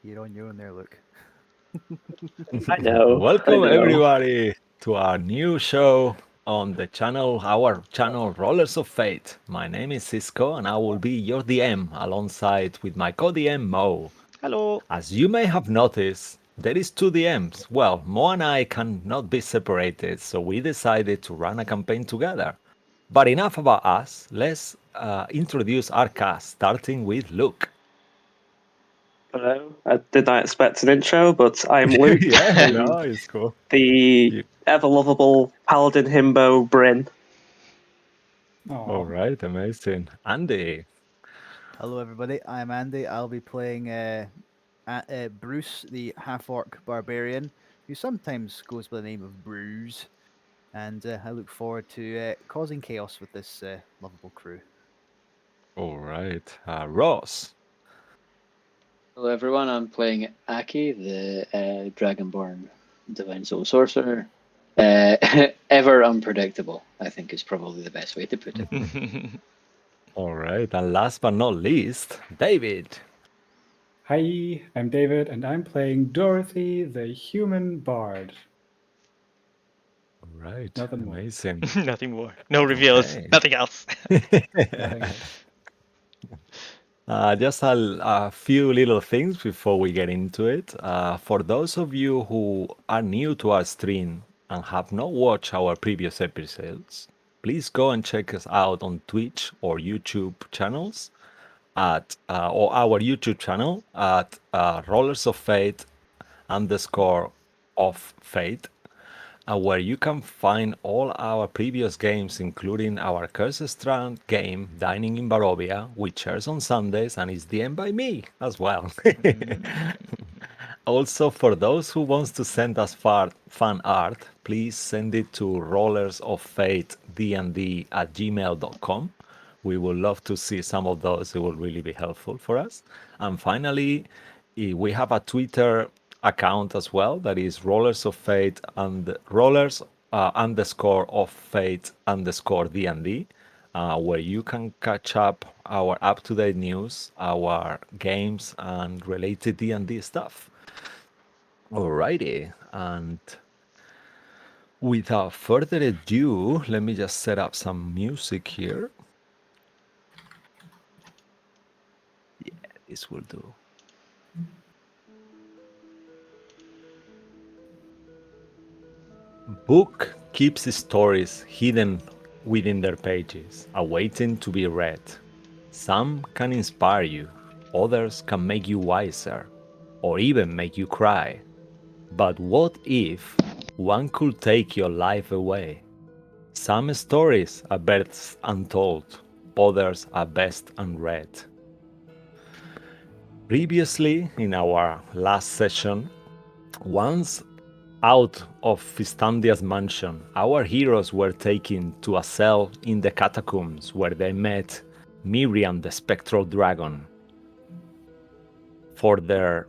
You're on your own there, Luke. I know. Welcome everybody to our new show on the channel, our channel Rollers of Fate. My name is Cisco and I will be your DM alongside with my co-DM Mo. Hello. As you may have noticed, there is two DMs. Well, Mo and I cannot be separated, so we decided to run a campaign together. But enough about us, let's introduce our cast, starting with Luke. Hello. I did not expect an intro, but I'm Luke. Yeah, no, it's cool. The ever-lovable Paladin Himbo Bryn. All right, amazing. Andy. Hello, everybody. I'm Andy. I'll be playing Bruce, the half-orc barbarian, who sometimes goes by the name of Bruise. And I look forward to causing chaos with this lovable crew. All right, Ross. Hello everyone, I'm playing Aki, the Dragonborn Divine Soul Sorcerer. Ever unpredictable, I think is probably the best way to put it. All right, and last but not least, David. Hi, I'm David, and I'm playing Dorothy, the human bard. All right, Nothing more. amazing. Nothing more. No reveals. Okay. Nothing else. Nothing else. Just a few little things before we get into it. For those of you who are new to our stream and have not watched our previous episodes, please go and check us out on Twitch or YouTube channels at or our YouTube channel at Rollers of Fate _ of Fate, where you can find all our previous games, including our Curse Strand game, Dining in Barovia, which airs on Sundays and is DM'd by me as well. Also, for those who wants to send us fan art, please send it to rollersoffatednd@gmail.com. We would love to see some of those. It will really be helpful for us. And finally, we have a Twitter account as well that is Rollers of Fate and Rollers _ of Fate _DND, where you can catch up our up-to-date news, our games, and related D&D stuff. Alrighty, and without further ado, let me just set up some music here. Yeah, this will do. Book keeps stories hidden within their pages, awaiting to be read. Some can inspire you, others can make you wiser, or even make you cry. But what if one could take your life away. Some stories are best untold, others are best unread. Previously, in our last session, once out of Fistandia's mansion, our heroes were taken to a cell in the catacombs where they met Miriam the Spectral Dragon. For their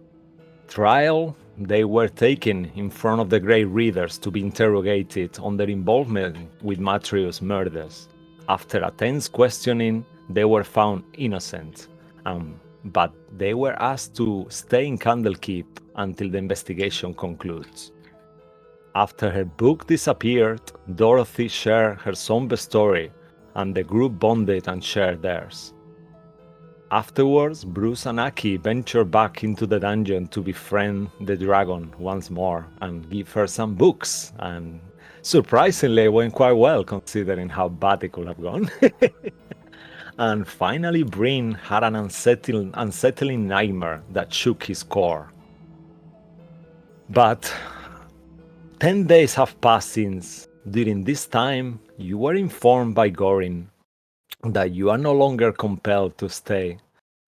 trial, they were taken in front of the Grey Readers to be interrogated on their involvement with Matrius' murders. After a tense questioning, they were found innocent, but they were asked to stay in Candlekeep until the investigation concludes. After her book disappeared, Dorothy shared her somber story, and the group bonded and shared theirs. Afterwards, Bruce and Aki ventured back into the dungeon to befriend the dragon once more and give her some books, and surprisingly it went quite well considering how bad it could have gone. And finally Bryn had an unsettling nightmare that shook his core. But 10 days have passed since. During this time, you were informed by Gorin that you are no longer compelled to stay,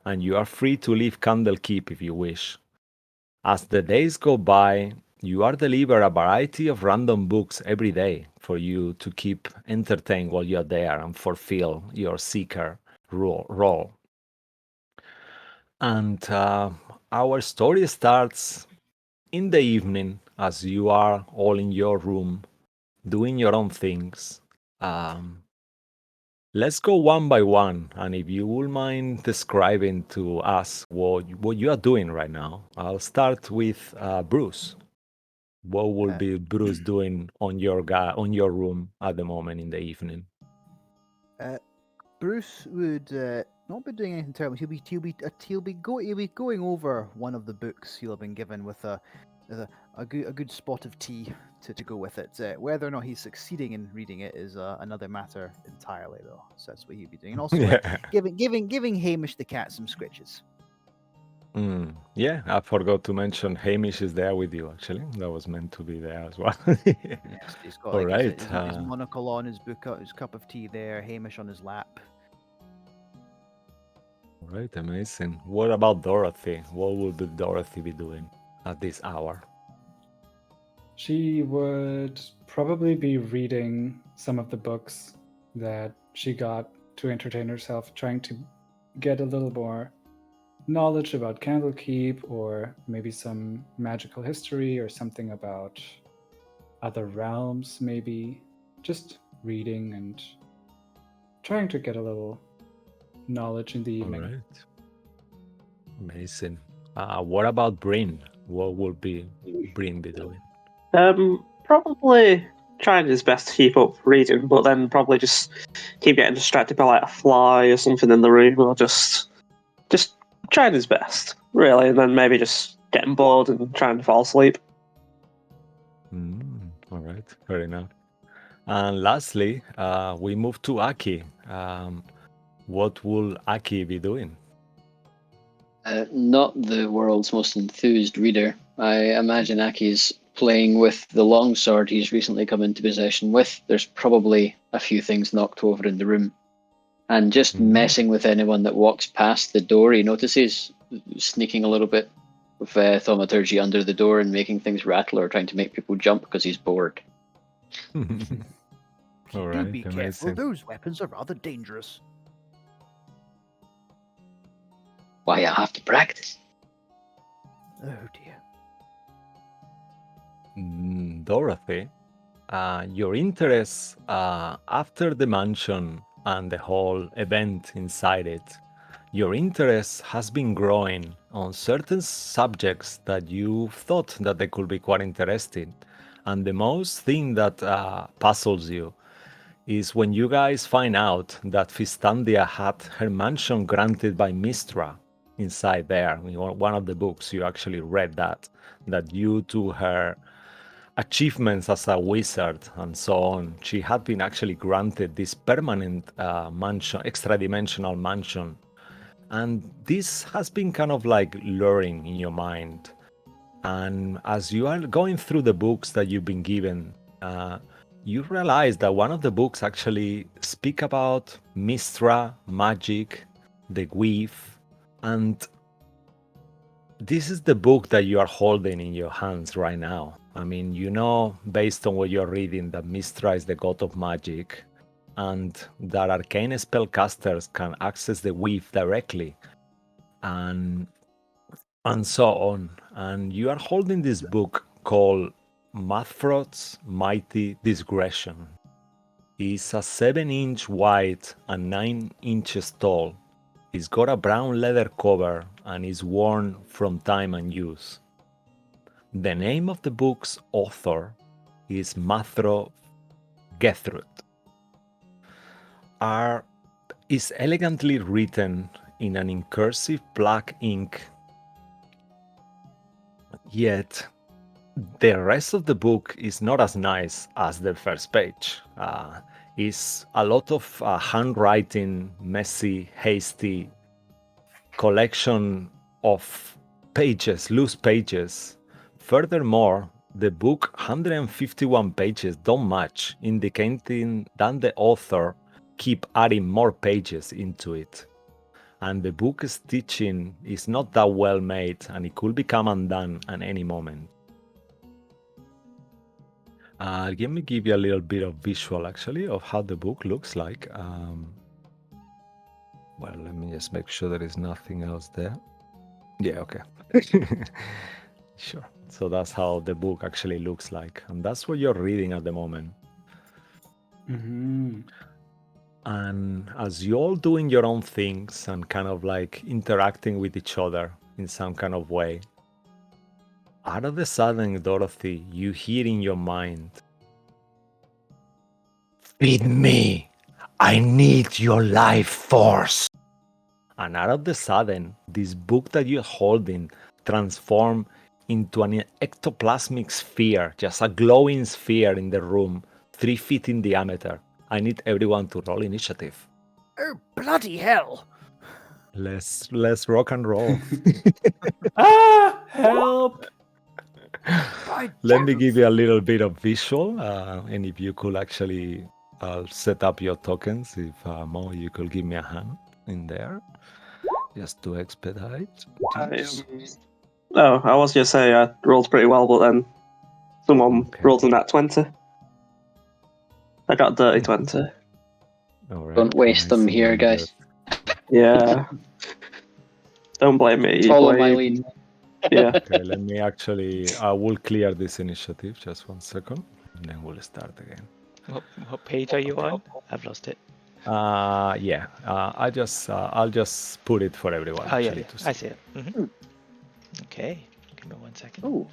and you are free to leave Candlekeep if you wish. As the days go by, you are delivered a variety of random books every day for you to keep entertained while you're there and fulfill your seeker role. And our story starts in the evening as you are all in your room doing your own things. Let's go one by one, and if you will mind describing to us what you are doing right now. I'll start with Bruce. What will be Bruce doing on your room at the moment in the evening? Bruce would not be doing anything terrible. He'll be going over one of the books he'll have been given with a good spot of tea to go with it. Whether or not he's succeeding in reading it is another matter entirely, though. So that's what he'll be doing, and also giving Hamish the cat some scritches. Yeah, I forgot to mention Hamish is there with you. Actually, that was meant to be there as well. Yes, he's got All right. his monocle on, his book, his cup of tea there, Hamish on his lap. All right, amazing. What about Dorothy? What will Dorothy be doing at this hour? She would probably be reading some of the books that she got to entertain herself, trying to get a little more knowledge about Candlekeep, or maybe some magical history or something about other realms, maybe. Just reading and trying to get a little knowledge in the evening. All right. Amazing. What about Bryn? What will Bryn be doing? Probably trying his best to keep up reading, but then probably just keep getting distracted by like a fly or something in the room, or just trying his best, really, and then maybe just getting bored and trying to fall asleep. All right, fair enough. And lastly, we move to Aki. What will Aki be doing? Not the world's most enthused reader. I imagine Aki's playing with the longsword he's recently come into possession with. There's probably a few things knocked over in the room. And just messing with anyone that walks past the door he notices, sneaking a little bit with thaumaturgy under the door and making things rattle, or trying to make people jump because he's bored. All right, Do be careful, those weapons are rather dangerous. Why, I have to practice. Oh dear. Dorothy, your interests after the mansion and the whole event inside it, your interest has been growing on certain subjects that you thought that they could be quite interesting. And the most thing that puzzles you is when you guys find out that Fistandia had her mansion granted by Mistra inside there. In one of the books you actually read that due to her achievements as a wizard and so on, she had been actually granted this permanent mansion, extra-dimensional mansion. And this has been kind of like luring in your mind. And as you are going through the books that you've been given, you realize that one of the books actually speak about Mistra, magic, the weave, and this is the book that you are holding in your hands right now. I mean, you know, based on what you're reading, that Mistra is the god of magic, and that arcane spellcasters can access the weave directly, and so on. And you are holding this book called Mazfroth's Mighty Digression. It's a 7-inch wide and 9 inches tall. It's got a brown leather cover and is worn from time and use. The name of the book's author is Mazfroth Gethruth. Is elegantly written in an incursive black ink. Yet, the rest of the book is not as nice as the first page. It's a lot of handwriting, messy, hasty collection of pages, loose pages. Furthermore, the book 151 pages don't match, indicating that the author keep adding more pages into it. And the book's teaching is not that well made, and it could become undone at any moment. Let me give you a little bit of visual, actually, of how the book looks like. Well, let me just make sure there is nothing else there. Yeah, okay. Sure. So that's how the book actually looks like. And that's what you're reading at the moment. Mm-hmm. And as you're all doing your own things and kind of like interacting with each other in some kind of way, out of the sudden, Dorothy, you hear in your mind, "Feed me! I need your life force!" And out of the sudden, this book that you're holding transforms into an ectoplasmic sphere, just a glowing sphere in the room, 3 feet in diameter. I need everyone to roll initiative. Oh, bloody hell! Let's rock and roll. Help! By Let me Jove. give you a little bit of visual, and if you could actually set up your tokens, if Mo, you could give me a hand in there, just to expedite. Oh, I was going to say I rolled pretty well, but then someone Okay. rolled a nat 20. I got a dirty 20. All right, Don't waste them nice. here, guys. Yeah. Don't blame me. You Follow my blame- lead. Yeah. Okay, let me actually, I will clear this initiative, just 1 second, and then we'll start again. What page are you on? I've lost it. Yeah, I'll just put it for everyone Oh, yeah, actually yeah. to see. I see it. Mhm. Okay, give me 1 second. Ooh.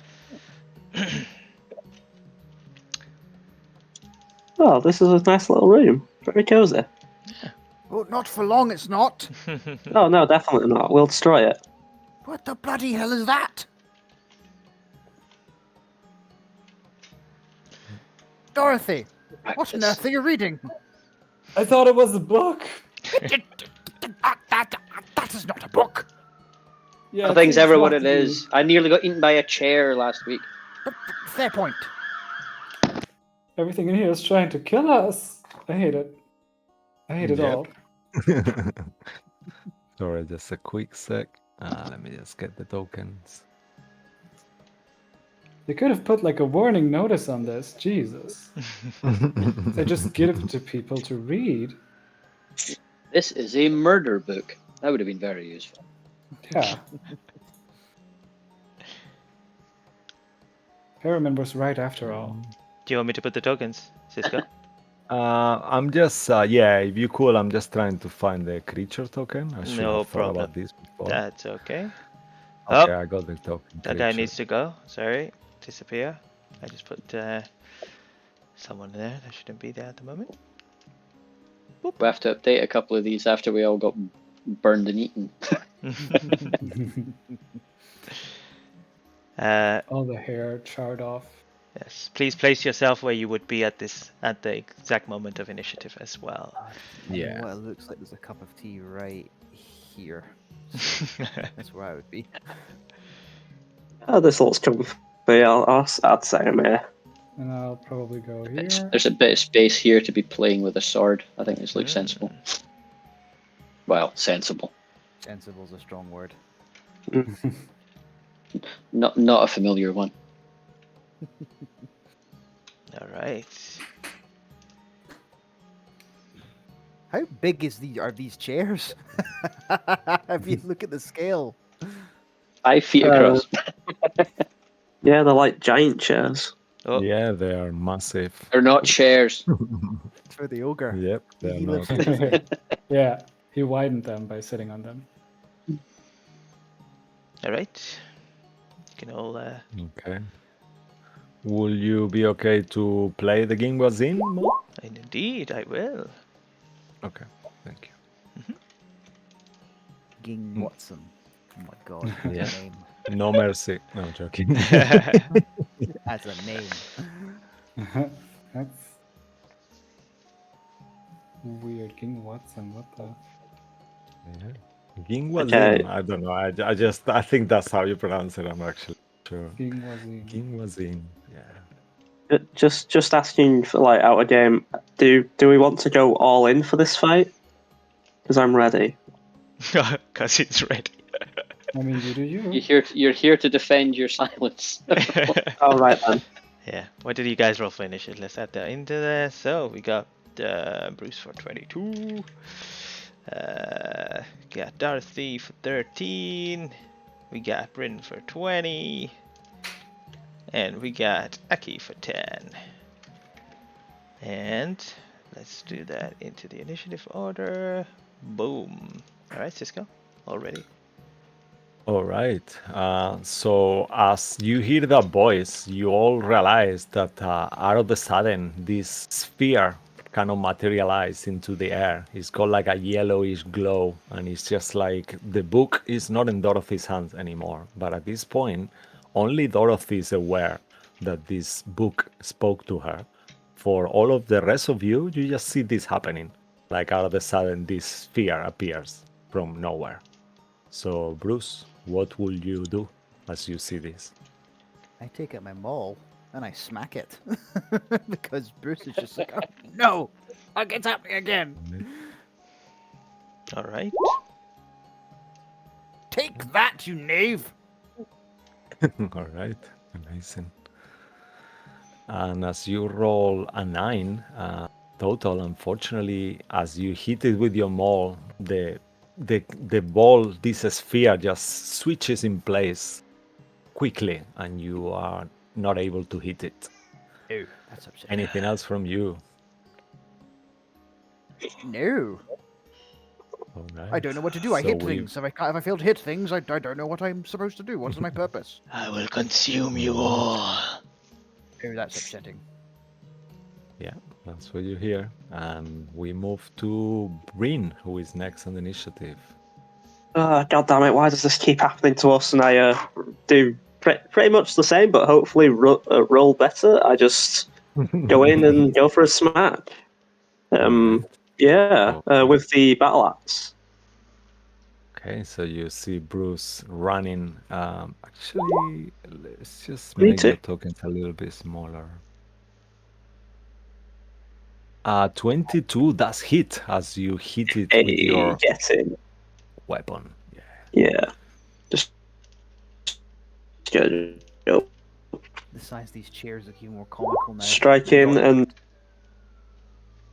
Oh, this is a nice little room. Very cozy. Oh, not for long, it's not. Oh, no, definitely not. We'll destroy it. What the bloody hell is that? Dorothy, what on earth are you reading? I thought it was a book. That is not a book. Yeah, Nothing's it ever seems what not it to be. is. I nearly got eaten by a chair last week. Fair point. Everything in here is trying to kill us. I hate it. I hate it Yep. all. Sorry, just a quick sec. Let me just get the tokens. They could have put like a warning notice on this. Jesus. They just give it to people to read. This is a murder book. That would have been very useful. Yeah. Harriman was right after all. Do you want me to put the tokens, Cisco? I'm just, yeah, if you cool, I'm just trying to find the creature token. I should No have thought problem. about this before. That's okay. Okay, Oh, I got the token. that guy creature. needs to go. Sorry, disappear. I just put someone there that shouldn't be there at the moment. We have to update a couple of these after we all got burned and eaten. All the hair charred off. Yes, please place yourself where you would be at the exact moment of initiative as well. Yeah. Well, it looks like there's a cup of tea right here. That's where I would be. Oh, this looks comfy. I'd say I'm here. And I'll probably go here. There's a bit of space here to be playing with a sword. I think this looks sensible. Well, sensible. Sensible's a strong word. Not a familiar one. All right. How big are these chairs? If you look at the scale. 5 feet across. Yeah, they're like giant chairs. Oh, Yeah, they are massive. They're not chairs. It's for the ogre. Yep, they're He lives not. differently. Yeah, he widened them by sitting on them. all right. You can all. Okay. Will you be okay to play the game was in, Mo? And indeed, I will. Okay, thank you. Ging Mm. Watson. Oh my god, Yeah. that's a name. No mercy. No, I'm joking. That's a name. That's weird. King Watson, what the? Yeah. Ging was Okay. in. I don't know. I think that's how you pronounce it. I'm actually sure. King was in. Ging was in. Yeah. Just asking for like out of game. Do we want to go all in for this fight? Because I'm ready. Because he's ready. I mean, you do you. You're here to defend your silence. All right then. Yeah. What did you guys roll for initiative? Let's add that into there. So we got Bruce for 22. Got Dorothy for 13. We got Bryn for 20. And we got Aki for 10. And let's do that into the initiative order. Boom. Alright, Cisco. All ready. All right. So as you hear that voice, you all realize that out of the sudden, this sphere kind of materialized into the air. It's got like a yellowish glow, and it's just like the book is not in Dorothy's hands anymore. But at this point, only Dorothy is aware that this book spoke to her. For all of the rest of you, you just see this happening. Like out of the sudden, this sphere appears from nowhere. So, Bruce, what will you do as you see this? I take out my maul and I smack it. Because Bruce is just like, oh, no! It's happening again! Alright. Take that, you knave! All right, amazing. And as you roll a 9 total, unfortunately, as you hit it with your maul, the ball, this sphere, just switches in place quickly, and you are not able to hit it. Oh, that's upsetting. Anything else from you? No. All right. I don't know what to do. I So hit we- things. If I fail to hit things, I don't know what I'm supposed to do. What's my purpose? I will consume you all. Oh, that's upsetting. Yeah, that's what you hear. And we move to Bryn, who is next on the initiative. God damn it! Why does this keep happening to us? And I do pretty much the same, but hopefully roll better. I just go in and go for a smack. Yeah, with the battle axe. Okay, so you see Bruce running. Actually, let's just Me make the too. tokens a little bit smaller. 22 does hit as you hit it with your Get in. weapon. Yeah. Yeah. Just go. The size of these chairs look even more comical now. Strike in and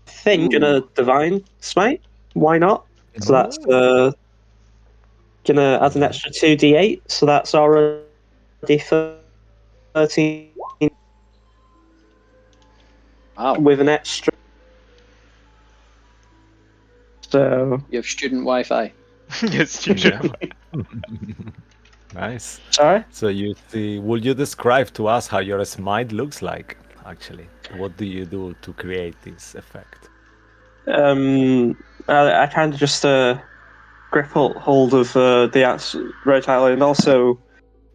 think gonna divine smite. Why not? So that's gonna add an extra 2d8. So that's already 13 Wow. with an extra. So You have student Wi-Fi. Yes, you do. Nice. sorry. So you see, would you describe to us how your smite looks like, actually? What do you do to create this effect? I kind of just grip hold of the axe very tightly, and also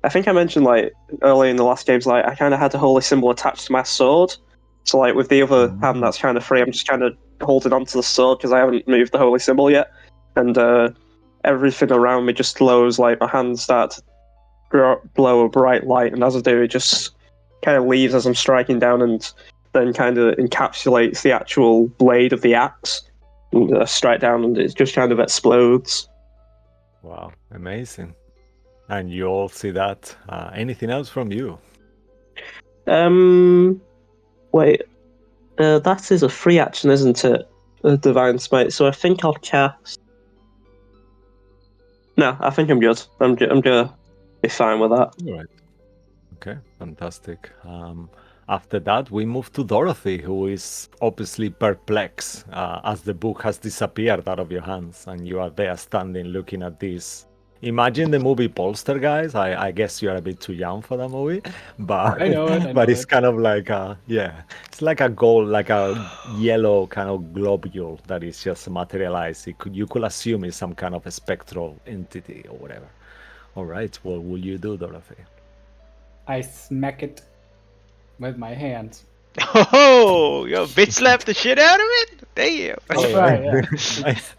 I think I mentioned like earlier in the last games, like I kind of had a holy symbol attached to my sword. So like with the other hand that's kind of free, I'm just kind of holding onto the sword because I haven't moved the holy symbol yet, and everything around me just glows. Like my hands start to blow a bright light, and as I do, it just kind of leaves as I'm striking down, and then kind of encapsulates the actual blade of the axe. And strike down, and it just kind of explodes. Wow, amazing. And you all see that. Anything else from you? Wait, that is a free action, isn't it? A divine smite. So I think I'll cast. No, I think I'm good. I'm gonna be fine with that. All right. Okay, fantastic. After that, we move to Dorothy, who is obviously perplexed as the book has disappeared out of your hands, and you are there standing looking at this. Imagine the movie Poltergeist. I guess you are a bit too young for that movie, but I know it. but it's kind of like it's like a gold, like a yellow kind of globule that is just materialized. You could assume it's some kind of a spectral entity or whatever. All right, what will you do, Dorothy? I smack it with my hands. Oh, yo, bitch slapped the shit out of it? Damn. That's right, yeah. Nice.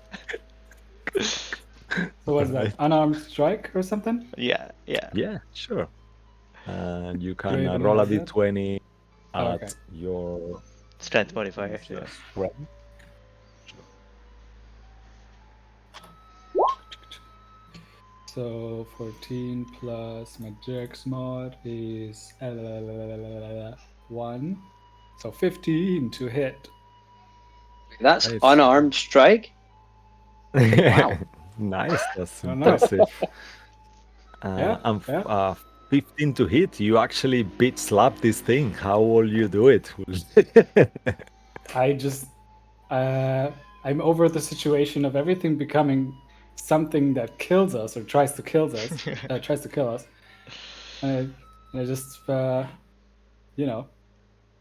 So what's that? Alright. Unarmed strike or something? Yeah. Yeah, sure. And you Do I can even roll a have that? d20 Oh, at okay. your Strength modifier. Yeah. strength. So 14 plus my Dex mod is 1. So 15 to hit. That's Nice. unarmed strike. Wow. Nice, that's Oh, nice. impressive. Yeah, And yeah. 15 to hit, you actually bitch slap this thing. How will you do it? I just I'm over the situation of everything becoming something that kills us or tries to kill us. And I just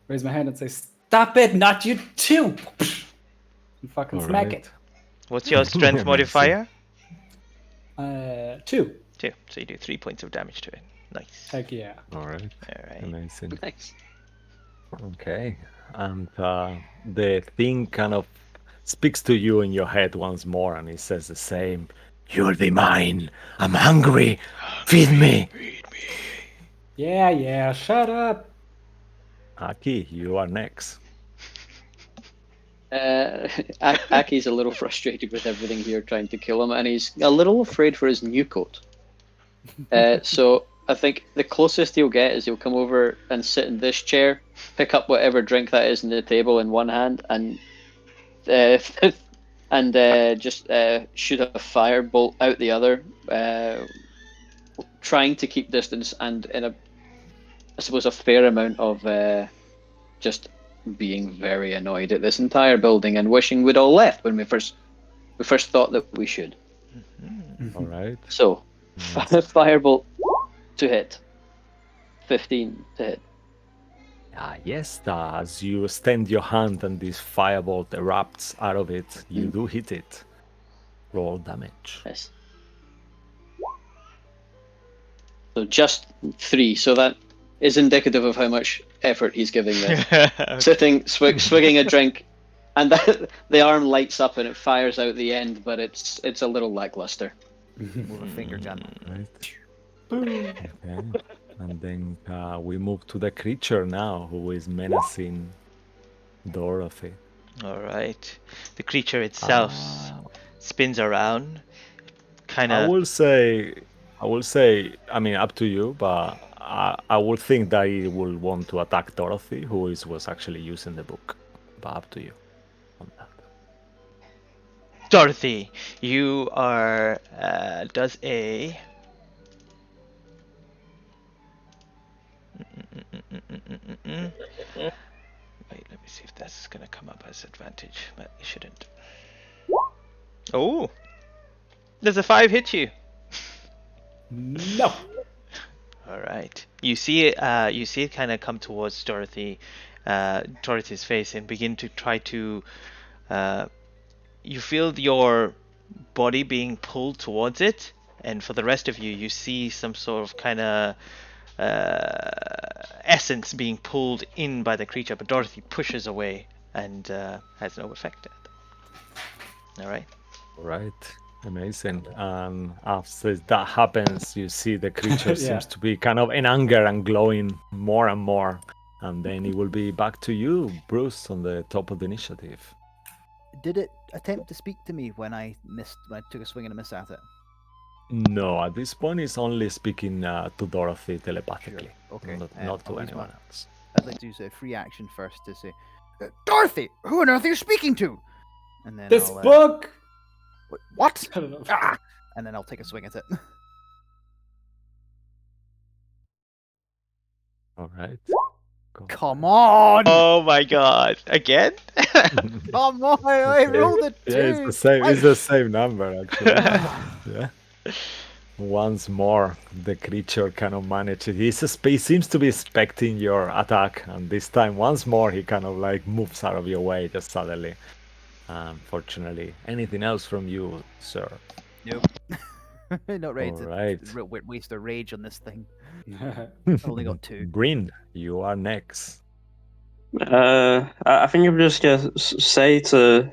raise my hand and say, "Stop it! Not you too!" And fucking smack Alright. What's your strength Amazing. modifier? it. 2. 2. So you do 3 points of damage to it. Nice. Heck yeah. Alright. Alright. Amazing. Nice. Okay. And the thing kind of speaks to you in your head once more, and it says the same. You'll be mine. I'm hungry. Feed me. Yeah, shut up. Aki, you are next. Aki's a little frustrated with everything here trying to kill him, and he's a little afraid for his new coat. So I think the closest he'll get is he'll come over and sit in this chair, pick up whatever drink that is in the table in one hand, and just shoot a firebolt out the other, trying to keep distance and in I suppose a fair amount of just being very annoyed at this entire building and wishing we'd all left when we first thought that we should. All right. So, firebolt to hit. 15 to hit. Yes, as you extend your hand and this firebolt erupts out of it, you do hit it. Roll damage. Yes. So just 3. So that is indicative of how much effort he's giving this. Sitting, swigging a drink, and the arm lights up and it fires out the end, but it's a little lackluster. Move a finger, Jan. Right. Okay. And then we move to the creature now, who is menacing Dorothy. Alright. The creature itself spins around. Kind I of. will say, I mean, up to you, but I would think that it will want to attack Dorothy, who was actually using the book. But up to you on that. Dorothy, you are. Does a. Wait, let me see if that's gonna come up as advantage, but it shouldn't. Oh! Does a 5 hit you? No. Alright. You see it kind of come towards Dorothy's face and begin to try to you feel your body being pulled towards it, and for the rest of you, you see some sort of kind of essence being pulled in by the creature, but Dorothy pushes away and has no effect. Alright. Right. Amazing. And after that happens, you see the creature Yeah. seems to be kind of in anger and glowing more and more. And then it will be back to you, Bruce, on the top of the initiative. Did it attempt to speak to me when I took a swing and a miss at it? No, at this point, it's only speaking to Dorothy telepathically, Okay. not to I'll use anyone my- else. I'd like to use a free action first to say, Dorothy, who on earth are you speaking to? And then This I'll, book! What? I don't know. Ah! And then I'll take a swing at it. All right. Go Come for on! Oh my god! Again? it. Come on! I rolled a 2! Yeah, it's the same. It's the same number actually. Yeah. Once more, the creature kind of manages. He seems to be expecting your attack, and this time, once more, he kind of like moves out of your way just suddenly. Unfortunately, anything else from you, sir? Nope. Not ready All to right. waste a rage on this thing. I've only got 2. Bryn, you are next. I think I'm just gonna say to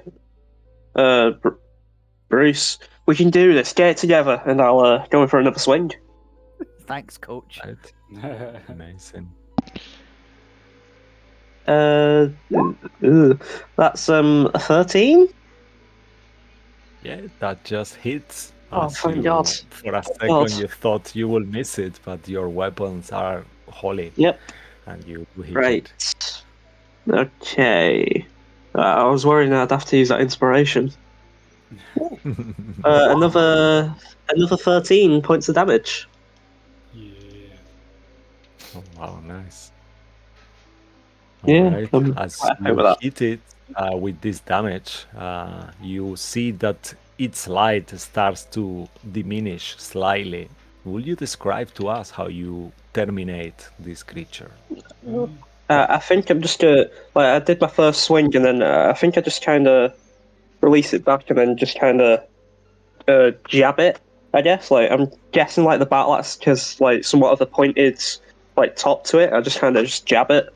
Bruce, we can do this. Get it together, and I'll go in for another swing. Thanks, coach. Right. Amazing. That's a 13. Yeah, that just hits. Oh, As thank you, God. for a second, God. you thought you will miss it, but your weapons are holy, Yep. and you hit Right. it. Okay. I was worried I'd have to use that inspiration. Another 13 points of damage. Yeah. Oh, wow, nice. Yeah, All right. I'm As quite happy you with that. hit it with this damage, you see that its light starts to diminish slightly. Will you describe to us how you terminate this creature? I think I'm just I did my first swing, and then I think I just kind of release it back, and then just kind of jab it. I guess I'm guessing the battle axe because somewhat of a pointed top to it. I just kind of just jab it.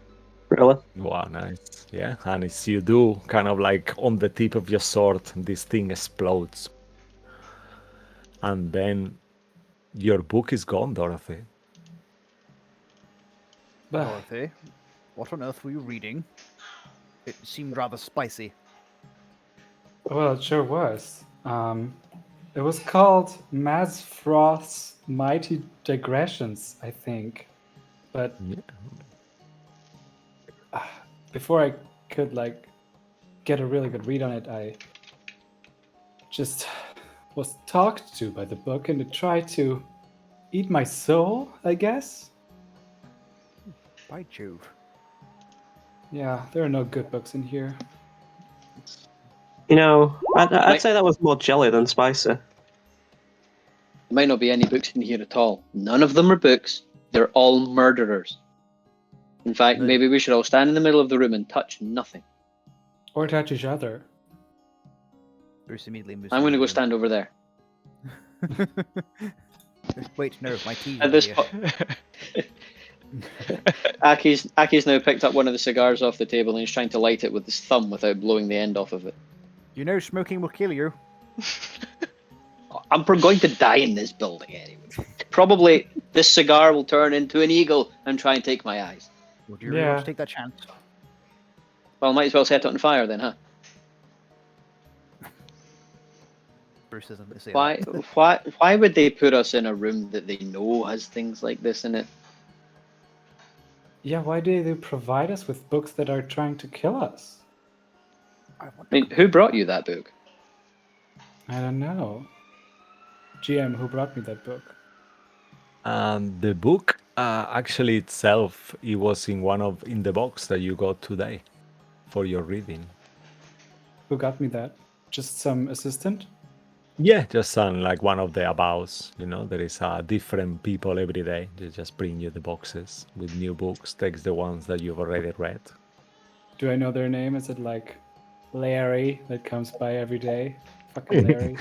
Really. Wow, nice. Yeah, and as you do, kind of like on the tip of your sword, this thing explodes. And then your book is gone, Dorothy. Dorothy, what on earth were you reading? It seemed rather spicy. Well, it sure was. It was called Mazfroth's Mighty Digressions, I think. But Yeah. before I could get a really good read on it, I just was talked to by the book, and it tried to eat my soul, I guess. By Jove. Yeah, there are no good books in here. You know, I'd say that was more jelly than spicy. There might not be any books in here at all. None of them are books. They're all murderers. In fact, No. maybe we should all stand in the middle of the room and touch nothing. Or touch each other. Bruce immediately moves. I'm going to go to stand over there. the room. Wait, no, my tea's At over this here. point, Aki's now picked up one of the cigars off the table and he's trying to light it with his thumb without blowing the end off of it. You know smoking will kill you. I'm going to die in this building anyway. Probably this cigar will turn into an eagle and try and take my eyes. Would you really want to take that chance? Well, might as well set it on fire then, huh? Bruce doesn't say Why? that. Why would they put us in a room that they know has things like this in it? Yeah, why do they provide us with books that are trying to kill us? I mean, who brought you that book? I don't know. GM, who brought me that book? The book, actually itself, it was in the box that you got today for your reading. Who got me that? Just some assistant? Yeah, just on like one of the abouts. There is different people every day. They just bring you the boxes with new books. Takes the ones that you've already read. Do I know their name? Is it like Larry that comes by every day? Fucking Larry.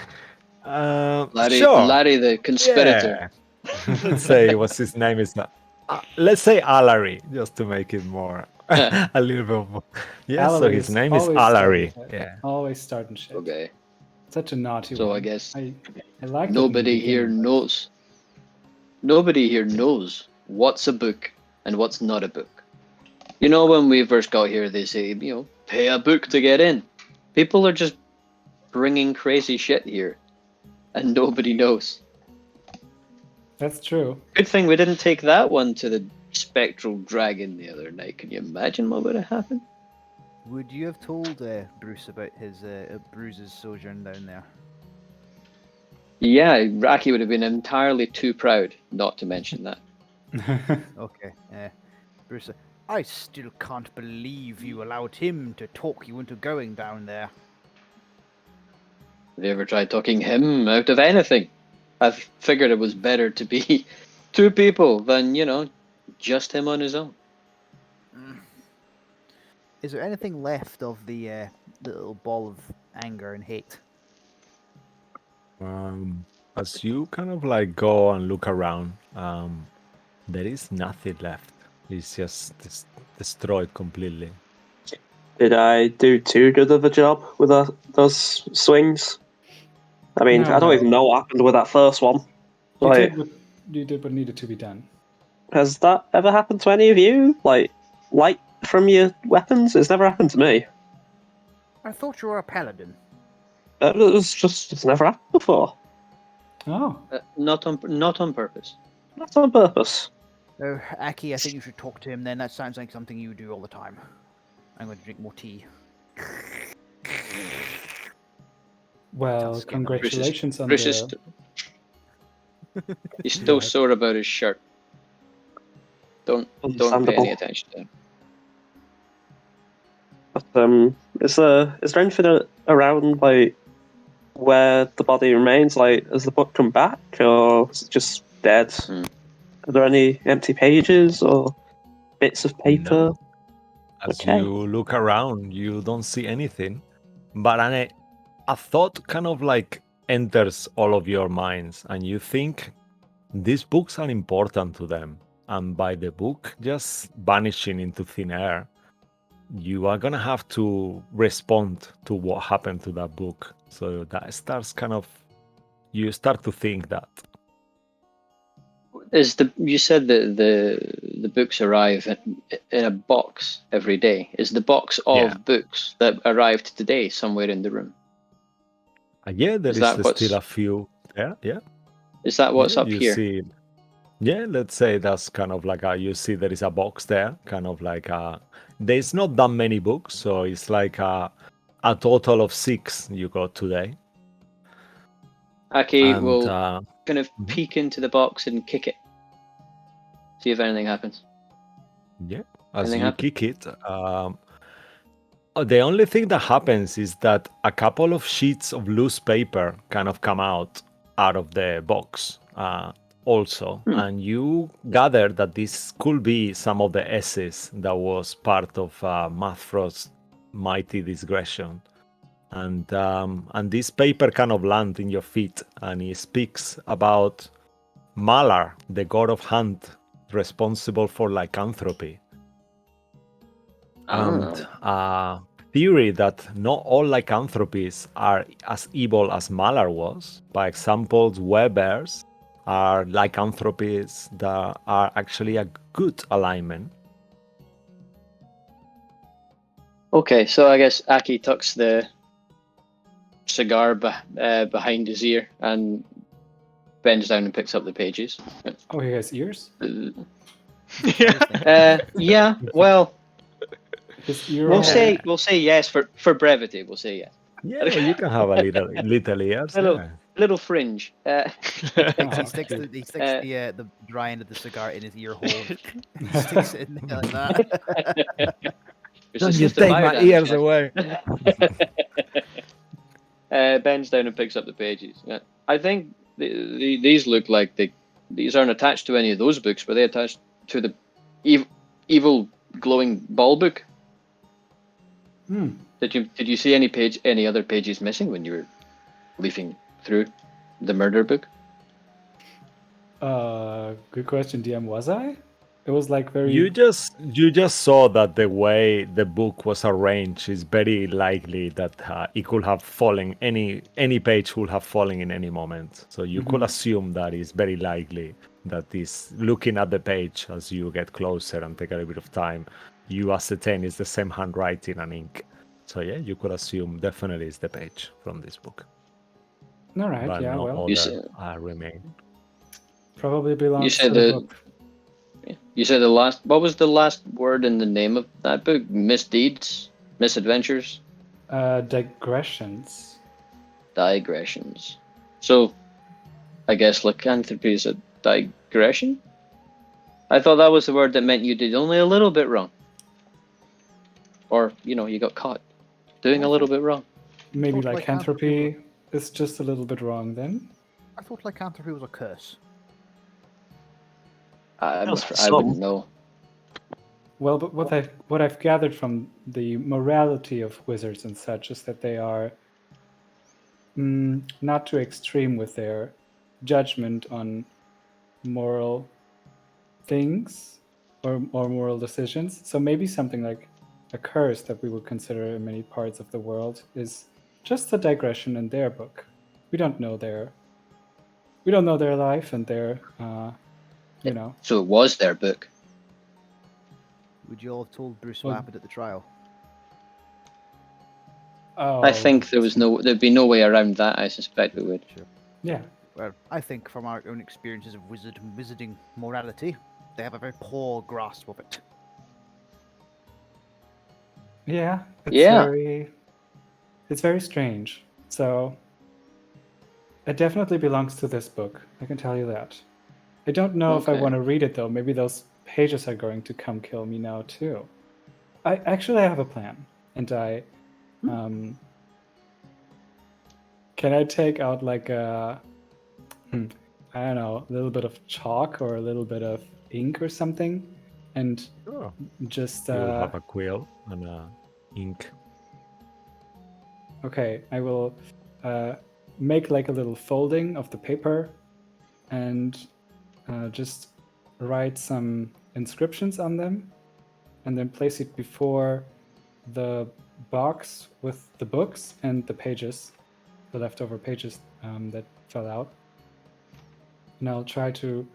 Sure. Larry the conspirator. Yeah. Let's say what's his name is not. Let's say Alary, just to make it more a little bit more. Yeah, so his name is always Alary. starting shit. Yeah. Always starting shit. Okay. Such a naughty So one. I guess I liked it in the nobody here beginning, but- knows. Nobody here knows what's a book and what's not a book. You know, when we first got here, they say, pay a book to get in. People are just bringing crazy shit here, and nobody knows. That's true. Good thing we didn't take that one to the spectral dragon the other night. Can you imagine what would have happened? Would you have told Bruce about his Bruce's sojourn down there? Yeah, Raki would have been entirely too proud not to mention that. Okay. Bruce, I still can't believe you allowed him to talk you into going down there. Have you ever tried talking him out of anything? I've figured it was better to be two people than, just him on his own. Is there anything left of the little ball of anger and hate? As you kind of like go and look around, there is nothing left. It's just destroyed completely. Did I do too good of a job with those swings? I mean, I don't No. even know what happened with that first one. You Like, did what needed to be done. has that ever happened to any of you? Like, light from your weapons? It's never happened to me. I thought you were a paladin. It's never happened before. Oh, Not on purpose. Not on purpose. Oh, Aki, I think you should talk to him then. That sounds like something you do all the time. I'm going to drink more tea. well, Just congratulations on Bruce the... he's still Yeah. sore about his shirt. Don't pay Understandable. any attention to him. But is there anything around like where the body remains? Like, has the book come back, or is it just dead? Hmm. Are there any empty pages or bits of paper? No. As Okay. you look around, you don't see anything. But a thought kind of like enters all of your minds, and you think these books are important to them. And by the book just vanishing into thin air, you are gonna have to respond to what happened to that book. So that starts kind of, you start to think that. You said that the books arrive in a box every day. Is the box of Yeah. books that arrived today somewhere in the room? Yeah, there Is is that what's- still a few there. Yeah. Is that what's Yeah, up you here? see, yeah, let's say that's kind of like you see there is a box there, kind of like there's not that many books, so it's like a total of 6 you got today. Aki And will kind of Mhm. peek into the box and kick it. See if anything happens. yeah, as Anything you happen? kick it, the only thing that happens is that a couple of sheets of loose paper kind of come out of the box also. And you gather that this could be some of the essays that was part of Mazfroth's mighty digression. And this paper kind of lands in your feet, and he speaks about Malar, the god of hunt, responsible for lycanthropy. And theory that not all lycanthropies are as evil as Malar was. By example, Webers are lycanthropies that are actually a good alignment. Okay, so I guess Aki tucks the cigar behind his ear and bends down and picks up the pages. Oh, he has ears? Yeah, well, His ear we'll hole- say yes for brevity. We'll say yes. Yeah, you can have a little ears. Yeah. Little fringe. Oh, He sticks cute. the dry end of the cigar in his ear hole. He sticks it in there like that. Don't you take my ears away. Bends down and picks up the pages. Yeah. I think these look like these aren't attached to any of those books, but they attached to the evil glowing ball book. Hmm. Did you see any other pages missing when you were leafing through the murder book? Good question, DM. Was I? It was like very. You just saw that the way the book was arranged is very likely that it could have fallen, any page could have fallen in any moment. So you could assume that it's very likely that this, looking at the page as you get closer and take a little bit of time, you ascertain it's the same handwriting and ink. So yeah, you could assume definitely it's the page from this book. All right. But Yeah. no Well, other remain. probably belongs You to said the the book. you said the last. What was the last word in the name of that book? Misdeeds, misadventures, Digressions. digressions. So, I guess lycanthropy is a digression. I thought that was the word that meant you did only a little bit wrong, or you got caught doing a little bit wrong. Maybe Thought lycanthropy is just a little bit wrong then. I thought lycanthropy was a curse. I Some. wouldn't know. Well, but what I've gathered from the morality of wizards and such is that they are not too extreme with their judgment on moral things or moral decisions. So maybe something like a curse that we would consider in many parts of the world is just a digression in their book. We don't know their life and their So it was their book. Would you all have told Bruce Well- what happened at the trial? Oh, I think there'd be no way around that. I suspect we would. Sure. yeah. Well, I think from our own experiences of wizarding morality, they have a very poor grasp of it. Yeah, Yeah. it's very strange. So it definitely belongs to this book. I can tell you that. I don't know if I Okay. want to read it though. Maybe those pages are going to come kill me now too. I have a plan, and I can I take out like a I don't know, a little bit of chalk or a little bit of ink or something, and Sure. just You will have a quill and ink. okay, I will make like a little folding of the paper and just write some inscriptions on them and then place it before the box with the books and the pages, the leftover pages that fell out. And I'll try to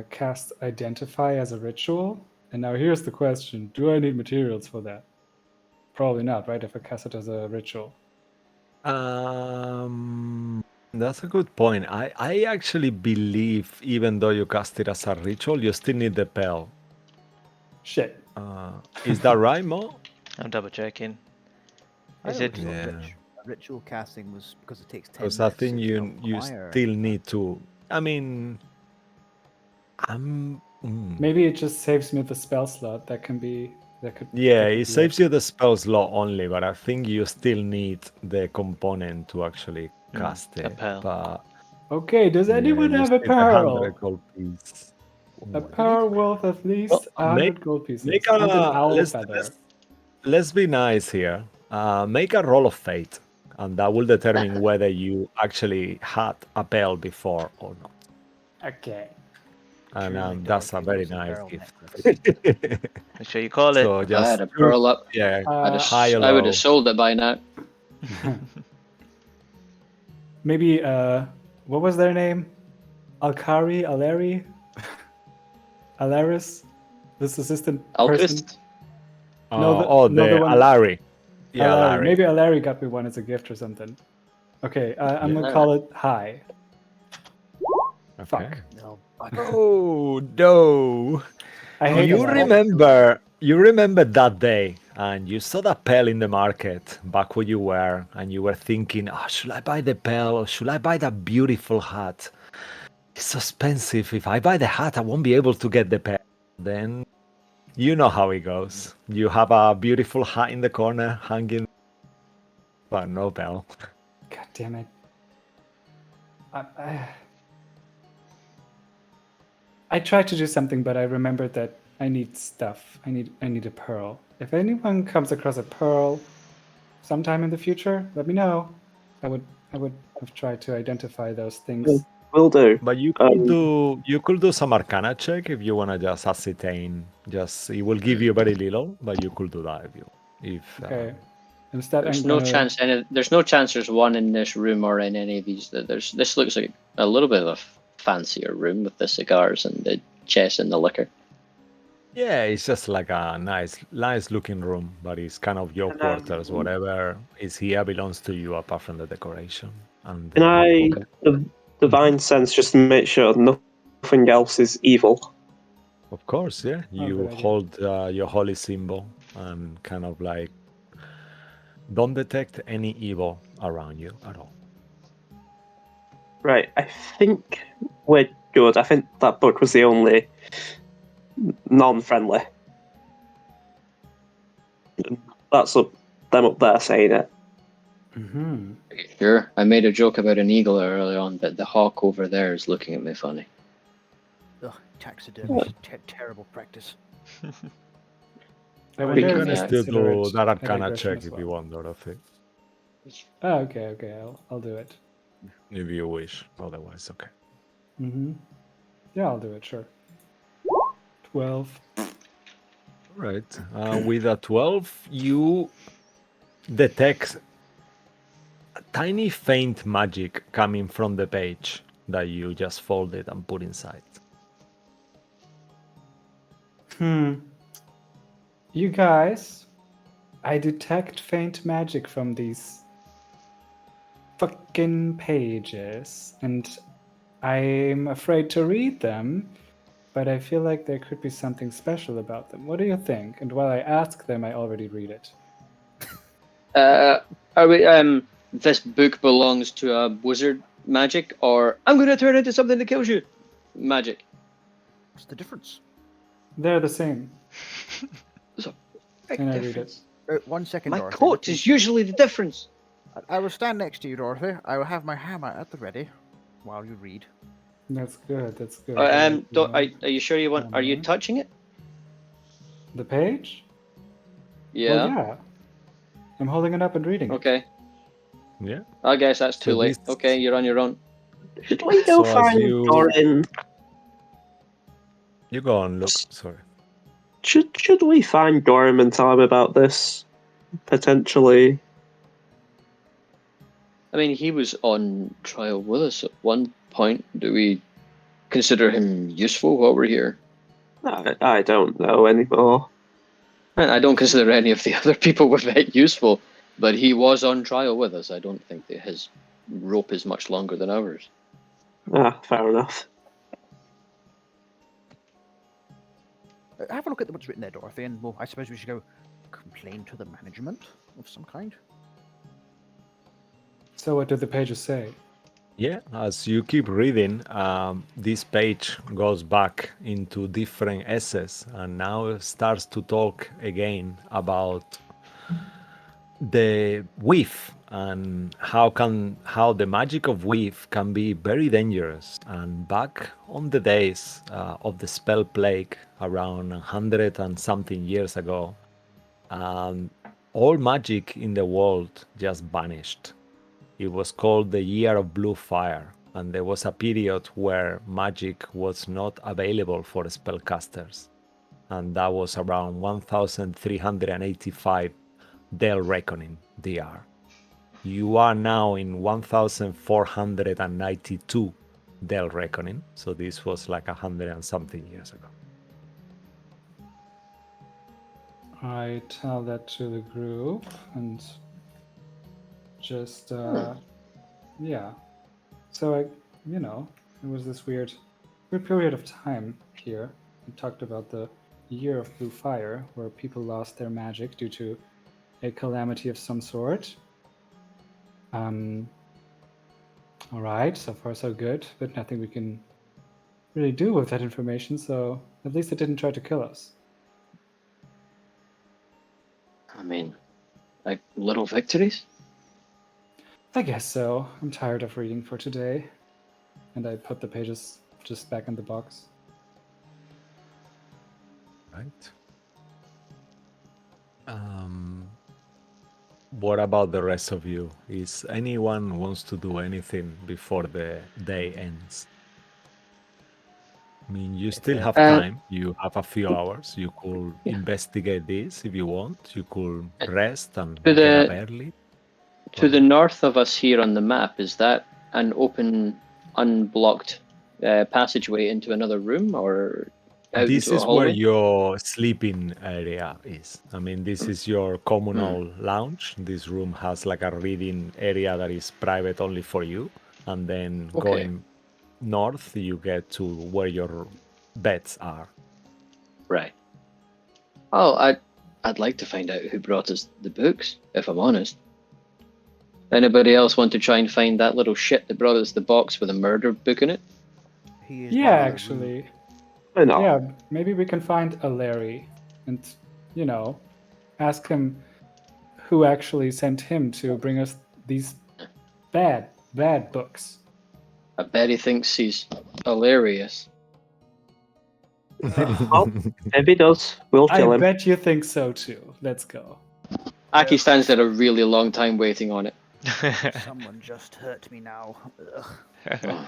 cast Identify as a ritual. And now here's the question: do I need materials for that? Probably not, right? If I cast it as a ritual. That's a good point. I actually believe even though you cast it as a ritual, you still need the pearl. Shit. Is that right, Mo? I'm double checking. I Is know it? it's not Yeah. ritual casting was because it takes 10 Because minutes. I think it's you not you require- still need to. I mean, Maybe it just saves me the spell slot. That could. yeah, that could it be saves you the spell slot only, but I think you still need the component to actually cast a it. pearl. But Okay, does yeah, anyone you have a still 100 pearl? gold piece. A Oh, pearl worth at least 100 gold pieces. Make and an a owl feather. let's be nice here. Make a roll of fate, and that will determine whether you actually had a pearl before or not. Okay. And Surely that's a Dorothy very knows the nice pearl gift. necklace. Make sure you call it. So If I had just a pearl up, yeah, high or I would low. have sold it by now. Maybe what was their name? Alkari, Aleri, Alaris, this assistant person. Alquist? No, the one. Alari. Yeah, Alari. Alari. Maybe Alari got me one as a gift or something. Okay, I'm gonna call it Hi. Okay. Fuck. No, Oh no! I hate You Alari. remember that day, and you saw that pearl in the market back where you were, and you were thinking, "Oh, should I buy the pearl or should I buy that beautiful hat? It's so expensive. If I buy the hat, I won't be able to get the pearl." Then you know how it goes. You have a beautiful hat in the corner hanging, but no pearl. God damn it. I tried to do something, but I remembered that I need stuff. I need a pearl. If anyone comes across a pearl sometime in the future, let me know. I would have tried to identify those things Will do. But you could do some Arcana check if you wanna just ascertain. Just it will give you very little, but you could do that if Okay. Instead, There's I'm no gonna. chance. There's no chance. There's one in this room or in any of these. This looks like a little bit of a fancier room with the cigars and the chess and the liquor. Yeah, it's just like a nice looking room, but it's kind of your quarters. Whatever is here belongs to you, apart from the decoration. And Can I divine sense just to make sure nothing else is evil? of course, yeah, Oh, you good idea. hold your holy symbol and kind of like don't detect any evil around you at all. Right, I think we're good. I think that book was the only non-friendly. That's them up there saying it. Mm-hmm. Are you sure? I made a joke about an eagle earlier on, but the hawk over there is looking at me funny. Ugh, taxidermy. Terrible practice. I You wonder can if Yeah. I still consider do it that a Arcana digression check as if well. you want, Dorothy, Oh, okay. I'll do it. if you wish. Otherwise, okay. Mm-hmm. Yeah, I'll do it. Sure. 12. All right. With a 12, you detect a tiny faint magic coming from the page that you just folded and put inside. You guys, I detect faint magic from these fucking pages, and I'm afraid to read them, but I feel like there could be something special about them. What do you think? And while I ask them, I already read it. Are we? This book belongs to a wizard magic, or I'm going to turn into something that kills you. Magic. What's the difference? They're the same. There's a big And I read difference. 1 second, My Dorothy. coat is usually the difference. I will stand next to you, Dorothy. I will have my hammer at the ready while you read. That's good. That's good. Are you sure you want? Are you Hammer. touching it? The page? Yeah. Well, yeah. I'm holding it up and reading it. Okay. Yeah. I guess that's too So late. this- Okay, you're on your own. Should we go So as find you- Doran? You go on, look. Sorry. Should we find Doran and tell him about this? Potentially. I mean, he was on trial with us at one point. Do we consider him useful while we're here? I don't know anymore. And I don't consider any of the other people we've met useful, but he was on trial with us. I don't think that his rope is much longer than ours. Fair enough. Have a look at what's written there, Dorothy, and well, I suppose we should go complain to the management of some kind. So, what do the pages say? Yeah, as you keep reading, this page goes back into different essays and now it starts to talk again about the weave and how the magic of weave can be very dangerous. And back on the days of the spell plague, around 100 and something years ago, all magic in the world just vanished. It was called the Year of Blue Fire, and there was a period where magic was not available for spellcasters, and that was around 1385 Del Reckoning DR. You are now in 1492 Del Reckoning, so this was like 100 and something years ago. I tell that to the group and just, yeah. So it was this weird period of time here. We talked about the Year of Blue Fire, where people lost their magic due to a calamity of some sort. All right, so far so good, but nothing we can really do with that information, so at least it didn't try to kill us. I mean, like little victories? I guess so. I'm tired of reading for today. And I put the pages just back in the box. Right. what about the rest of you? Is anyone wants to do anything before the day ends? I mean, you still have time. You have a few hours. You could investigate this if you want. You could rest and get up early. To the north of us here on the map, is that an open, unblocked passageway into another room or out This into a is where hallway? your sleeping area is. I mean, this is your communal lounge. This room has like a reading area that is private only for you. And then going north, you get to where your beds are. Right. Oh, I'd like to find out who brought us the books, if I'm honest. Anybody else want to try and find that little shit that brought us the box with a murder book in it? He is Yeah, rather rude. actually. Why not? Yeah, maybe we can find a Larry and, ask him who actually sent him to bring us these bad books. I bet he thinks he's hilarious. Well, if he does, we'll kill I him. bet you think so too. Let's go. Aki stands there a really long time waiting on it. Someone just hurt me now. Ugh.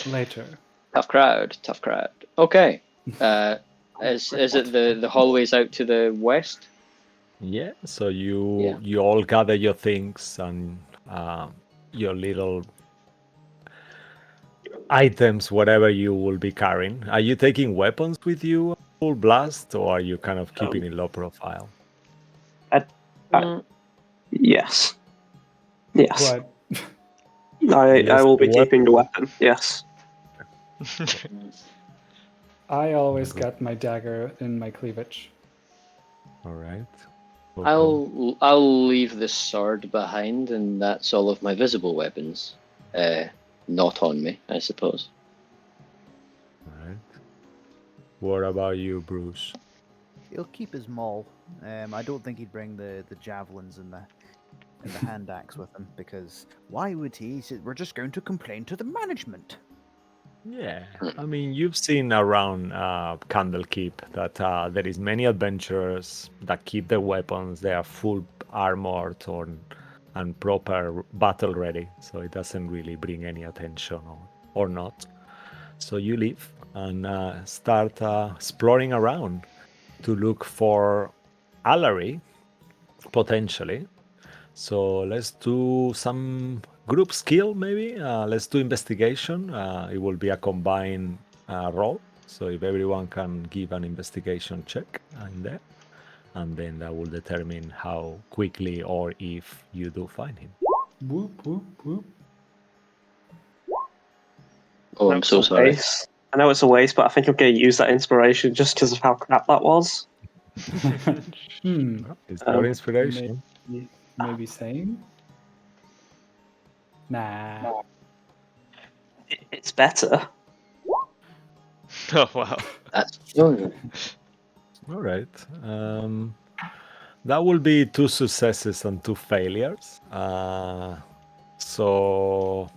Later. Tough crowd. Okay. Is it the hallways out to the west? Yeah, so you all gather your things and your little items, whatever you will be carrying. Are you taking weapons with you, full blast, or are you kind of keeping it low profile? Yes. Yes. What? I will be What? keeping the weapon. Yes. I always got my dagger in my cleavage. All right. I'll leave the sword behind, and that's all of my visible weapons. Not on me, I suppose. All right. What about you, Bruce? He'll keep his maul. I don't think he'd bring the javelins and the hand axe with him, because why would he? He said, we're just going to complain to the management. Yeah, I mean, you've seen around Candlekeep that there is many adventurers that keep their weapons. They are full armored and proper battle ready, so it doesn't really bring any attention or not. So you leave and start exploring around to look for Allery, potentially. So let's do some group skill, maybe. Let's do investigation. It will be a combined roll. So if everyone can give an investigation check in there, and then that will determine how quickly or if you do find him. Whoop, whoop, whoop. Oh, I'm so sorry. Waste. I know it's a waste, but I think I'm going to use that inspiration just because of how crap that was. It's your inspiration. Maybe same? Nah. It's better. Oh wow. That's All right. That will be 2 successes and 2 failures. So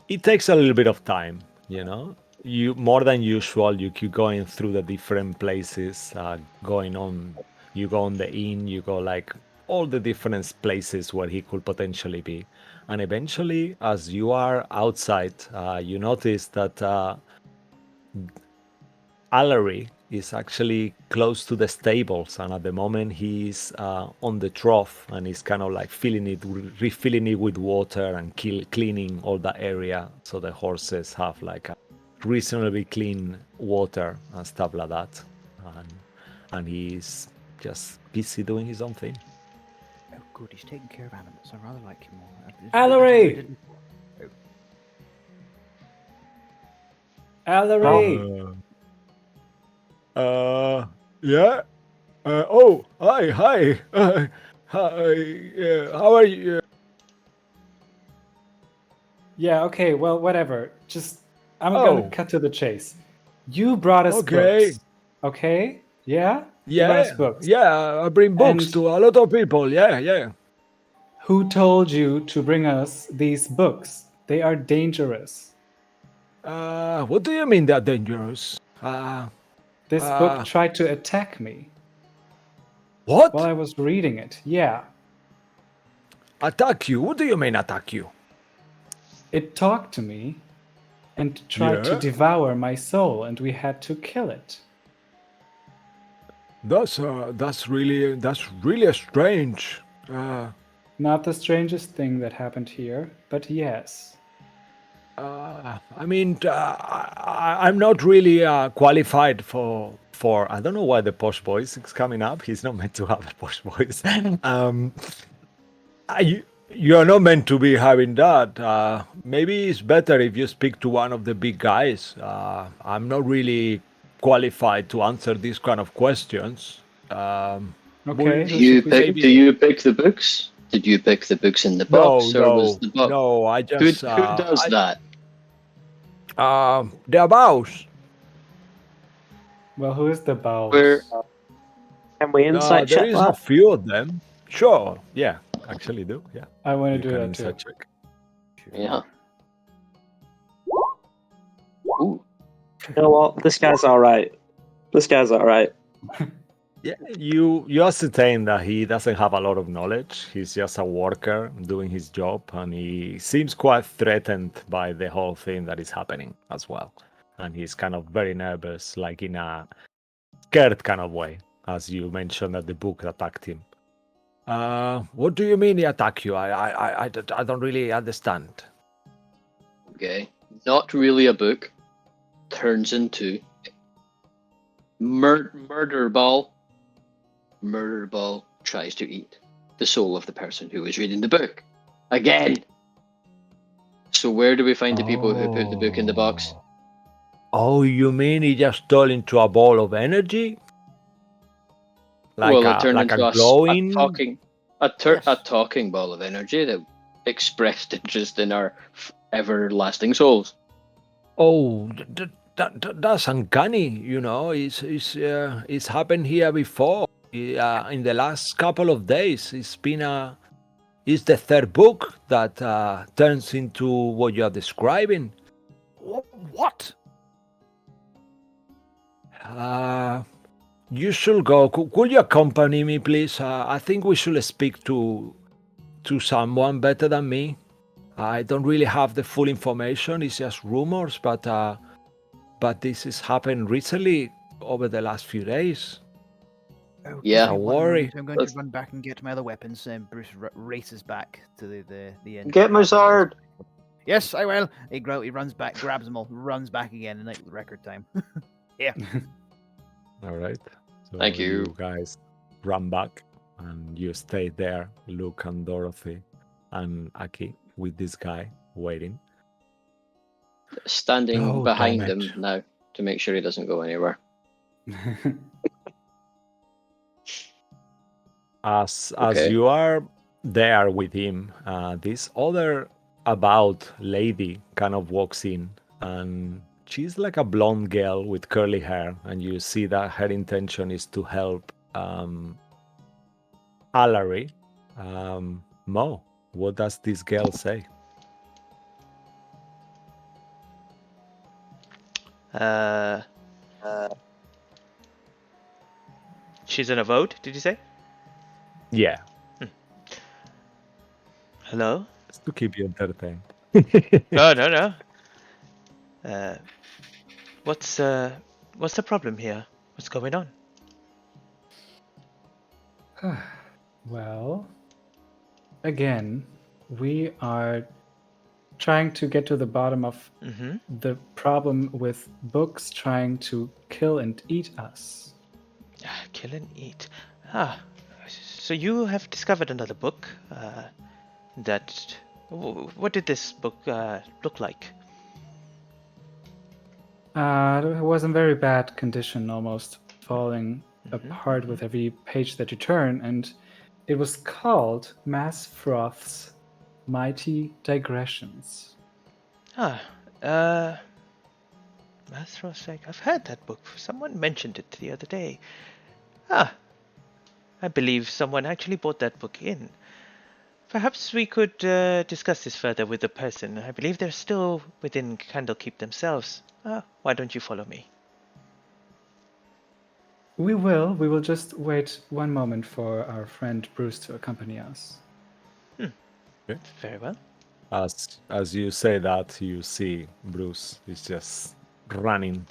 it takes a little bit of time, You more than usual. You keep going through the different places, You go on the inn. You go like all the different places where he could potentially be, and eventually, as you are outside, you notice that Allery is actually close to the stables, and at the moment he's on the trough and he's kind of like refilling it with water and cleaning all that area so the horses have like a reasonably clean water and stuff like that. And he's just busy doing his own thing. Oh, good. He's taking care of animals. I rather like him more. Allery! Allery! Yeah. Oh, hi. Hi. How are you? Yeah, okay, well, whatever. I'm gonna cut to the chase. You brought us books. Okay? Yeah? You brought us books. Yeah, I bring books And to a lot of people. Yeah. who told you to bring us these books? They are dangerous. What do you mean they're dangerous? This book tried to attack me What? while I was reading it. Yeah. Attack you? What do you mean attack you? It talked to me and tried to Yeah? devour my soul, and we had to kill it. That's really strange. Not the strangest thing that happened here, but yes. I mean, I'm not really qualified for. I don't know why the posh voice is coming up. He's not meant to have a posh voice. You're not meant to be having that. Maybe it's better if you speak to one of the big guys. I'm not really qualified to answer these kind of questions. Okay, Do who should we speak do to? you pick the books? Did you pick the books in the box, or was the box? no. I Who just does that? the bows. Well, who is the Bowles? Where Can we insight There check is a that? few of them. Sure. Yeah, actually do. Yeah. I want to You do can that too. insight check. Yeah. Ooh. You know what? This guy's alright. Yeah, you ascertain that he doesn't have a lot of knowledge. He's just a worker doing his job, and he seems quite threatened by the whole thing that is happening as well. And he's kind of very nervous, like in a scared kind of way, as you mentioned that the book attacked him. What do you mean he attacked you? I don't really understand. Okay. Not really a book. Turns into murder ball. Murder ball tries to eat the soul of the person who is reading the book. Again. So where do we find the people who put the book in the box? Oh, you mean he just turned into a ball of energy? Well, it turned like into a glowing. Yes. a talking ball of energy that expressed interest in our everlasting souls. Oh, that's uncanny. You know, it's happened here before. In the last couple of days, it's the third book that turns into what you are describing. What? You should go. Could you accompany me, please? I think we should speak to someone better than me. I don't really have the full information. It's just rumors, but this has happened recently over the last few days. Oh, Yeah. give me Don't one worry. moment. I'm going to run back and get my other weapons. And Bruce races back to the end. Get my sword! Yes, I will. He runs back, grabs them all, runs back again in like record time. Yeah. All right. So Thank you. You guys run back and you stay there, Luke and Dorothy and Aki with this guy waiting. Standing Oh, behind damn him it. now to make sure he doesn't go anywhere. As Okay. you are there with him, this other about lady kind of walks in, and she's like a blonde girl with curly hair, and you see that her intention is to help Alary. Mo, what does this girl say? She's in a vote, did you say? Yeah, Hello? just to keep you entertained. No. What's the problem here? What's going on? Well, again, we are trying to get to the bottom of the problem with books trying to kill and eat us. Kill and eat. So you have discovered another book. What did this book look like? It was in very bad condition, almost falling apart with every page that you turn, and it was called Mazfroth's Mighty Digressions. Mazfroth, I've heard that book. Someone mentioned it the other day. I believe someone actually bought that book in. Perhaps we could discuss this further with the person. I believe they're still within Candlekeep themselves. Why don't you follow me? We will. We will just wait one moment for our friend Bruce to accompany us. Very well. As you say that, you see Bruce is just running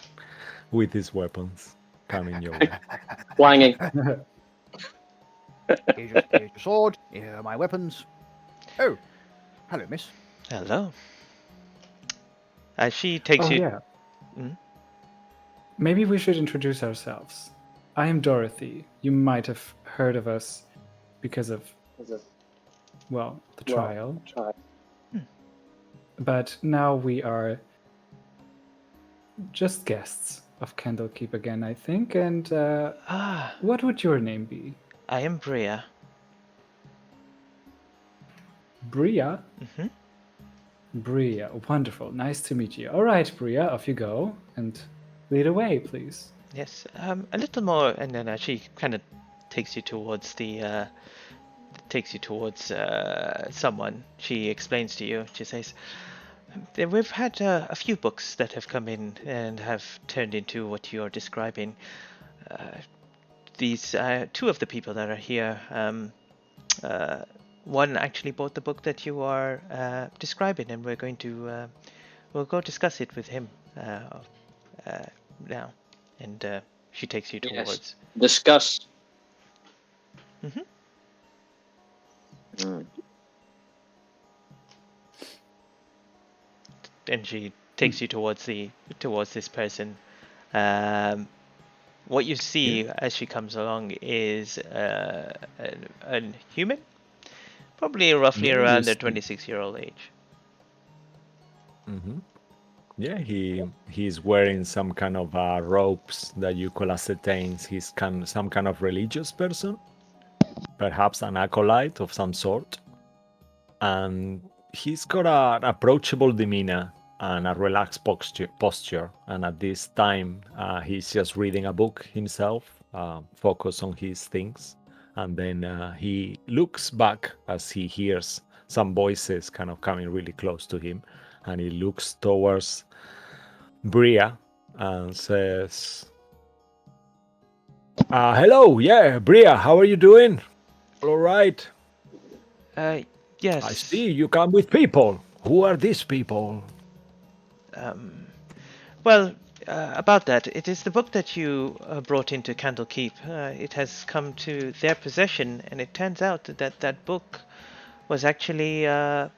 with his weapons coming your way. Clanging. Here's your sword. Here are my weapons. Oh, hello, miss. Hello. As she takes Oh you. yeah. Mm? Maybe we should introduce ourselves. I am Dorothy. You might have heard of us because of, well, the trial. But now we are just guests of Candlekeep again, I think. And what would your name be? I am Bria. Bria? Mm-hmm. Bria, wonderful. Nice to meet you. All right, Bria, off you go. And lead away, please. Yes, a little more, and then she kind of takes you towards someone. She explains to you. She says, "We've had a few books that have come in and have turned into what you're describing. These two of the people that are here. One actually bought the book that you are describing, and we're going to we'll go discuss it with him now." And she takes you Yes. towards. Discuss. Mhm. And she takes you towards this person. What you see as she comes along is a human, probably roughly Yeah, you around the see. 26-year-old age. Mm-hmm. Yeah, he's wearing some kind of robes that you could ascertain he's some kind of religious person, perhaps an acolyte of some sort. And he's got an approachable demeanor and a relaxed posture. And at this time, he's just reading a book himself, focused on his things. And then he looks back as he hears some voices kind of coming really close to him. And he looks towards Bria and says, hello, yeah, Bria, how are you doing? All right. Yes. I see you come with people. Who are these people? Well, about that, it is the book that you brought into Candlekeep. It has come to their possession, and it turns out that that book was actually a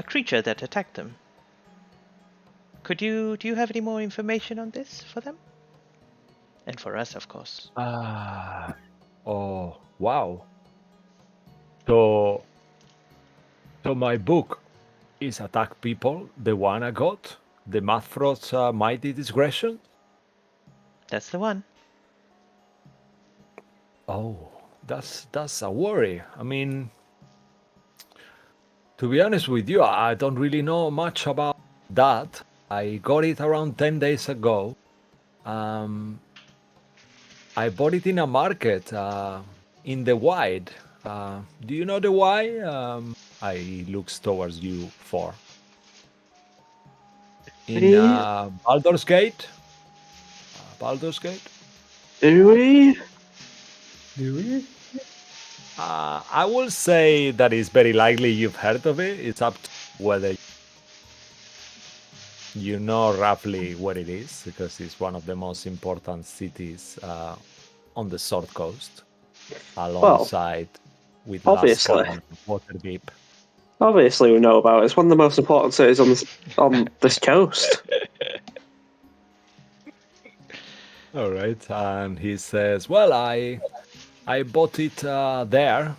creature that attacked them. Do you have any more information on this for them? And for us, of course. Oh, wow. So my book is Attack People, the one I got, the Mazfroth's Mighty Digressions. That's the one. Oh, that's a worry. I mean, to be honest with you, I don't really know much about that. I got it around 10 days ago. I bought it in a market in the Wide. Do you know the why? I looks towards you for. In Baldur's Gate. Baldur's Gate. Do we? Do we? I will say that it's very likely you've heard of it. It's up to whether you know roughly what it is, because it's one of the most important cities on the South Coast, alongside with obviously. Lascaux and Waterdeep. Obviously, we know about it. It's one of the most important cities on this coast. All right, and he says, "Well, I bought it there.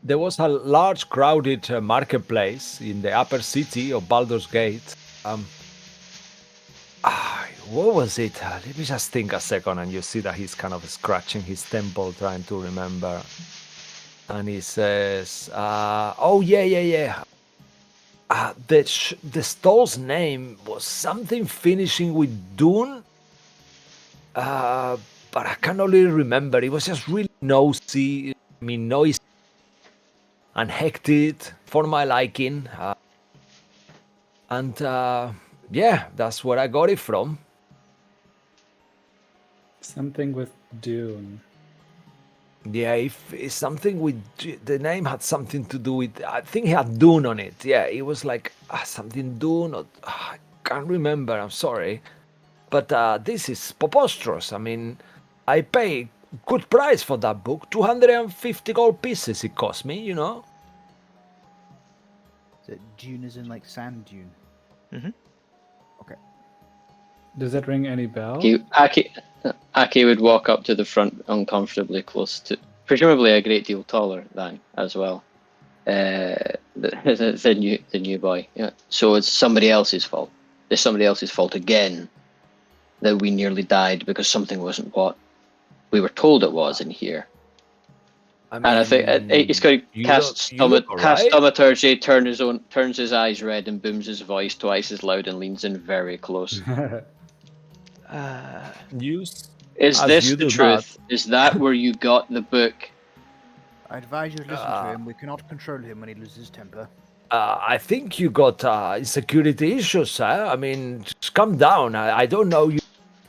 There was a large, crowded marketplace in the upper city of Baldur's Gate. What was it? Let me just think a second." And you see that he's kind of scratching his temple, trying to remember. And he says, "Oh yeah. The stall's name was something finishing with Dune, but I can't really remember. It was just really noisy and hectic for my liking. And yeah, that's where I got it from." Something with Dune. Yeah, if it's something with the name had something to do with, I think it had Dune on it. Yeah, it was like something Dune. Or, I can't remember. I'm sorry, but this is preposterous. I mean, I pay good price for that book. 250 gold pieces it cost me. You know. Is it dune as in like sand dune? Mm-hmm. Okay. Does that ring any bell? Aki would walk up to the front uncomfortably close to, presumably a great deal taller than as well. The new boy. Yeah. So it's somebody else's fault. It's somebody else's fault again that we nearly died because something wasn't what we were told it was in here. I And I think he's going to you look cast alright. thaumaturgy, turns his eyes red, and booms his voice twice as loud and leans in very close. You, Is as this you the do that, truth? Is that where you got the book? I advise you to listen to him. We cannot control him when he loses his temper. I think you got insecurity issues, sir. I mean, just calm down. I don't know. You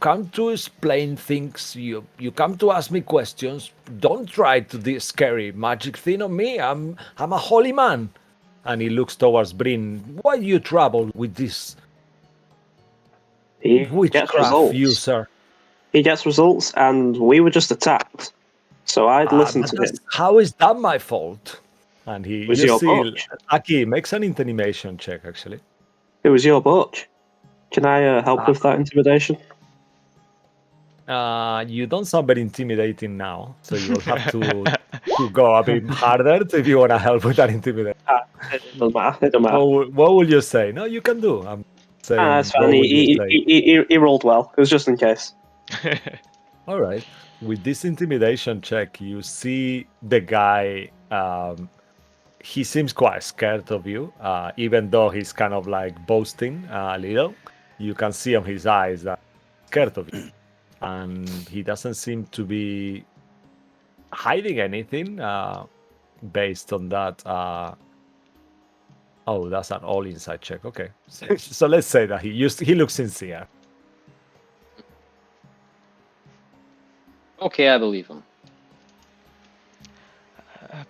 come to explain things. You come to ask me questions. Don't try to this scary magic thing on me. I'm a holy man. And he looks towards Bryn. Why you trouble with this He gets witchcraft, you results. sir? He gets results, and we were just attacked. So I'd listen But to that's, him. how is that my fault? And It was you your see, butch. Aki makes an intimidation check actually. It was your butch. Can I help Uh, with that intimidation? You don't sound very intimidating now, so you will have to go a bit harder if you want to help with that intimidation. It doesn't matter. It doesn't matter. What will you say? No, you can do. I'm saying, That's fine. what will you say? He rolled well. It was just in case. All right. With this intimidation check, you see the guy. He seems quite scared of you, even though he's kind of like boasting a little. You can see on his eyes that he's scared of you, and he doesn't seem to be hiding anything. Based on that, oh, that's an all inside check. Okay, so let's say that he looks sincere. Okay, I believe him.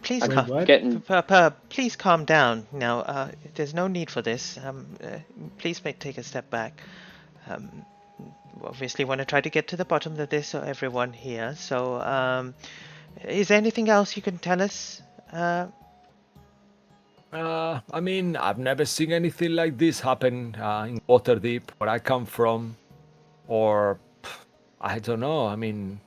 Please, Wait, calm, what? please calm down. Now, there's no need for this. Please take a step back. We obviously want to try to get to the bottom of this, so everyone here. So, is there anything else you can tell us? I mean, I've never seen anything like this happen in Waterdeep, where I come from, or I don't know. I mean,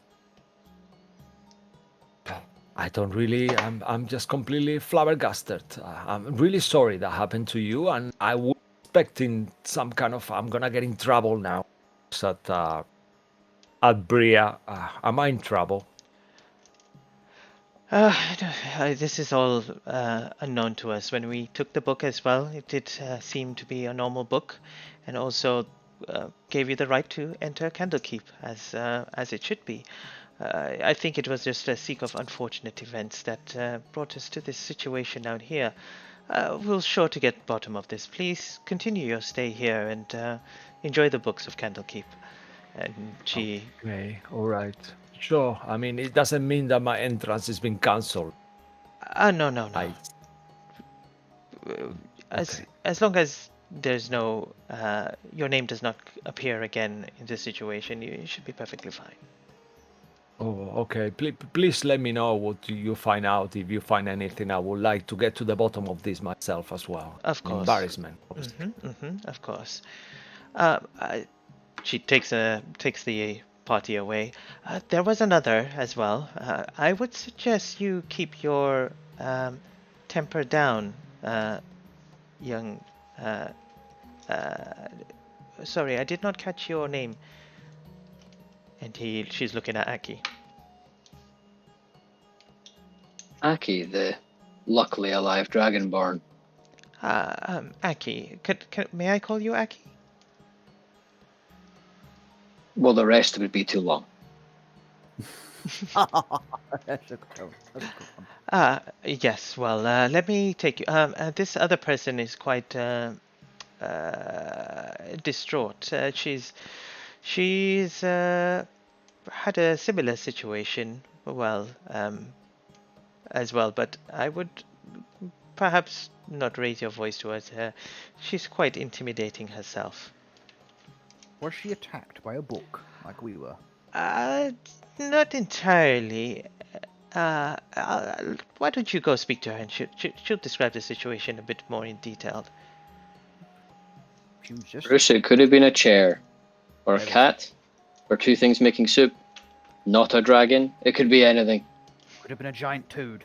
I don't really. I'm just completely flabbergasted. I'm really sorry that happened to you, and I was expecting some kind of. I'm gonna get in trouble now. At Bria, am I in trouble? This is all unknown to us. When we took the book as well, it did seem to be a normal book, and also gave you the right to enter Candlekeep as it should be. I think it was just a sequence of unfortunate events that brought us to this situation down here. We'll sure to get bottom of this. Please continue your stay here and enjoy the books of Candlekeep. And she Okay, all right. Sure. I mean, it doesn't mean that my entrance has been cancelled. no. I As long as there's no your name does not appear again in this situation, you should be perfectly fine. Oh, okay. Please let me know what you find out. If you find anything, I would like to get to the bottom of this myself as well. Of course. Embarrassment. Obviously. Of course. She takes the party away. There was another as well. I would suggest you keep your temper down, young. Sorry, I did not catch your name. And she's looking at Aki. Aki, the luckily alive dragonborn. Aki, may I call you Aki? Well, the rest would be too long. That's a good one. Yes. Well, let me take you. This other person is quite distraught. She's had a similar situation, as well, but I would perhaps not raise your voice towards her. She's quite intimidating herself. Was she attacked by a book like we were? Not entirely. Why don't you go speak to her and she'll describe the situation a bit more in detail. She was just Bruce, it could have been a chair, or a Everything. cat, or two things making soup. Not a dragon. It could be anything. could have been a giant toad.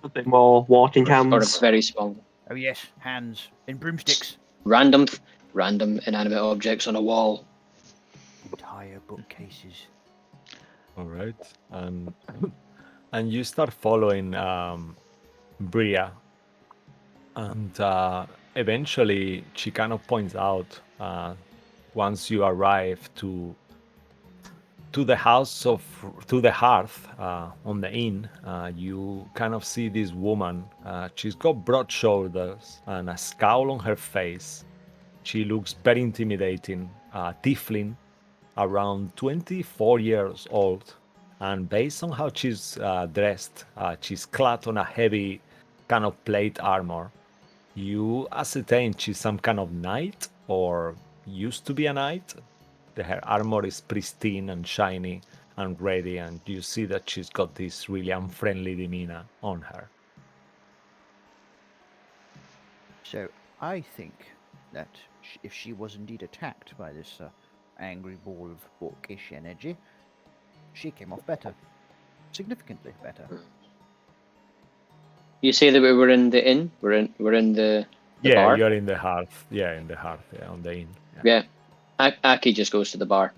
A bit more walking Or a hands. very small. Oh yes, hands in broomsticks. Random inanimate objects on a wall. Entire bookcases. All right, and and you start following Bria, and eventually she kind of points out once you arrive to the hearth on the inn, you kind of see this woman. She's got broad shoulders and a scowl on her face. She looks very intimidating, tiefling, around 24 years old, and based on how she's dressed, she's clad on a heavy kind of plate armor. You ascertain she's some kind of knight, or used to be a knight. Her armor is pristine and shiny and ready, and you see that she's got this really unfriendly demeanor on her. So I think that if she was indeed attacked by this angry ball of bookish energy, she came off better, significantly better. You say that we were in the inn. We're in the Yeah, bar. you're in the hearth. Yeah, in the hearth. Yeah, on the inn. Yeah. Aki just goes to the bar,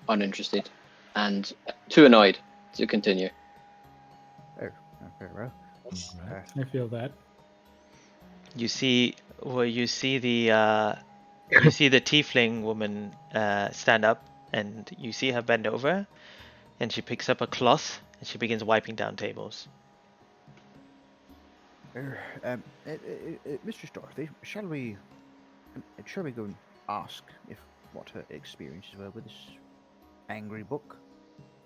uninterested, and too annoyed to continue. Oh, very well. Right. I feel that. You see the tiefling woman stand up, and you see her bend over, and she picks up a cloth and she begins wiping down tables. Mistress Dorothy, shall we go and ask what her experiences were with this angry book?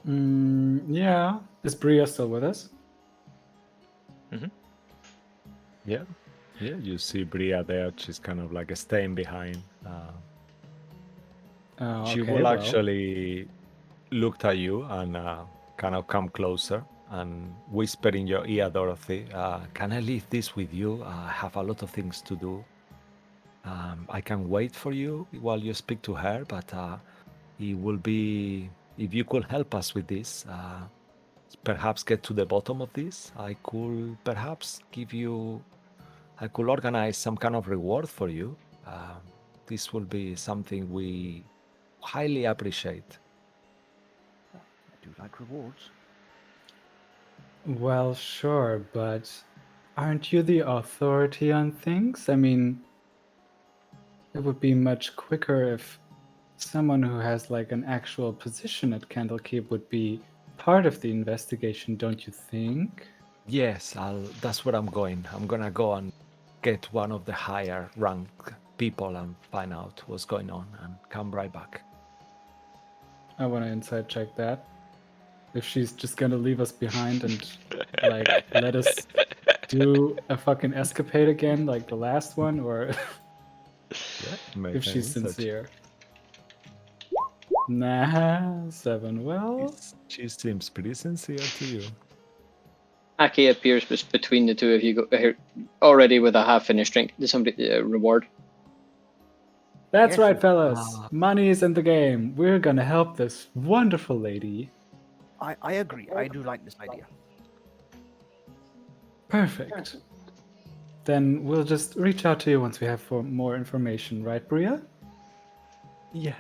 Yeah. Is Bria still with us? Yeah, you see Bria there. She's kind of like staying behind. She Okay, will well. actually look at you and kind of come closer and whisper in your ear, Dorothy, can I leave this with you? I have a lot of things to do. I can wait for you while you speak to her, but it will be, if you could help us with this, perhaps get to the bottom of this, I could perhaps I could organize some kind of reward for you. This will be something we highly appreciate. I do like rewards. Well, sure, but aren't you the authority on things? I mean, it would be much quicker if someone who has like an actual position at Candlekeep would be part of the investigation, don't you think? Yes, that's where I'm going. I'm gonna go and get one of the higher ranked people and find out what's going on and come right back. I want to inside check that. If she's just gonna leave us behind and like let us do a fucking escapade again like the last one, or Yeah, if she's sincere. Nah, 7. Well, She seems pretty sincere to you. Aki appears between the two of you, already with a half-finished drink. Does somebody reward? that's Yes, right, you- fellas. Money is in the game. We're gonna help this wonderful lady. I agree. I do like this idea. Perfect. Then we'll just reach out to you once we have more information, right, Bria? Yeah.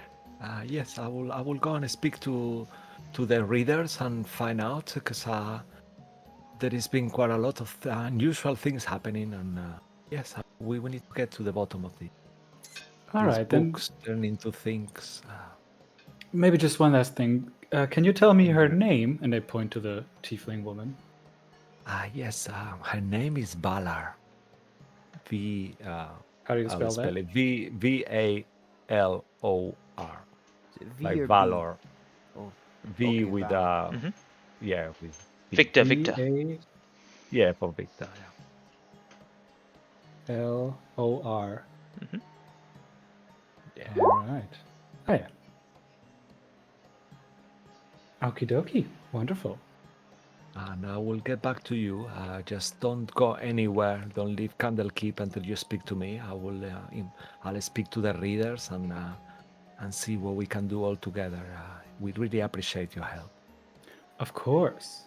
Yes, I will go and speak to the readers and find out, because there has been quite a lot of unusual things happening, and yes, we need to get to the bottom of these Alright, then books turn into things. maybe just one last thing. Can you tell me her name? And I point to the tiefling woman. Yes, her name is Valar. How do you I'll spell spell that? it VALOR. Is it V Like or B? Valor. Oh, V Okay, with Valor. Mhm. yeah, with V. Victor, Victor. VALOR. Yeah, for Victor. Yeah. Mhm. Yeah. All right. Oh yeah. Okie dokie. Wonderful. And I will get back to you. Just don't go anywhere. Don't leave Candlekeep until you speak to me. I'll speak to the readers and see what we can do all together. We really appreciate your help. Of course.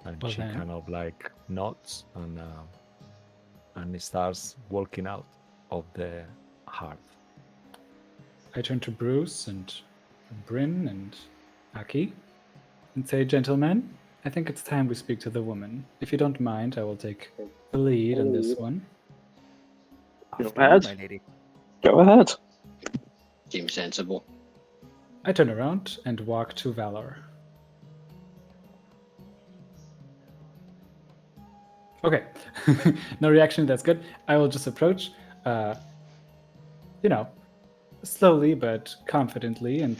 And Well she then. kind of like nods and starts walking out of the hearth. I turn to Bruce and Bryn and Aki and say, gentlemen, I think it's time we speak to the woman. If you don't mind, I will take the lead on this one. Go After you, ahead. my lady. Go ahead. Seems sensible. I turn around and walk to Valor. Okay. No reaction, that's good. I will just approach, slowly but confidently and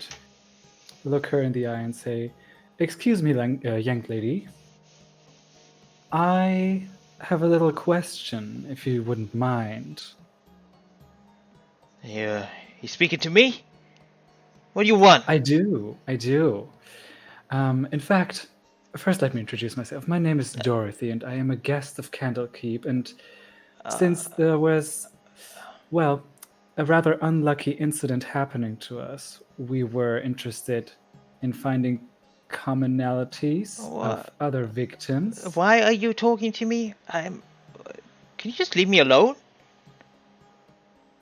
look her in the eye and say, excuse me, young lady. I have a little question, if you wouldn't mind. You speaking to me? What do you want? I do. In fact, first let me introduce myself. My name is Dorothy, and I am a guest of Candlekeep. And since there was, well, a rather unlucky incident happening to us, we were interested in finding commonalities of other victims. Why are you talking to me? Can you just leave me alone?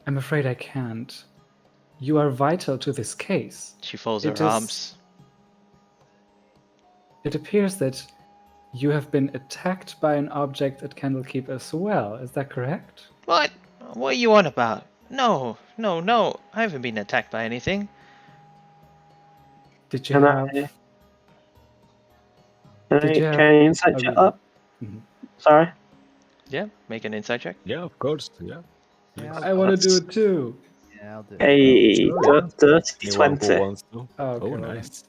I'm afraid I can't. You are vital to this case. She folds It her is- arms. It appears that you have been attacked by an object at Candlekeep as well. Is that correct? What? What are you on about? No. I haven't been attacked by anything. Did you Can have? can I insight check that? Mhm. Sorry. Yeah, make an insight check. Yeah, of course. Yeah. Yeah, I want to do it too. Yeah, I'll do it. Hey, Sure, yeah. dirty Anyone 20. who wants to. Oh, okay, Oh, well then. nice. That's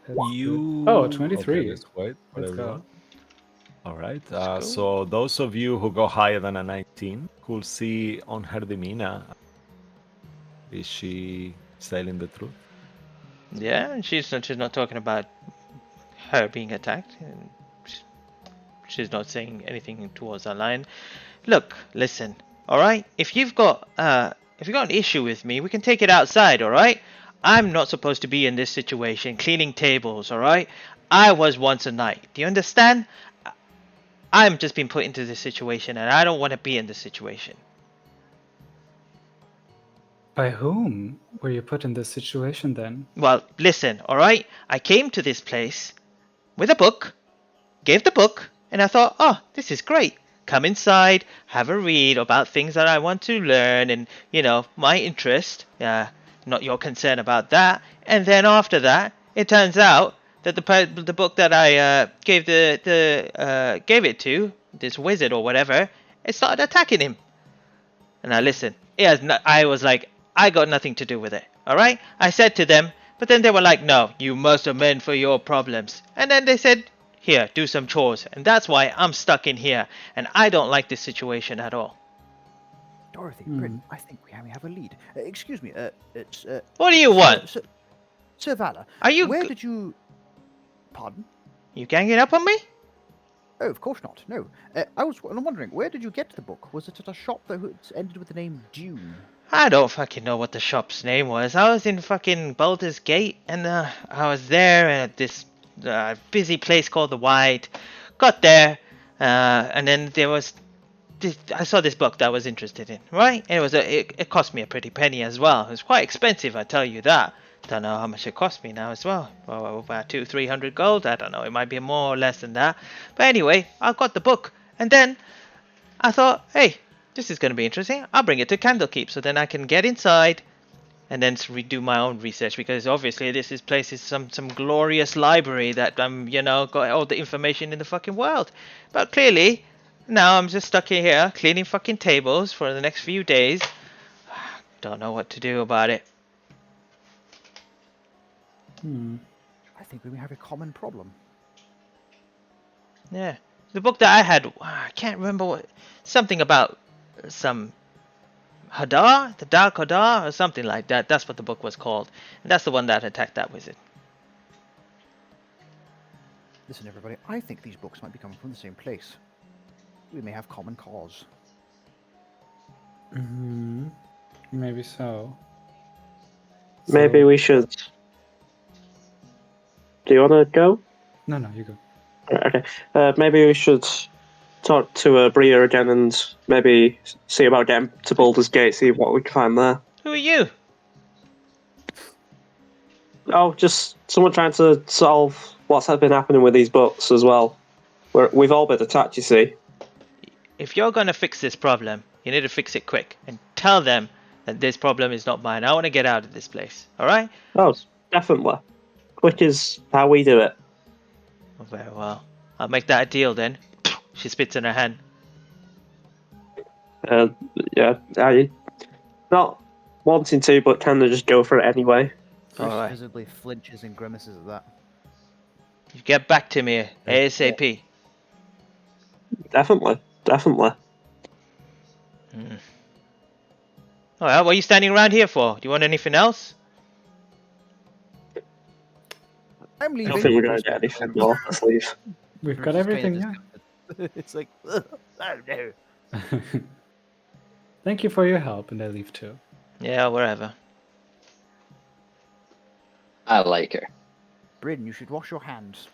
good. You. Oh, 23. Okay, let's wait for Let's everyone. go. All right. go. So those of you who go higher than a 19 will see on her demeanor. Is she saying the truth? Yeah, and she's not talking about her being attacked. And she's not saying anything towards that line. Look, listen. All right. If you've got an issue with me, we can take it outside. All right. I'm not supposed to be in this situation, cleaning tables. All right. I was once a knight. Do you understand? I'm just being put into this situation, and I don't want to be in this situation. By whom were you put in this situation then? Well, listen, all right? I came to this place with a book, gave the book, and I thought, oh, this is great. Come inside, have a read about things that I want to learn and, my interest. Not your concern about that. And then after that, it turns out that the book that I gave gave it to, this wizard or whatever, it started attacking him. And I listened. I was like, I got nothing to do with it. All right? I said to them, but then they were like, no, you must amend for your problems. And then they said, here, do some chores. And that's why I'm stuck in here. And I don't like this situation at all. Dorothy, Bryn, I think we have a lead. Excuse me, it's... What do you want? Sir Valor, Are you... where did you... Pardon? You ganging up on me? Oh, of course not, no. I'm wondering, where did you get the book? Was it at a shop that ended with the name Dune? I don't fucking know what the shop's name was. I was in fucking Baldur's Gate, and I was there at this busy place called the White. Got there, and then there was... I saw this book that I was interested in, right? And it cost me a pretty penny as well. It was quite expensive, I tell you that. Don't know how much it cost me now as well. Well, about 200-300 gold. I don't know. It might be more or less than that. But anyway, I got the book, and then I thought, hey, this is going to be interesting. I'll bring it to Candlekeep so then I can get inside and then redo my own research, because obviously this place is some glorious library that I'm, got all the information in the fucking world. But clearly, now I'm just stuck in here cleaning fucking tables for the next few days. Don't know what to do about it. I think we may have a common problem. Yeah. The book that I had, I can't remember what. Something about some Hadar? The Dark Hadar? Or something like that. That's what the book was called. And that's the one that attacked that wizard. Listen, everybody, I think these books might be coming from the same place. We may have common cause. Maybe so. Maybe we should. Do you want to go? No, you go. Okay. Maybe we should talk to Bria again and maybe see about getting to Baldur's Gate, see what we can find there. Who are you? Oh, just someone trying to solve what's been happening with these books as well. We've all been attacked, you see. If you're gonna fix this problem, you need to fix it quick. And tell them that this problem is not mine. I want to get out of this place. Alright? Oh, definitely. Quick is how we do it. Oh, very well. I'll make that a deal then. She spits in her hand. Yeah, I not wanting to, but kind of just go for it anyway. Bruce Alright. visibly flinches and grimaces at that. You get back to me ASAP. Definitely. Alright, what are you standing around here for? Do you want anything else? I'm I leaving. don't think we're going to get anything more. Let's leave. We've Bruce got is everything, kinda yeah. disgusted. It's like, oh no. Thank you for your help, and I leave too. Yeah, wherever. I like her. Bryn, you should wash your hands.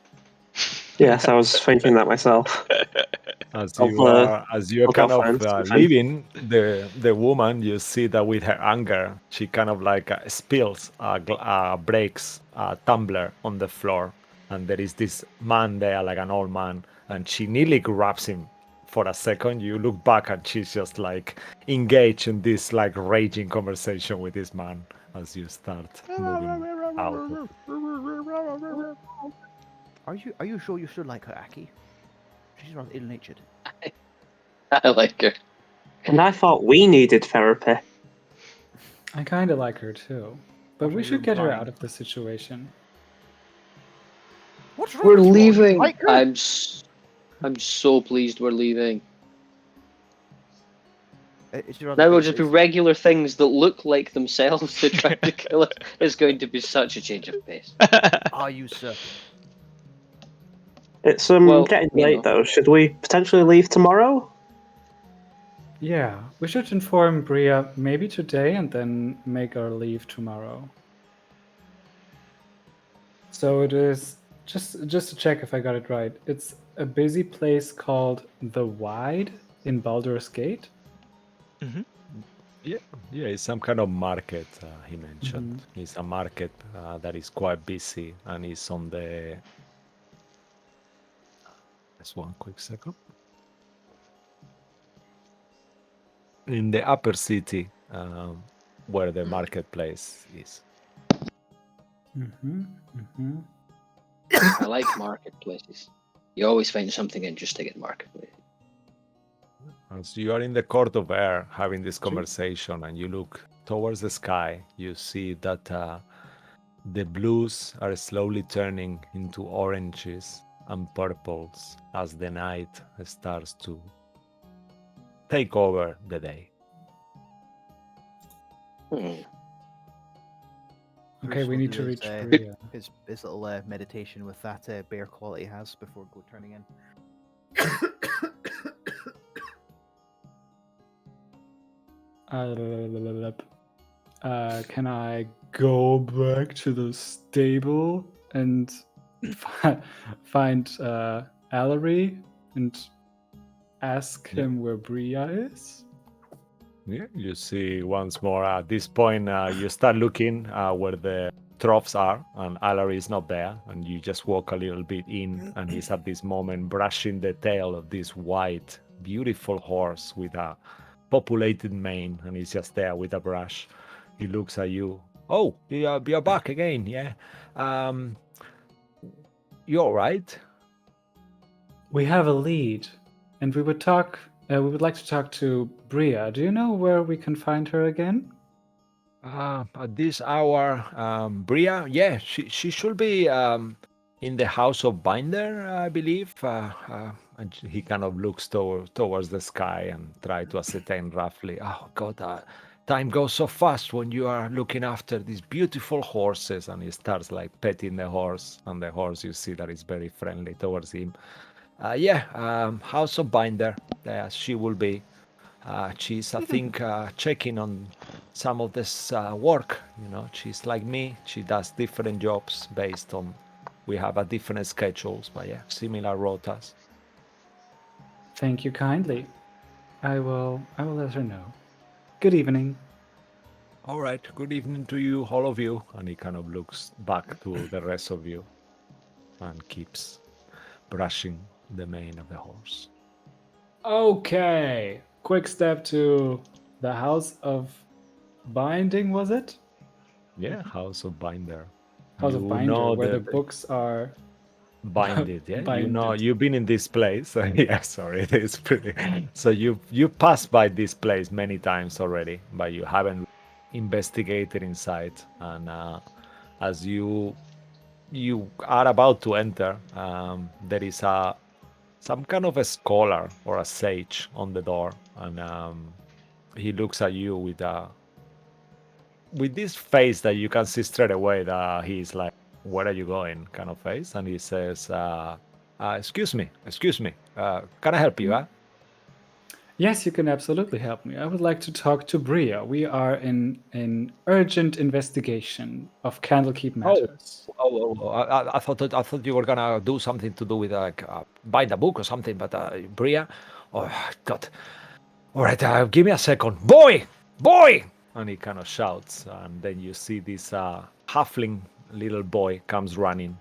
Yes, I was thinking that myself. As Of, you are of kind of girlfriends. leaving, the woman, you see that with her anger, she kind of like spills, breaks a tumbler on the floor, and there is this man there, like an old man, and she nearly grabs him. For a second, you look back, and she's just like engaged in this like raging conversation with this man as you start moving out. Are you sure you still like her, Aki? She's rather ill-natured. I like her. And I thought we needed therapy. I kind of like her too. But What we are you should get her implying? out of the situation. What's wrong We're with you all? You leaving. like her? I'm so pleased we're leaving. Is she rather Now we'll just be is- regular things that look like themselves to try to kill us. It's going to be such a change of pace. Are you certain? It's Well, getting you late know. though. Should we potentially leave tomorrow? Yeah, we should inform Bria maybe today and then make our leave tomorrow. So it is just to check if I got it right. It's a busy place called the Wide in Baldur's Gate. Yeah, it's some kind of market he mentioned. It's a market that is quite busy and is on the. Just one quick second. In the upper city, where the marketplace is. I like marketplaces. You always find something interesting at marketplaces. As you are in the court of air having this conversation and you look towards the sky, you see that the blues are slowly turning into oranges and purples as the night starts to take over the day. Okay, Bruce we will need do to reach his, Bria. his little meditation with that bear quality he has before turning in. Can I go back to the stable and find Allery and ask him where Bria is? Yeah, you see once more at this point, you start looking where the troughs are, and Alary is not there, and you just walk a little bit in, and he's at this moment brushing the tail of this white, beautiful horse with a populated mane, and he's just there with a brush. He looks at you. Oh, you're back again, yeah? You all right? We have a lead, and we would talk. We would like to talk to Bria. Do you know where we can find her again? At this hour, Bria, yeah, she should be in the house of Binder, I believe. And he kind of looks towards the sky and try to ascertain roughly. Oh God, time goes so fast when you are looking after these beautiful horses. And he starts like petting the horse, and the horse, you see that is very friendly towards him. Yeah, house of Binder, she will be. She's, I think, checking on some of this work. You know, she's like me. She does different jobs based on. We have a different schedules, but yeah, similar rotas. Thank you kindly. I will let her know. Good evening. All right. Good evening to you, all of you. And he kind of looks back to the rest of you, and keeps brushing the mane of the horse. Okay. Quick step to the House of Binding, was it? Yeah, House of Binder. House of You Binder, know where the the books are binded, yeah. You know, binded. you've been in this place. Yeah, sorry, it is pretty. So you passed by this place many times already, but you haven't investigated inside. And as you are about to enter, there is some kind of a scholar or a sage on the door, and he looks at you with this face that you can see straight away that he's like, "Where are you going?" kind of face, and he says, excuse me, can I help you?" Yes, you can absolutely help me. I would like to talk to Bria. We are in an urgent investigation of Candlekeep matters. I thought you were gonna do something to do with like buy the book or something, but Bria, oh God! All right, give me a second, boy! And he kind of shouts, and then you see this halfling little boy comes running.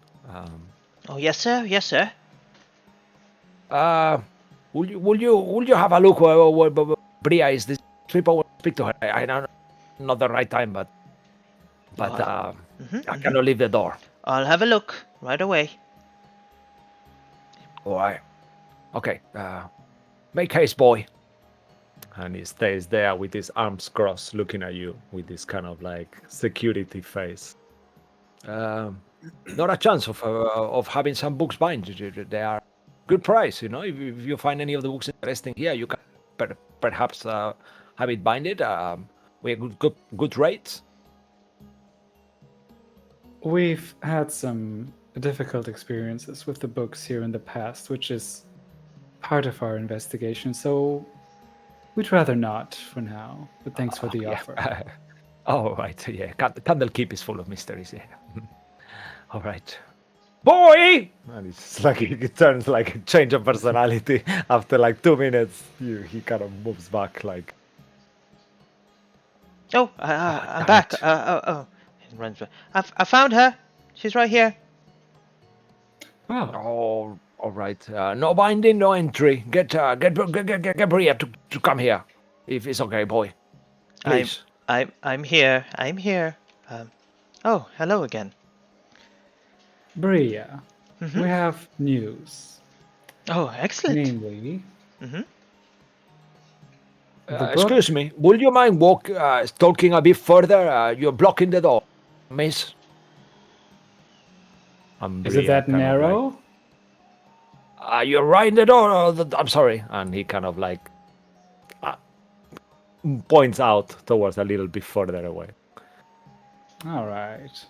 Oh, yes, sir. Yes, sir. Will you have a look where Bria is? This people will speak to her. I don't know, not the right time, but I cannot leave the door. I'll have a look right away. All right. Okay. Make haste, boy. And he stays there with his arms crossed, looking at you with this kind of like security face. Not a chance of having some books bind. They are good price, you know. If you find any of the books interesting here, you can perhaps have it binded. We have good rates. We've had some difficult experiences with the books here in the past, which is part of our investigation, so we'd rather not for now. But thanks for the Yeah. offer. Oh, right. Yeah. Candlekeep is full of mysteries. Yeah. All right. Boy! And it's like he turns like a change of personality after like 2 minutes. He kind of moves back like. Oh, I'm damn back. it. Oh. He runs back. I found her. She's right here. Oh, Oh, all right. No binding, no entry. Get Bria to come here, if it's okay, boy. Please. I'm here. I'm here. Oh, hello again. Bria, we have news. Oh, excellent. Namely, Mhm. the book. Excuse me. Would you mind talking a bit further? You're blocking the door, miss. Is it that narrow? You're right in the door. I'm sorry. And he kind of like points out towards a little bit further away. All right.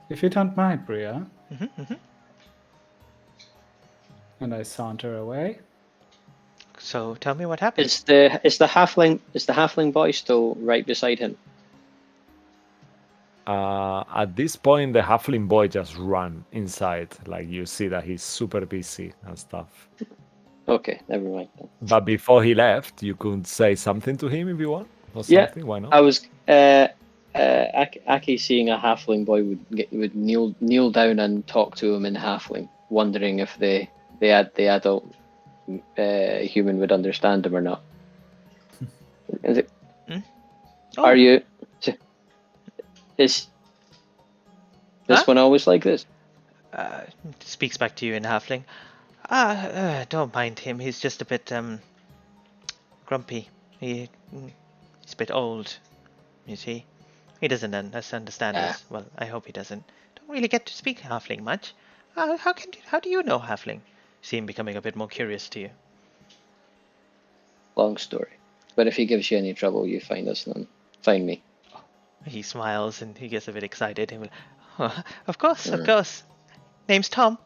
If you don't mind, Bria. And I saunter away. So tell me what happened. Is the halfling boy still right beside him? At this point, the halfling boy just ran inside. Like you see that he's super busy and stuff. Okay, never mind then. But before he left, you could say something to him if you want, or Yeah, something. Why not? I was Aki seeing a halfling boy would kneel down and talk to him in halfling, wondering if the adult human would understand him or not. Is it, Oh. Are you? Is this one always like this? Speaks back to you in halfling. Don't mind him. He's just a bit grumpy. He's a bit old, you see. He doesn't understand us. Well, I hope he doesn't. Don't really get to speak Halfling much. How do you know Halfling? See him becoming a bit more curious to you. Long story. But if he gives you any trouble, you find us and find me. He smiles and he gets a bit excited. He will, oh, of course, of Mm. course. Name's Tom.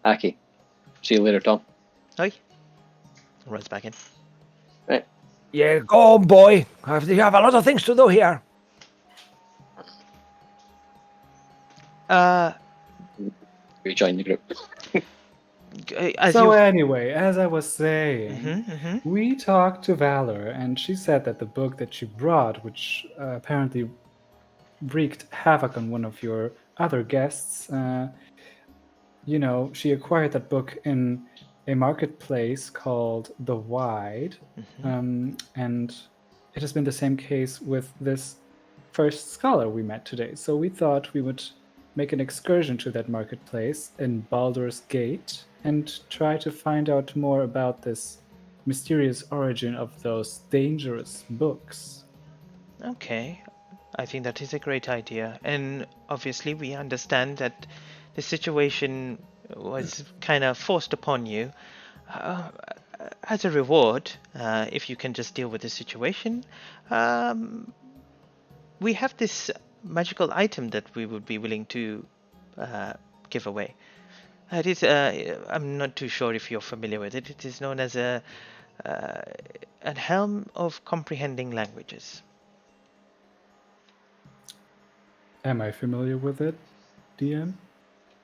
Aki. See you later, Tom. Oi. Runs back in. Right. Yeah, go on, boy. You have a lot of things to do here. Rejoin the group. As So you. anyway, as I was saying, Mm-hmm. we talked to Valor, and she said that the book that she brought, which apparently wreaked havoc on one of your other guests, she acquired that book in a marketplace called The Wide, and it has been the same case with this first scholar we met today. So we thought we would make an excursion to that marketplace in Baldur's Gate and try to find out more about this mysterious origin of those dangerous books. Okay. I think that is a great idea. And obviously, we understand that the situation was kind of forced upon you. As a reward, if you can just deal with the situation, we have this magical item that we would be willing to give away. It is, I'm not too sure if you're familiar with it. It is known as a Helm of Comprehending Languages. Am I familiar with it, DM?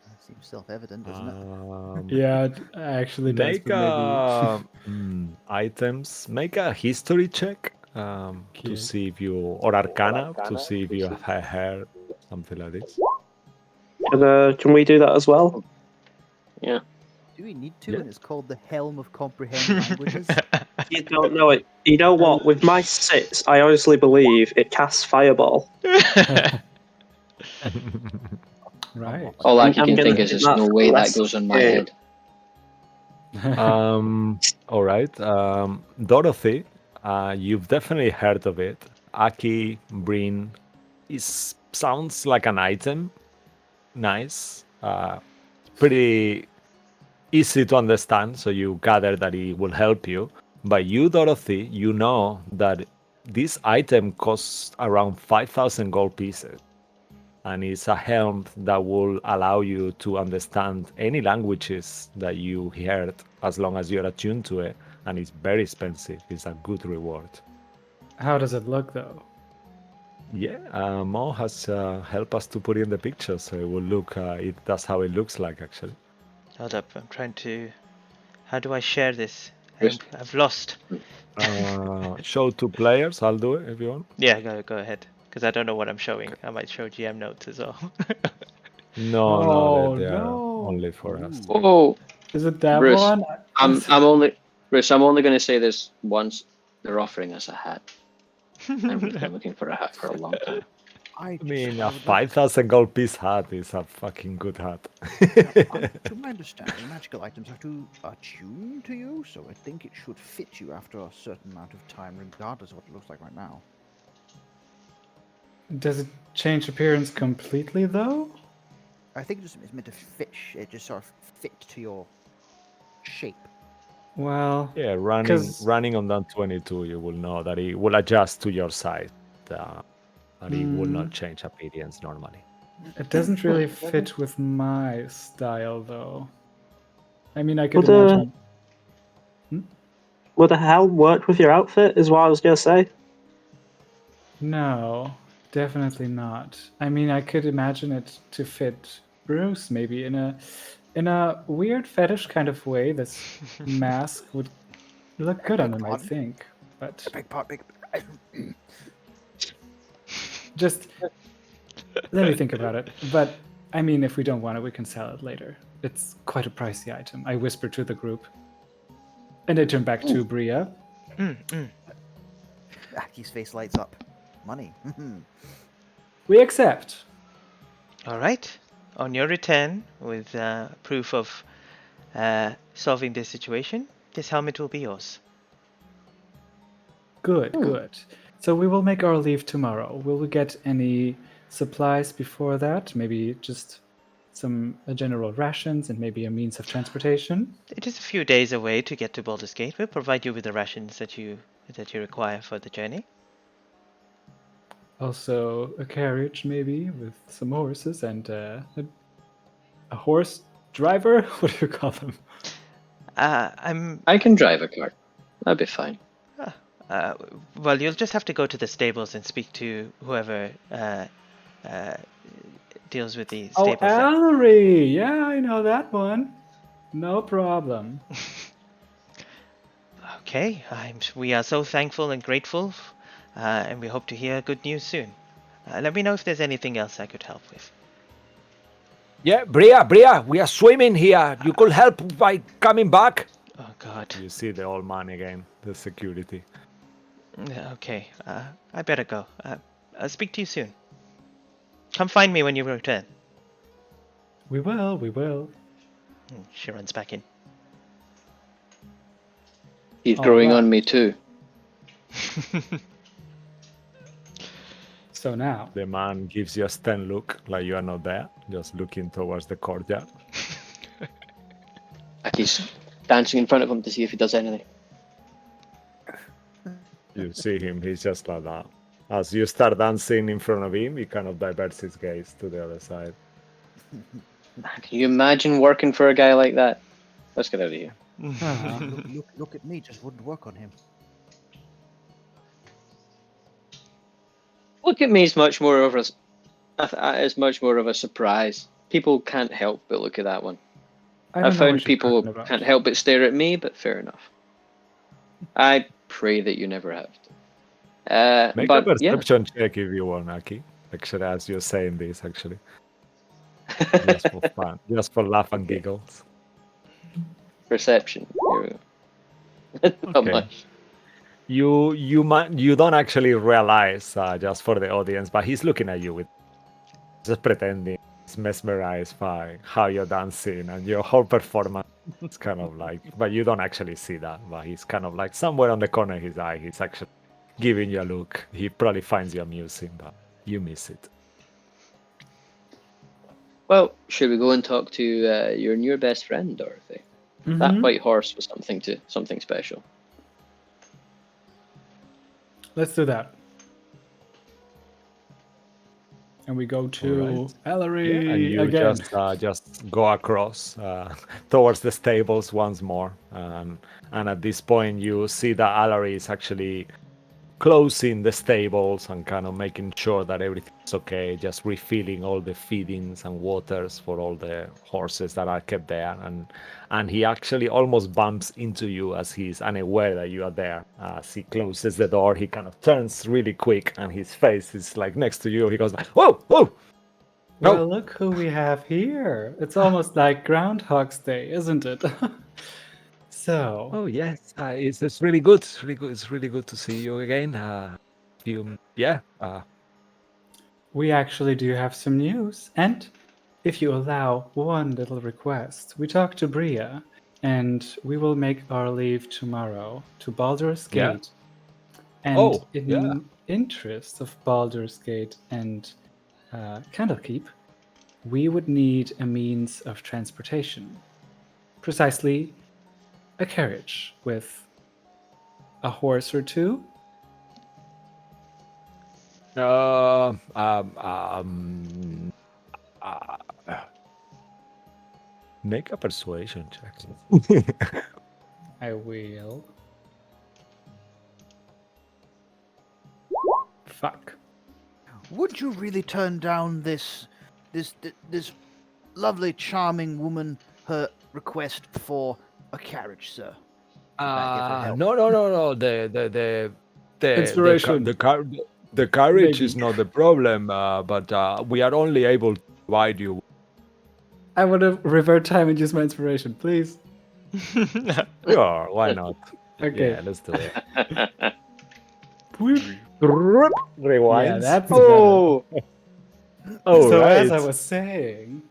That seems self-evident, doesn't it? Yeah, it actually does. Make But maybe items. Make a history check to Okay. see if you, or Arcana to see if you have heard something like this. Can we do that as well? Yeah. Do we need to Yeah. when it's called the Helm of Comprehending Languages? You don't know it. You know what? With my 6, I honestly believe it casts Fireball. Right. All I I'm can gonna think is do there's that no for way the that rest goes of on the my game. head. All right. Dorothy, you've definitely heard of it. Aki, Breen, sounds like an item. Nice. Pretty easy to understand, so you gather that it will help you. But you, Dorothy, you know that this item costs around 5,000 gold pieces. And it's a helm that will allow you to understand any languages that you heard as long as you're attuned to it. And it's very expensive. It's a good reward. How does it look, though? Yeah, Mo has helped us to put in the picture, so it will look. That's how it looks like, actually. Hold up, I'm trying to. How do I share this? Yes. I've lost. Show two players. I'll do it if you want. Yeah, go ahead. Because I don't know what I'm showing. I might show GM notes as well. No, Oh, they are no. only for us. Oh, Is it that Bruce, one? I'm only going to say this once. They're offering us a hat. I've been looking for a hat for a long time. I mean, a 5,000 gold piece hat is a fucking good hat. To my understanding, magical items are to attune to you, so I think it should fit you after a certain amount of time, regardless of what it looks like right now. Does it change appearance completely, though? I think it's meant to fit. It just sort of fit to your shape. Well, Yeah, 'cause- running on that 22, you will know that it will adjust to your size. But it will not change appearance normally. it doesn't really fit with my style, though. I mean, I could Would imagine. would a helm work with your outfit? Is what I was gonna say. No, definitely not. I mean, I could imagine it to fit Bruce, maybe in a weird fetish kind of way. This mask would look good on him, I think. But Big part, big. just let me think about it. But I mean, if we don't want it, we can sell it later. It's quite a pricey item. I whisper to the group, and I turn back to Bria. Aki's face lights up. Money. We accept. All right. On your return with proof of solving this situation, this helmet will be yours. Good, good. So we will make our leave tomorrow. Will we get any supplies before that? Maybe just some general rations and maybe a means of transportation? It is a few days away to get to Baldur's Gate. We'll provide you with the rations that you require for the journey. Also, a carriage maybe with some horses and a horse driver? What do you call them? I can drive a cart. That'd be fine. Well, you'll just have to go to the stables and speak to whoever deals with the Oh, stables. there. Ellery! Yeah, I know that one. No problem. Okay, we are so thankful and grateful, and we hope to hear good news soon. Let me know if there's anything else I could help with. Yeah, Bria, we are swimming here. You could help by coming back. Oh God. You see the old man again, the security. Okay, I better go. I'll speak to you soon. Come find me when you return. We will. She runs back in. He's All growing right. on me too. So now, The man gives you a stern look, like you are not there, just looking towards the courtyard. Aki's dancing in front of him to see if he does anything. You see him, he's just like that. As you start dancing in front of him, he kind of diverts his gaze to the other side. Can you imagine working for a guy like that? Let's get out of here. Look at me, just wouldn't work on him. Look at me is much more of it's much more of a surprise. People can't help but look at that one. I I don't know found what you're people talking about. can't help but stare at me, but fair enough. I pray that you never have to. Make but a perception check if you want, Aki. Actually, as you're saying this, actually. Just for fun. Just for laugh and giggles. Perception. Here we go. Not Okay. much. You don't actually realize, just for the audience, but he's looking at you with just pretending he's mesmerized by how you're dancing and your whole performance. It's kind of like, but you don't actually see that. But he's kind of like somewhere on the corner of his eye, he's actually giving you a look. He probably finds you amusing, but you miss it. Well, should we go and talk to your new best friend, Dorothy? That Mhm. white horse was something special. Let's do that. And we go to Alright. Ellery And you again. just go across towards the stables once more, and at this point you see that Allery is actually closing the stables and kind of making sure that everything's okay, just refilling all the feedings and waters for all the horses that are kept there, and he actually almost bumps into you as he's unaware that you are there. As he closes the door, he kind of turns really quick and his face is like next to you. He goes like, whoa! No. Well, look who we have here. It's almost like Groundhog's Day, isn't it? So, Oh yes, it's really good. It's really good to see you again. we actually do have some news. And if you allow one little request, we talked to Bria and we will make our leave tomorrow to Baldur's Yeah. Gate. And Oh, in yeah. interest of Baldur's Gate and Candlekeep, we would need a means of transportation. Precisely a carriage with a horse or two. Make a persuasion check. I will. Fuck. Would you really turn down this lovely, charming woman her request for a carriage, sir? help. No. The Inspiration. the carriage Maybe. is not the problem, but we are only able to provide you. I want to revert time and use my inspiration, please. Sure, why not? Okay. Yeah, let's do it. Yeah, Rewind. that's Oh, Oh, so right. as I was saying,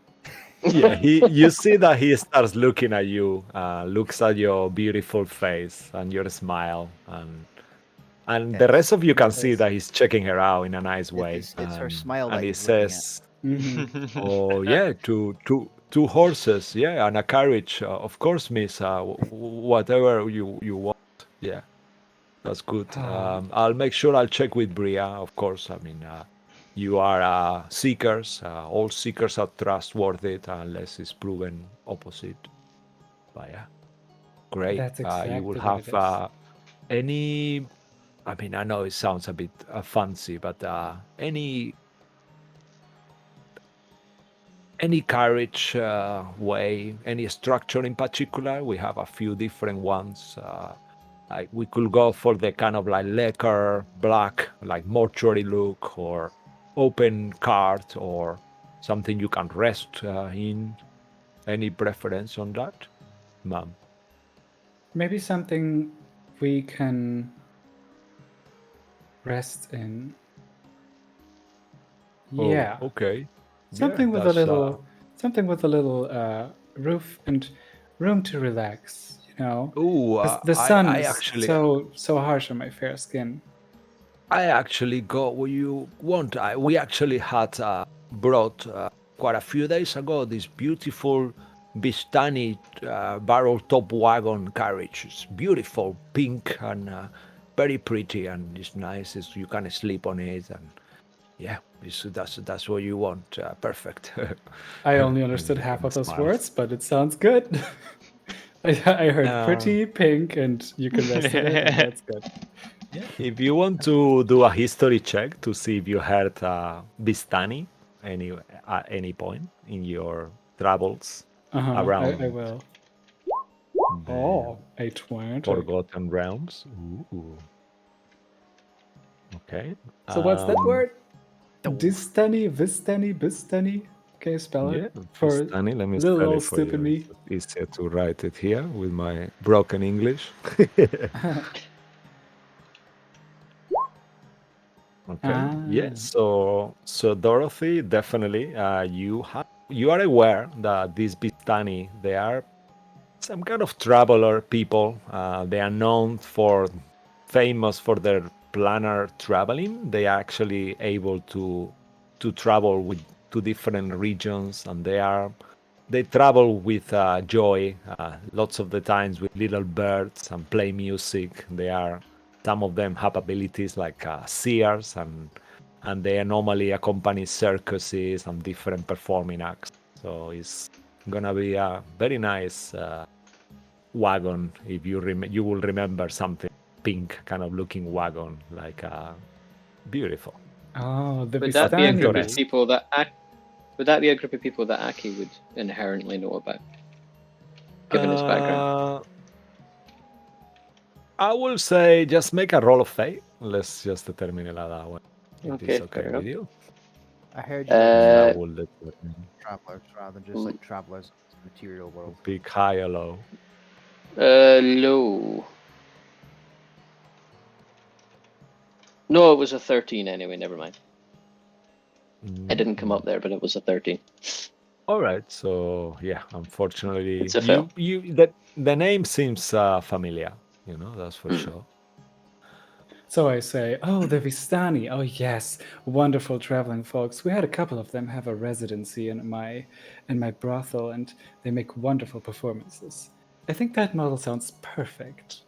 Yeah, you see that he starts looking at you, looks at your beautiful face and your smile, and And the Yes, rest of you can it see is. that he's checking her out in a nice way. It's her smile and that he he's looking at. says, Mhm. "Oh yeah, two horses, yeah, and a carriage. Of course, miss. Whatever you want. Yeah, that's good. Ah. I'll make sure I'll check with Bria. Of course, I mean, you are seekers. All seekers are trustworthy unless it's proven opposite. But yeah, great. That's You will exactly what it have is. any. I mean, I know it sounds a bit fancy, but any carriage way, any structure in particular. We have a few different ones. Like we could go for the kind of like lacquer black, like mortuary look, or open cart, or something you can rest in. Any preference on that, ma'am? Maybe something we can rest in. Yeah. Oh, okay. Yeah, Something with a that's little roof and room to relax, you know. oh, The sun I is actually so harsh on my fair skin. I actually got what you want. We actually had brought quite a few days ago this beautiful Bistani barrel top wagon carriage. It's beautiful, pink and very pretty, and it's nice. You can sleep on it, and yeah, that's what you want. Perfect. I only And understood half and of those smiles. words, but it sounds good. I heard Uh, pretty, pink, and you can rest in it, and that's good. Yeah, if you want to do a history check to see if you heard Bistani at any point in your travels Uh-huh, I around will. the Oh, a 20. Forgotten Realms. Ooh. Okay. So what's that word? Oh. Distani, Vistani, Bistani? Can you spell Yeah, it for Bistani. Let me little spell old it for stupid you. me? It's easier to write it here with my broken English. Okay. Ah, Yes. So Dorothy, definitely, you are aware that these Bistani, they are some kind of traveler people. They are known for famous for their planar traveling. They are actually able to travel with to different regions, and they travel with joy. Lots of the times with little birds and play music. Some of them have abilities like seers, and they normally accompany circuses and different performing acts. So it's gonna be a very nice wagon. If you will remember something pink kind of looking wagon, like beautiful. oh, the Would that be a group of Vistani. people that would that be a group of people that Aki would inherently know about, given his background? I will say just make a roll of fate. Let's just determine it that way. If Okay, it's okay fair with enough. you. I heard you And that Uh, will determine travelers rather than just like travelers in the material world. pick high or low. low. No, it was a 13 anyway. Never mind. It didn't come up there, but it was a 13. All right. So yeah, unfortunately, It's a fail. the name seems familiar. You know, that's for sure. So I say, oh, the Vistani. Oh, yes, wonderful traveling folks. We had a couple of them have a residency in my brothel, and they make wonderful performances. I think that model sounds perfect.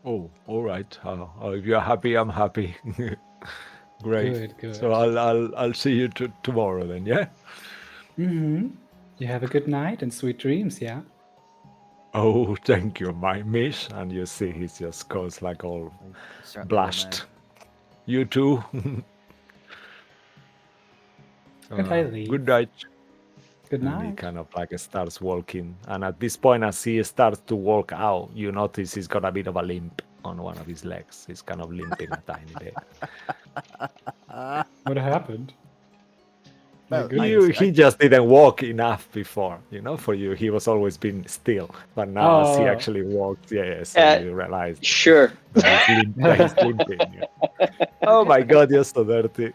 Oh, all right. If you're happy, I'm happy. Great. Good, good. So I'll see you tomorrow then. Yeah. Mm-hmm. You have a good night and sweet dreams, yeah? Oh, thank you, my miss. And you see, he just goes like all I certainly will blushed. You too. And I leave. Good night. Good And he night. kind of like starts walking. And at this point, as he starts to walk out, you notice he's got a bit of a limp on one of his legs. He's kind of limping a tiny bit. What happened? My Well, goodness. He just didn't walk enough before, for you. He was always been still. But now as he Oh. actually walks, so you realize Sure. that he's limping. Yeah. Oh my god, you're so dirty.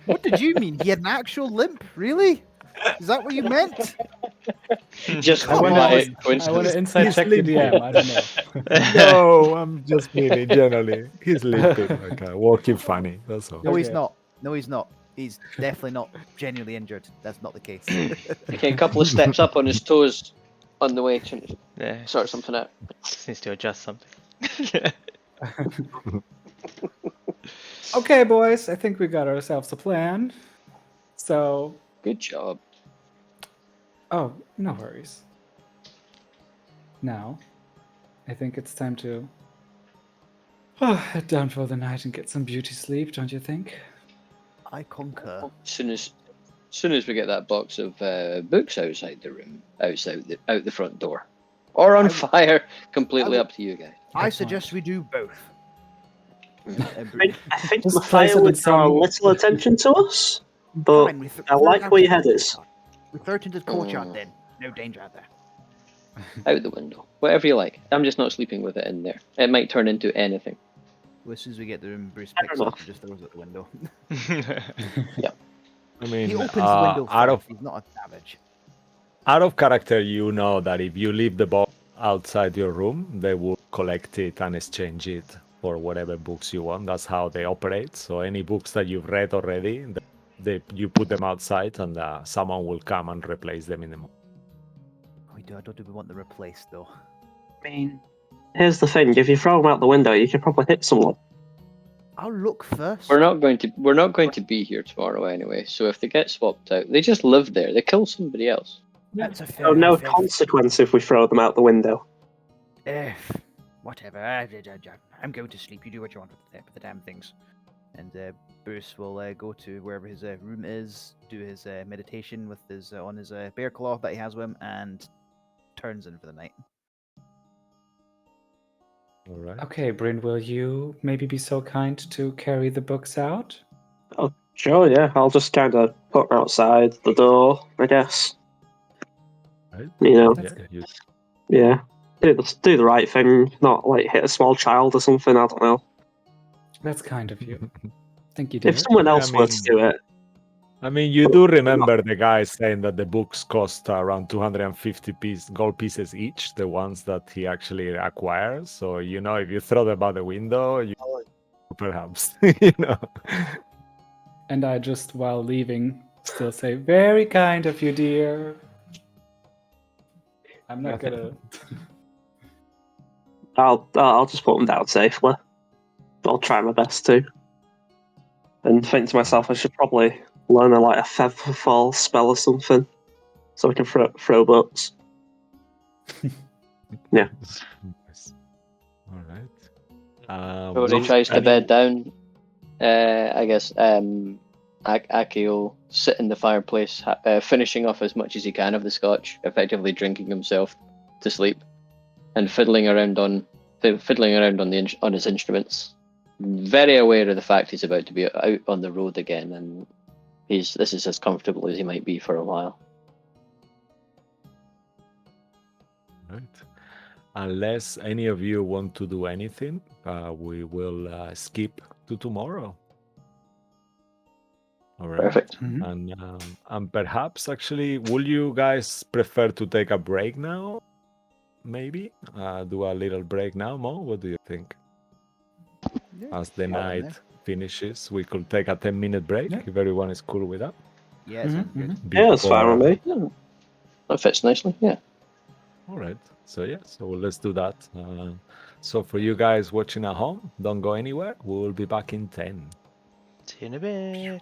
What did you mean? He had an actual limp? Really? Is that what you meant? Just Come wanna- on. by I want coincidence. to inside He's check the limping. DM. I don't know. No, I'm just meaning generally. He's limping, like walking funny. That's all. No, he's Okay. not. No, he's not. He's definitely not genuinely injured. That's not the case. Okay, a couple of steps up on his toes on the way to Yeah, sort something out. just needs to adjust something. Okay, boys. I think we got ourselves a plan. So, Good job. oh, no worries. Now, I think it's time to head down for the night and get some beauty sleep, don't you think? I concur. As soon as we get that box of books outside the room, out the front door, or on I- fire, completely I- up to you guys. I Good suggest we do both. I think Just the place fire it in would draw a some- little attention to us, but Fine, I like where your head is. We throw it into the courtyard then. No danger out there. Out the window, whatever you like. I'm just not sleeping with it in there. It might turn into anything. Well, as soon as we get the room, Bruce Fair picks it up enough. and just throws it out the window. I mean, He opens the window out of first. He's not a savage. out of character, you know that if you leave the box outside your room, they will collect it and exchange it for whatever books you want. That's how they operate. So any books that you've read already, you put them outside, and someone will come and replace them in the morning. I don't think we want them replaced though. I mean, here's the thing: if you throw them out the window, you could probably hit someone. I'll look first. We're not going to be here tomorrow anyway. So if they get swapped out, they just live there. They kill somebody else. That's a So no fair- consequence if we throw them out the window. Whatever. I'm going to sleep. You do what you want with the damn things. And Bruce will go to wherever his room is, do his meditation with his on his bear claw that he has with him, and turns in for the night. All right. Okay, Bryn, will you maybe be so kind to carry the books out? Oh, sure, yeah. I'll just kind of put them outside the door, I guess. Right. You know, That's Yeah, good. you yeah. Do the right thing, not like hit a small child or something. I don't know. That's kind of you. Think you did. If someone I else were to mean- do it, I mean, you do remember the guy saying that the books cost around 250 gold pieces each, the ones that he actually acquires. So, you know, if you throw them out the window, you perhaps, you know. And I just, while leaving, still say, very kind of you, dear. I'm not gonna. I'll just put them down safely. I'll try my best to. And think to myself, I should probably learn a feather fall spell or something, so I can throw books. Yeah. Nice. All right. Rory will tries to any- bed down. I guess Aki will sit in the fireplace, finishing off as much as he can of the scotch, effectively drinking himself to sleep, and fiddling around on his instruments. Very aware of the fact he's about to be out on the road again, and this is as comfortable as he might be for a while. Right. Unless any of you want to do anything, we will skip to tomorrow. All right. Perfect. And perhaps actually, will you guys prefer to take a break now? Maybe do a little break now, Mo. What do you think? As the night finishes, we could take a 10-minute break Yeah. if everyone is cool with that. Yeah, sounds good. Yeah, that's fine with me. Yeah, that fits nicely. Yeah. All right. So yeah, so let's do that. So for you guys watching at home, don't go anywhere. We will be back in 10. See you in a bit.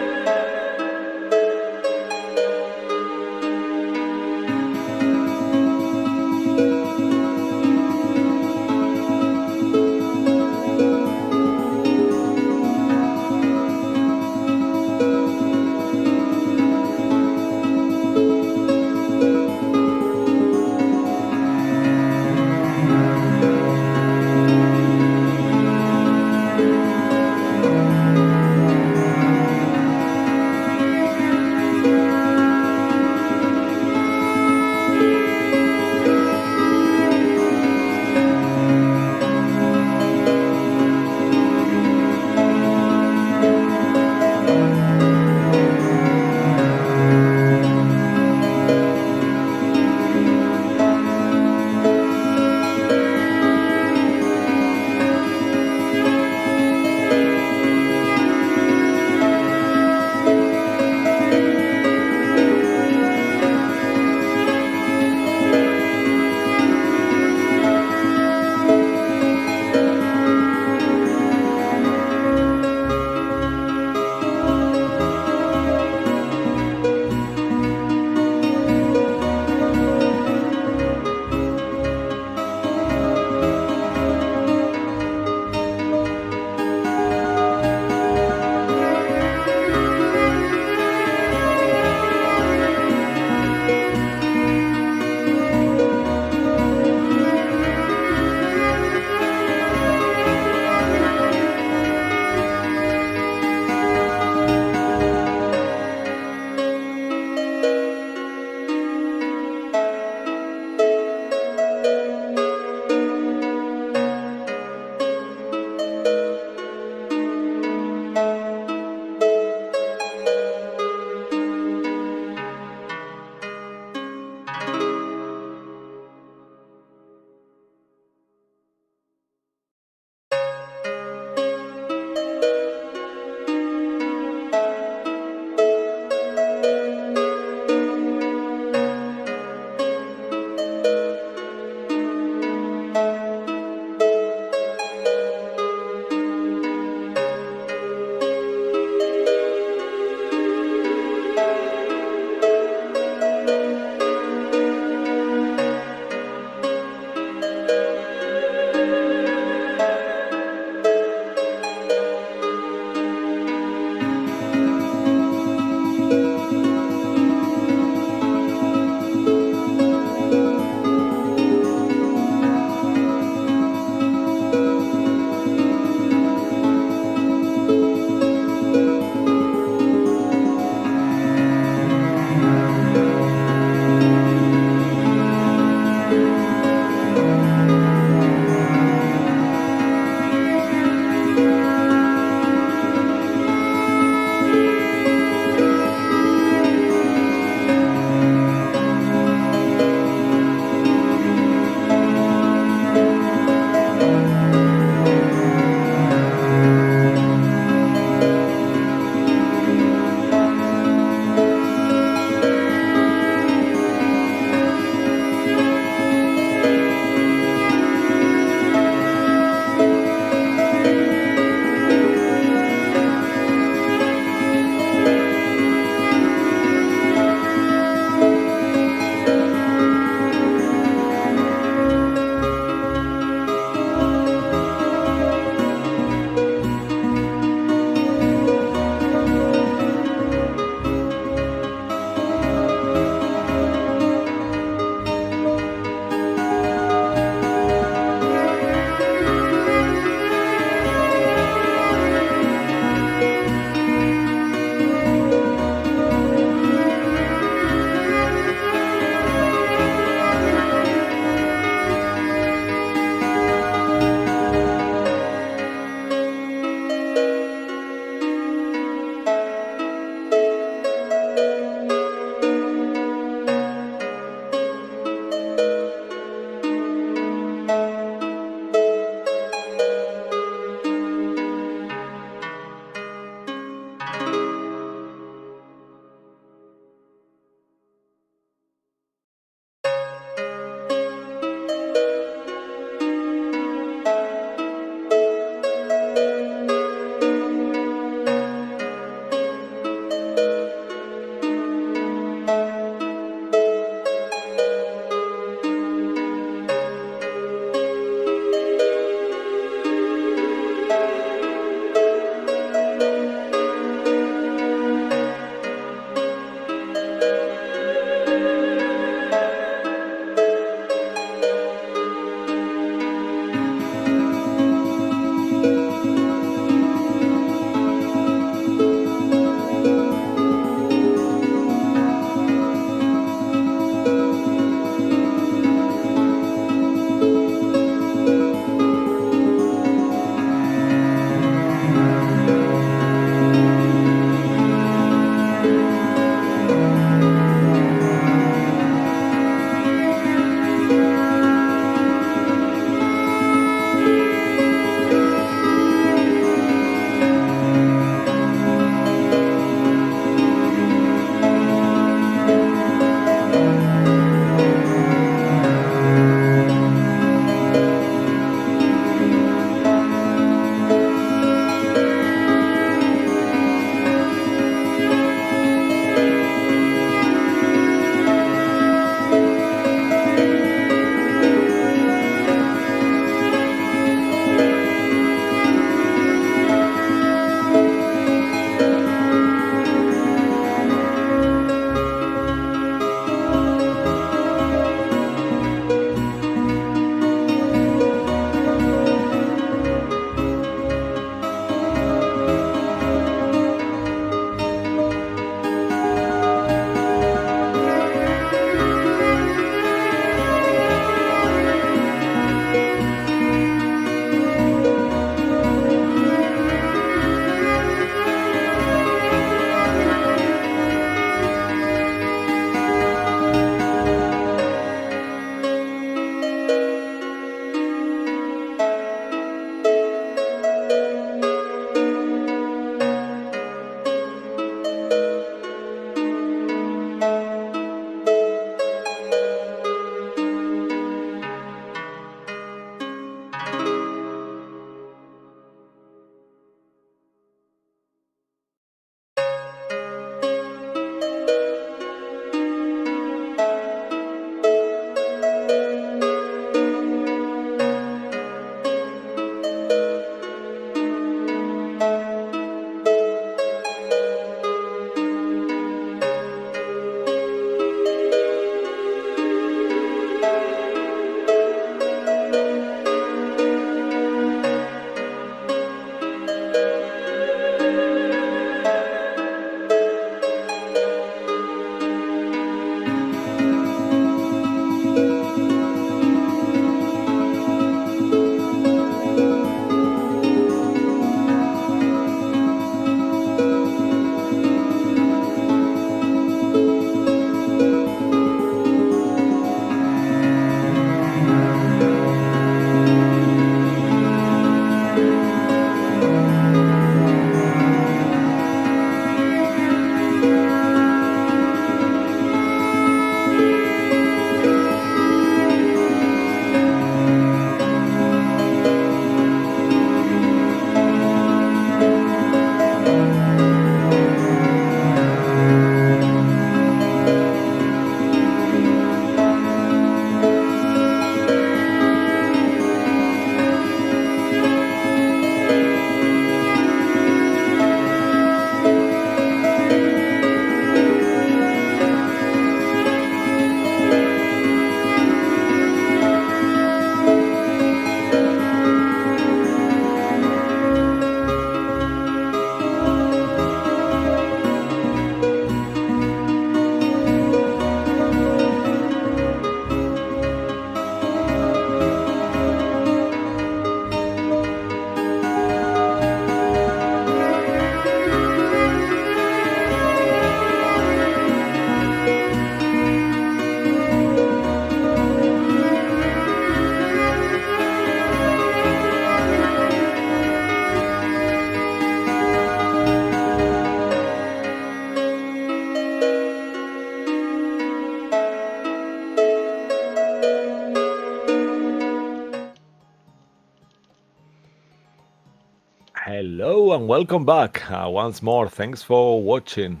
Hello and welcome back once more. Thanks for watching.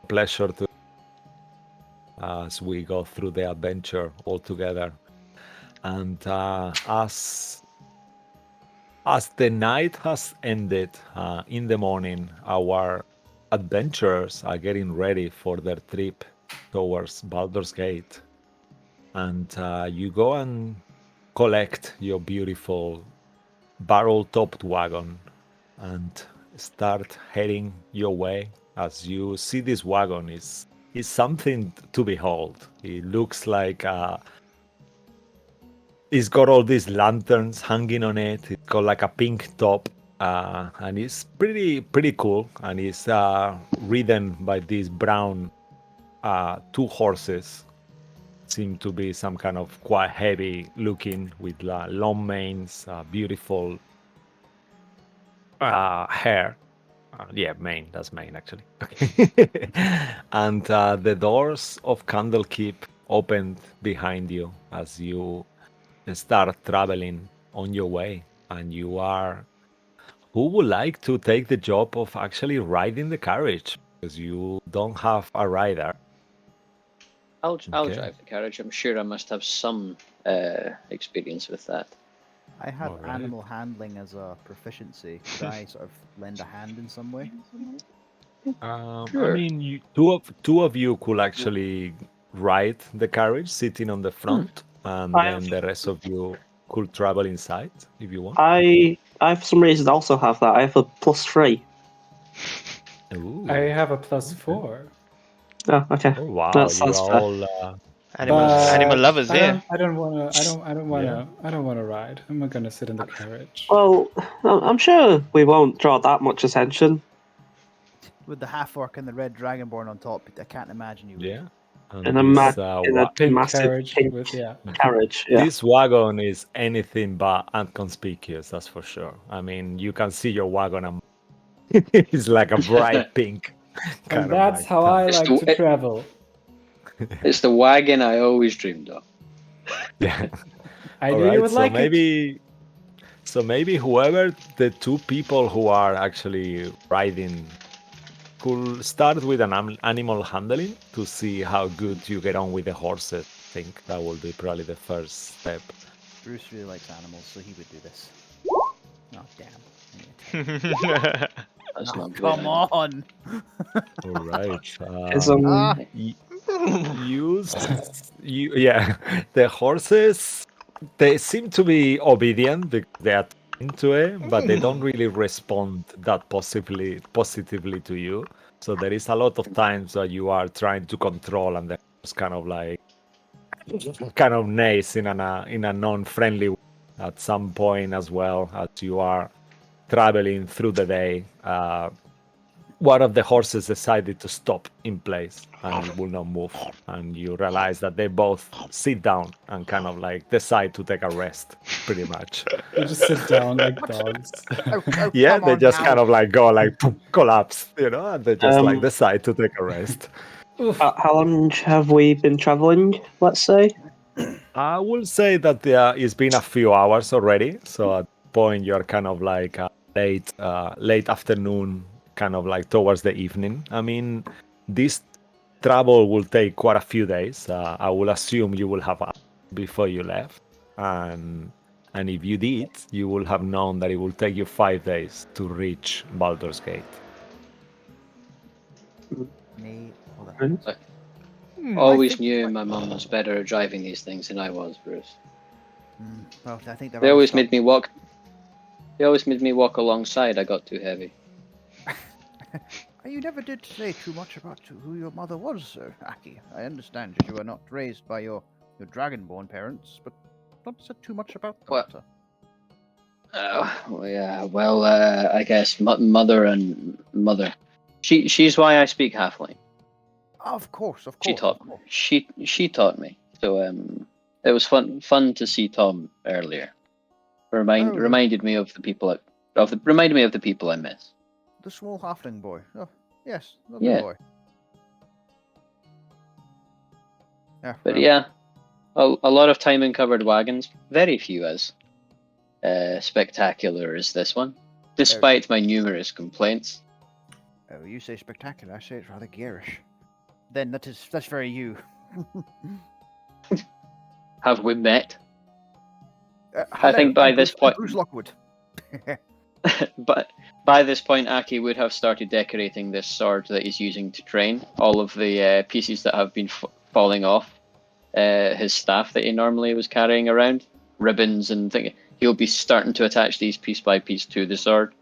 Pleasure to as we go through the adventure all together. And as the night has ended, in the morning, our adventurers are getting ready for their trip towards Baldur's Gate. And you go and collect your beautiful barrel-topped wagon and start heading your way. As you see, this wagon is something to behold. It looks like it's got all these lanterns hanging on it. It's got like a pink top, and it's pretty cool. And it's ridden by these brown two horses. Seem to be some kind of quite heavy looking with long manes, beautiful hair. Yeah, mane. That's mane, actually. And the doors of Candlekeep opened behind you as you start traveling on your way. And you are... Who would like to take the job of actually riding the carriage? Because you don't have a rider. I'll Okay. drive the carriage. I'm sure I must have some experience with that. I have Alright. animal handling as a proficiency. Could I sort of lend a hand in some way? I Sure. mean, two of you could actually ride the carriage, sitting on the front, and I then have- the rest of you could travel inside if you want. I for some reason also have that. I have a +3. Ooh. I have a +4. Oh, okay. Oh wow, That's you are fair. all Animal But lovers, yeah. I don't wanna ride. I'm not gonna sit in the carriage. Well, I'm sure we won't draw that much attention. With the half orc and the red dragonborn on top, I can't imagine you would. yeah. And In a, this in a Pink massive carriage pink with carriage. Yeah. this wagon is anything but inconspicuous, that's for sure. I mean, you can see your wagon and it's like a bright pink. kind And of that's like how that. I It's like the- to travel. It's the wagon I always dreamed of. Yeah. I All knew you right, would so like it. maybe whoever the two people who are actually riding could start with an animal handling to see how good you get on with the horses. I think that will be probably the first step. Bruce really likes animals, so he would do this. Oh, damn. I need to tell you. That's Oh, not good. come on! All right. Is, Ah, Yeah, the horses, they seem to be obedient because they are into it, but they don't really respond that positively to you. So there is a lot of times that you are trying to control, and they're just kind of like neighs in a non-friendly way at some point as well as you are traveling through the day. One of the horses decided to stop in place and it will not move. And you realize that they both sit down and kind of like decide to take a rest, pretty much. They just sit down like dogs. oh, Yeah, come they on just now. kind of like go like poof, collapse, and they just like Um, decide to take a rest. Oof. how long have we been traveling? Let's say. I will say that it's been a few hours already. So at this point, you're kind of like late afternoon, kind of like towards the evening. I mean, this travel will take quite a few days. I will assume you will have before you left, and if you did, you will have known that it will take you 5 days to reach Baldur's Gate. Me, hold on. Always think- knew my mum was better at driving these things than I was, Bruce. Well, I think They always made me walk. They always made me walk alongside. I got too heavy. You never did say too much about who your mother was, Sir Aki. I understand that you were not raised by your dragonborn parents, but not said too much about them. What? Sir. Well, yeah. Well, I guess mother and mother. She's why I speak halfling. Of course, of She course. taught of course. she taught me. So it was fun to see Tom earlier. Reminded me of the people reminded me of the people I miss. The small halfling boy. Oh, yes, lovely Yeah. boy. Yeah, But well, yeah, a lot of time in covered wagons. Very few as spectacular as this one. despite my numerous complaints. Oh, you say spectacular. I say it's rather garish. Then that's very you. Have we met? Hello, think by I'm this Bruce, point- I'm Bruce Lockwood. But by this point, Aki would have started decorating this sword that he's using to train. All of the pieces that have been falling off his staff that he normally was carrying around, ribbons and things. He'll be starting to attach these piece by piece to the sword.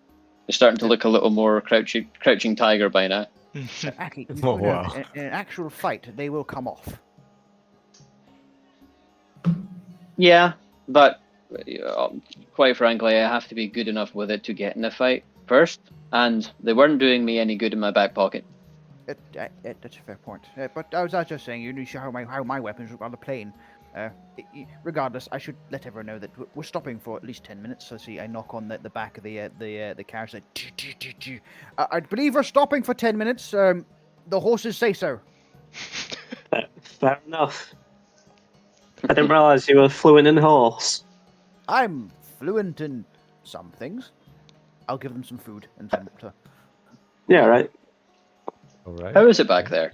It's starting to look a little more crouching tiger by now. Aki, Oh, wow. in an actual fight, they will come off. Yeah, but quite frankly, I have to be good enough with it to get in the fight first, and they weren't doing me any good in my back pocket. That's a fair point. But I was just saying, you need to show how my weapons look on the plane. Regardless, I should let everyone know that we're stopping for at least 10 minutes. So see, I knock on the back of the carriage. I believe we're stopping for 10 minutes. The horses say so. Fair enough. I didn't realise you were fluent in horse. I'm fluent in some things. I'll give them some food and some water. Yeah, right. All right. How is it back there?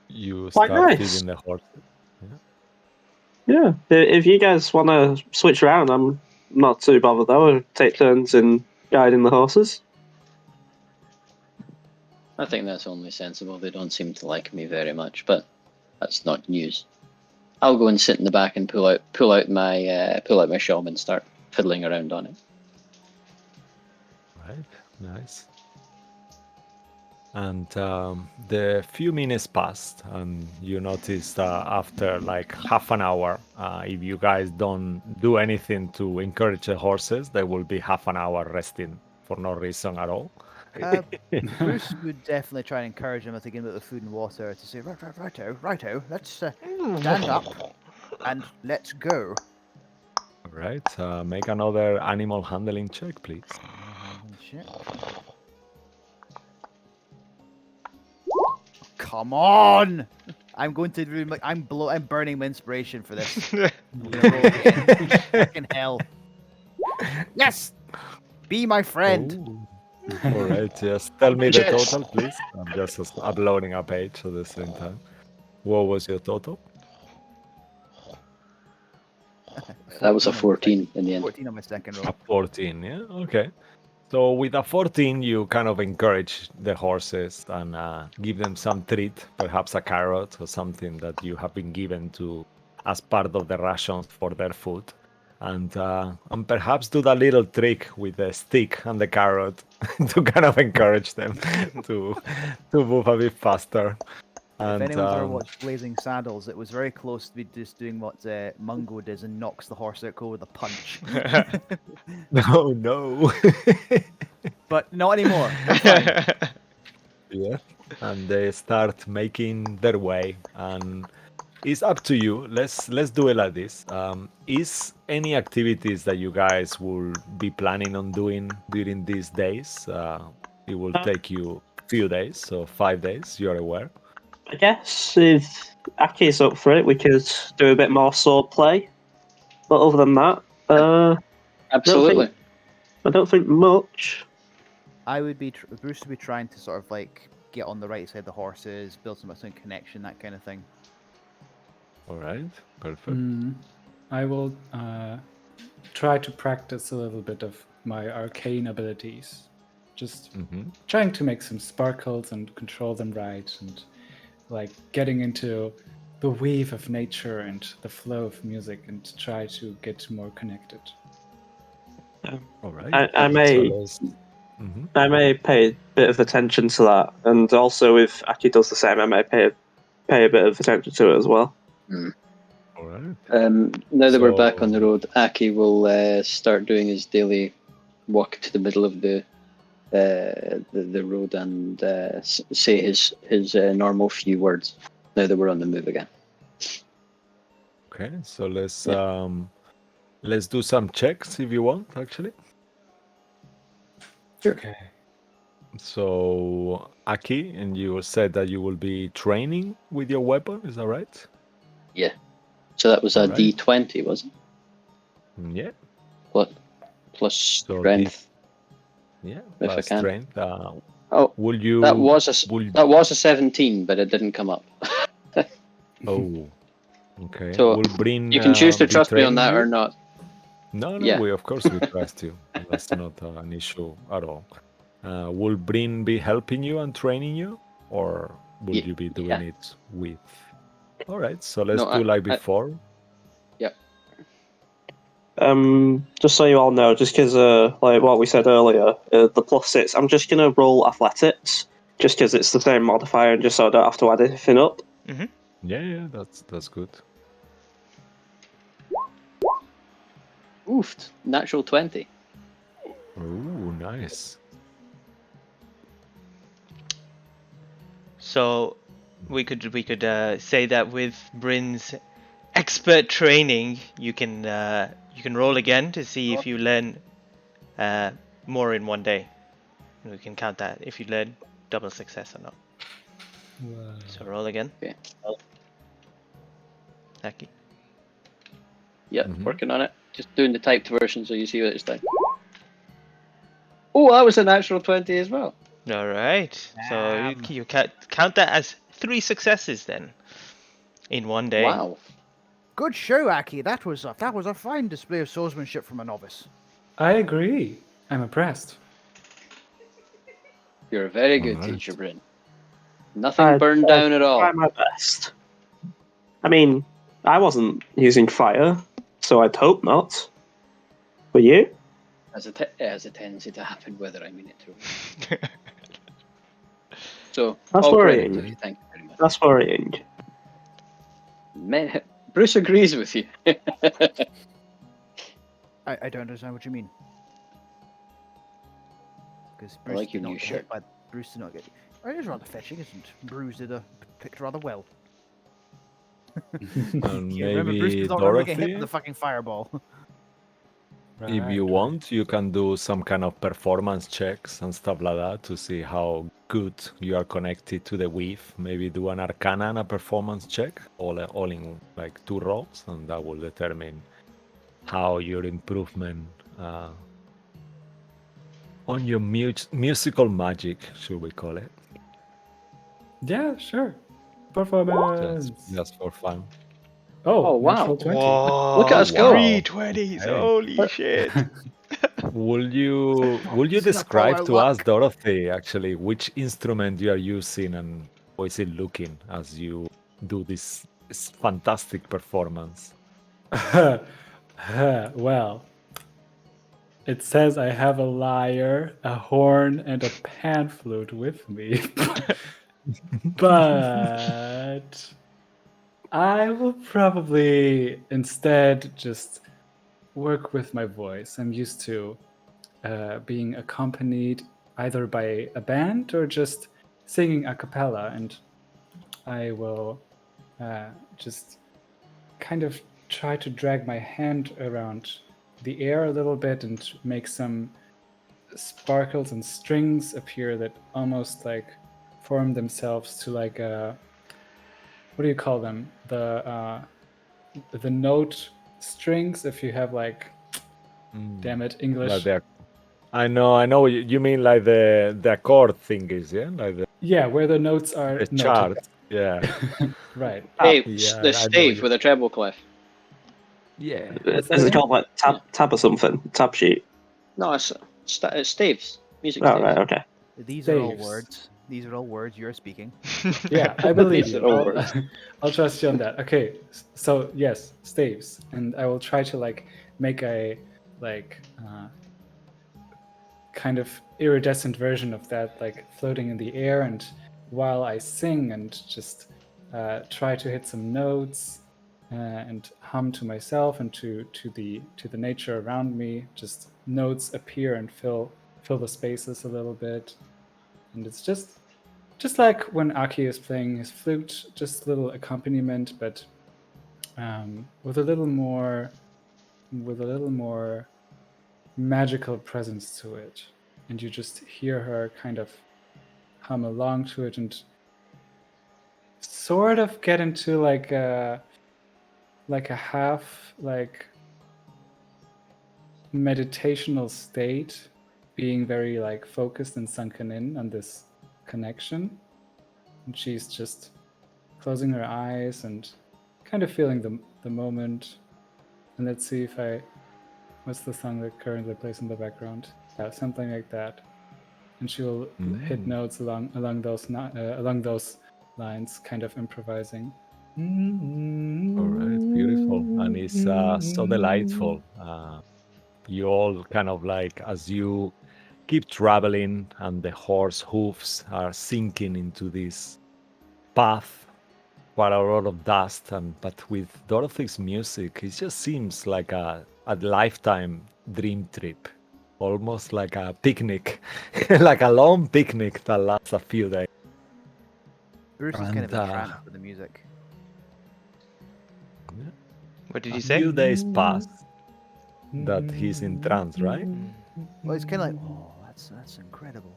You Quite start nice. feeding the horse. Yeah. If you guys want to switch around, I'm not too bothered though. I'll take turns in guiding the horses. I think that's only sensible. They don't seem to like me very much, but that's not news. I'll go and sit in the back and pull out my shawm and start fiddling around on it. Right, nice. And the few minutes passed, and you noticed after like half an hour, if you guys don't do anything to encourage the horses, they will be half an hour resting for no reason at all. Bruce would definitely try and encourage him to get with the food and water to say, righto, let's stand up and let's go. All right, make another animal handling check, please. Shit. Come on! I'm going to do. I'm burning my inspiration for this. I'm gonna roll again. Fucking hell! Yes, be my friend. Ooh. All right, just tell me the total, please. I'm just uploading a page at the same time. What was your total? That was a 14 in the end. 14 on my second roll. A 14, yeah? Okay. So with a 14, you kind of encourage the horses and give them some treat, perhaps a carrot or something that you have been given to as part of the rations for their food. And perhaps do that little trick with the stick and the carrot to kind of encourage them to move a bit faster. If anyone's ever watched Blazing Saddles, it was very close to be just doing what Mungo does and knocks the horse out cold with a punch. No. But not anymore. I'm fine. Yeah. And they start making their way, and it's up to you. Let's do it like this. Is any activities that you guys will be planning on doing during these days? It will take you a few days, so 5 days. You're aware. I guess if Aki's up for it, we could do a bit more sword play. But other than that, Absolutely. I don't think much. Bruce would be trying to sort of like get on the right side of the horses, build some connection, that kind of thing. All right, perfect. I will try to practice a little bit of my arcane abilities. Just trying to make some sparkles and control them right, and like getting into the weave of nature and the flow of music, and try to get more connected. All right. I may pay a bit of attention to that, and also if Aki does the same, I may pay a bit of attention to it as well. All right. Now that we're back on the road, Aki will start doing his daily walk to the middle of the road and say his normal few words. Now that we're on the move again. Okay, so let's do some checks if you want, actually. Sure. Okay. So, Aki, and you said that you will be training with your weapon, is that right? Yeah. So that was a Alright. D20, was it? Yeah. What? plus So strength yeah, if I plus can. strength. Oh, Will you? that was a Will that was a 17, but it didn't come up. oh, okay. So Will Bryn you can choose to be trust me on training that or you? not. No, no. Yeah. We of course we trust you. That's not an issue at all. Will Bryn be helping you and training you, or will you be doing Yeah. it with? All right. So let's No, do like I before. yeah. Just so you all know, just because like what we said earlier, the +6, I'm just gonna roll athletics, just because it's the same modifier, and just so I don't have to add anything up. Mm-hmm. Yeah, that's good. Oof, natural 20. Ooh, nice. So we could say that with Bryn's expert training, you can roll again to see if you learn more in one day. We can count that if you learn double success or not. Wow. So roll again. Okay. Aki. Yep, Mhm. working on it. Just doing the typed version so you see what it's like. Oh, that was a natural 20 as well. All right. So you count that as 3 successes then in one day. Wow. Good show, Aki. That was a fine display of swordsmanship from a novice. I agree. I'm impressed. You're a very good Alright. teacher, Bryn. Nothing burned down at all. Try my best. I mean, I wasn't using fire, so I'd hope not. Were you? It has a tendency to happen whether I mean it to. So, That's all credit worrying. to you. Thank you very much. That's worrying. Bruce agrees with you. I don't understand what you mean. Because Bruce like your did not new get shirt. hit by Bruce did not get. Oh, it is rather fetching, isn't it? Bruce picked rather well. And Yeah, remember Bruce maybe does not remember getting hit Dorothy, with the fucking fireball. if you want, you can do some kind of performance checks and stuff like that to see how good you are connected to the weave. Maybe do an Arcana and a performance check, all in like 2 rolls, and that will determine how your improvement on your musical magic, should we call it? Yeah, sure. Performance. Just for fun. Oh, wow. natural 20. Whoa! Look at us go. 3 20s. Hey. Holy shit! Will you This is a describe follow to us, luck. Dorothy, actually, which instrument you are using and how is it looking as you do this fantastic performance? Well, it says I have a lyre, a horn, and a pan flute with me. But I will probably instead just work with my voice. I'm used to being accompanied either by a band or just singing a cappella, and I will just kind of try to drag my hand around the air a little bit and make some sparkles and strings appear that almost like form themselves to like a, what do you call them, the note strings, if you have like, damn it, Like English. I know what you mean, like the accord thingies, yeah, like Yeah, where the notes are the noted. chart, yeah, Right. Hey, yeah, the I know stave with a treble clef. yeah. What's that Is it again? called like tab or something? Tab sheet. No, it's staves. Music Oh, staves. right, okay. These are all Staves. words. These are all words you're speaking. Yeah, I believe These you. are all words. I'll trust you on that. Okay, so yes, staves, and I will try to like make a like kind of iridescent version of that, like floating in the air, and while I sing and just try to hit some notes and hum to myself and to the nature around me, just notes appear and fill the spaces a little bit, and it's just like when Aki is playing his flute, just a little accompaniment, but with a little more magical presence to it. And you just hear her kind of hum along to it and sort of get into like a half like meditational state, being very like focused and sunken in on this connection. And she's just closing her eyes and kind of feeling the moment. And let's see if what's the song that currently plays in the background? Yeah, something like that. And she will hit notes along those lines, kind of improvising. All right, beautiful, and it's so delightful. You all kind of like, as you keep traveling and the horse hoofs are sinking into this path, quite a lot of dust, but with Dorothy's music, it just seems like a lifetime dream trip, almost like a picnic, like a long picnic that lasts a few days. Bruce is kind of And, entranced with the music. What did a you say? few days pass that he's in trance, right? Well, it's kind of like, oh, that's incredible.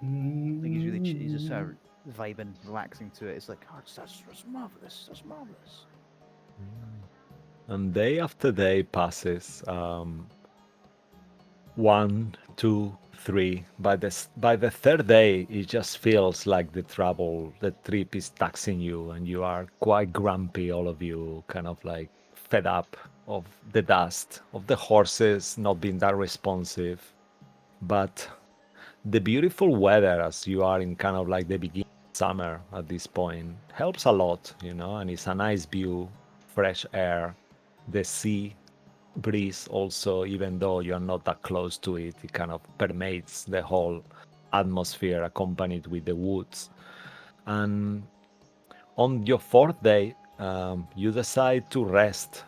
Like he's just sort of vibing, relaxing to it. It's like, oh, that's marvelous. That's marvelous. And day after day passes. 1, 2, 3. By the third day, it just feels like the trip is taxing you, and you are quite grumpy, all of you, kind of like fed up of the dust, of the horses not being that responsive. But the beautiful weather, as you are in kind of like the beginning of summer at this point, helps a lot, and it's a nice view, fresh air, the sea breeze also, even though you're not that close to it, it kind of permeates the whole atmosphere, accompanied with the woods. And on your fourth day, you decide to rest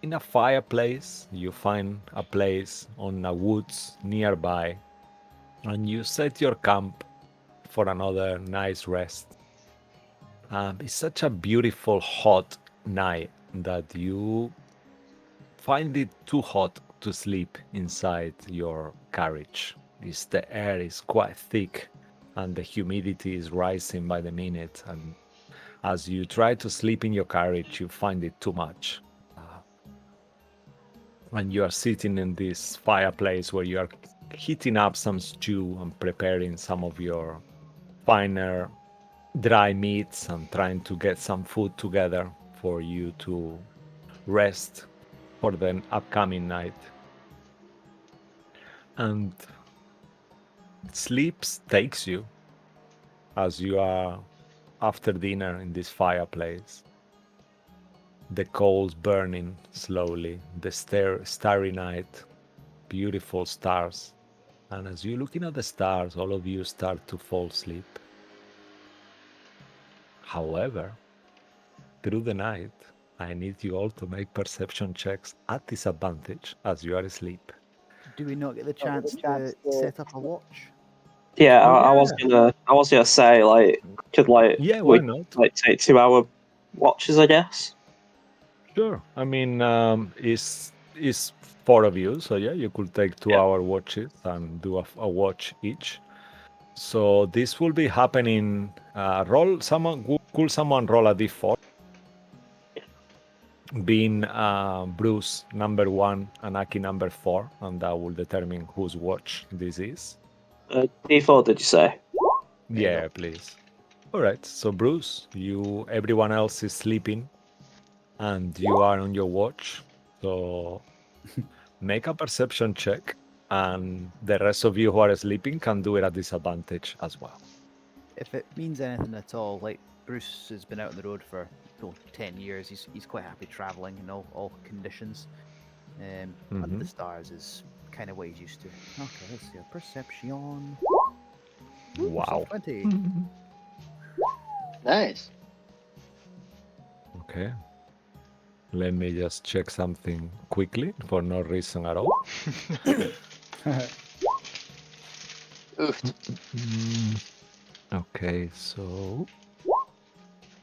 in a fireplace. You find a place on a woods nearby, and you set your camp for another nice rest. It's such a beautiful hot night that you find it too hot to sleep inside your carriage. The air is quite thick and the humidity is rising by the minute. And as you try to sleep in your carriage, you find it too much. And you are sitting in this fireplace where you are heating up some stew and preparing some of your finer dry meats and trying to get some food together for you to rest for the upcoming night. And sleep takes you as you are after dinner in this fireplace. The coals burning slowly, the starry night, beautiful stars. And as you're looking at the stars, all of you start to fall asleep. However, through the night, I need you all to make perception checks at disadvantage as you are asleep. Do we not get the chance to set up a watch? Yeah, Oh, I was gonna say like could like Yeah, we why not? like take 2 hour watches, I guess. Sure. I mean, it's 4 of you, so yeah, you could take 2-hour watches and do a watch each. So this will be happening. Could someone roll a d4? Being Bruce number 1 and Aki number 4, and that will determine whose watch this is. D4, did you say? Yeah, please. All right. So Bruce, everyone else is sleeping, and you are on your watch. So make a perception check, and the rest of you who are sleeping can do it at disadvantage as well. If it means anything at all, like Bruce has been out on the road for 10 years. He's quite happy traveling in all conditions. Under the stars is kind of what he's used to. Okay, let's see. Perception. Wow. 20. Nice. Okay. Let me just check something quickly for no reason at all. Oofed. Okay, so.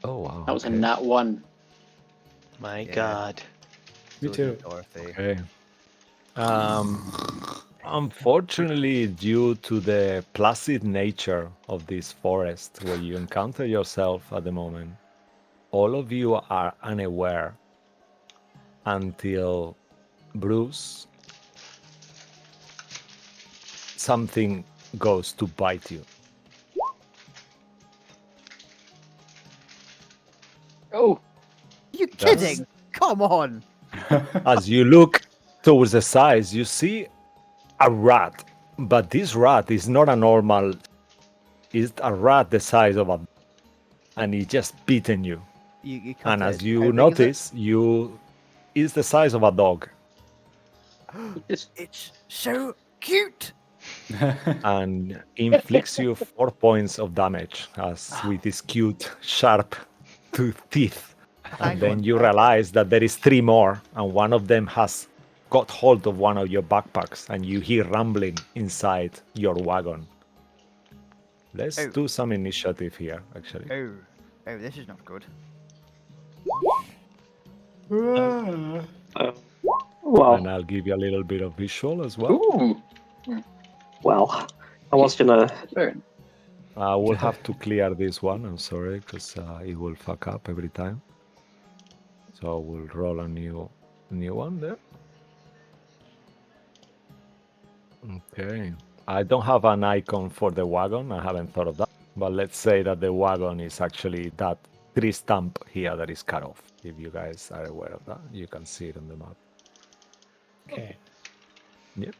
Oh, wow. That was a okay. nat 1. My Yeah. God. Me So too. did Dorothy. Okay. Unfortunately, due to the placid nature of this forest where you encounter yourself at the moment, all of you are unaware until Bruce, something goes to bite you. Oh, You That's- kidding? Come on. As you look towards the sides, you see a rat, but this rat is not a normal. It's a rat the size of a, and it just bitten you. You cut And it. as How you big is it? notice, you is the size of a dog, It's so cute. and inflicts you 4 points of damage as with his cute, sharp teeth. Hang And then on, you realize that there is 3 more, and one of them has got hold of one of your backpacks, and you hear rumbling inside your wagon. Let's Oh. do some initiative here, actually. Oh, this is not good. Well, And I'll give you a little bit of visual as well. ooh. well, I was gonna. Burn. I will have to clear this one, I'm sorry, because it will fuck up every time. So we'll roll a new one there. Okay. I don't have an icon for the wagon. I haven't thought of that. But let's say that the wagon is actually that tree stump here that is cut off. If you guys are aware of that, you can see it on the map. Okay. Yep.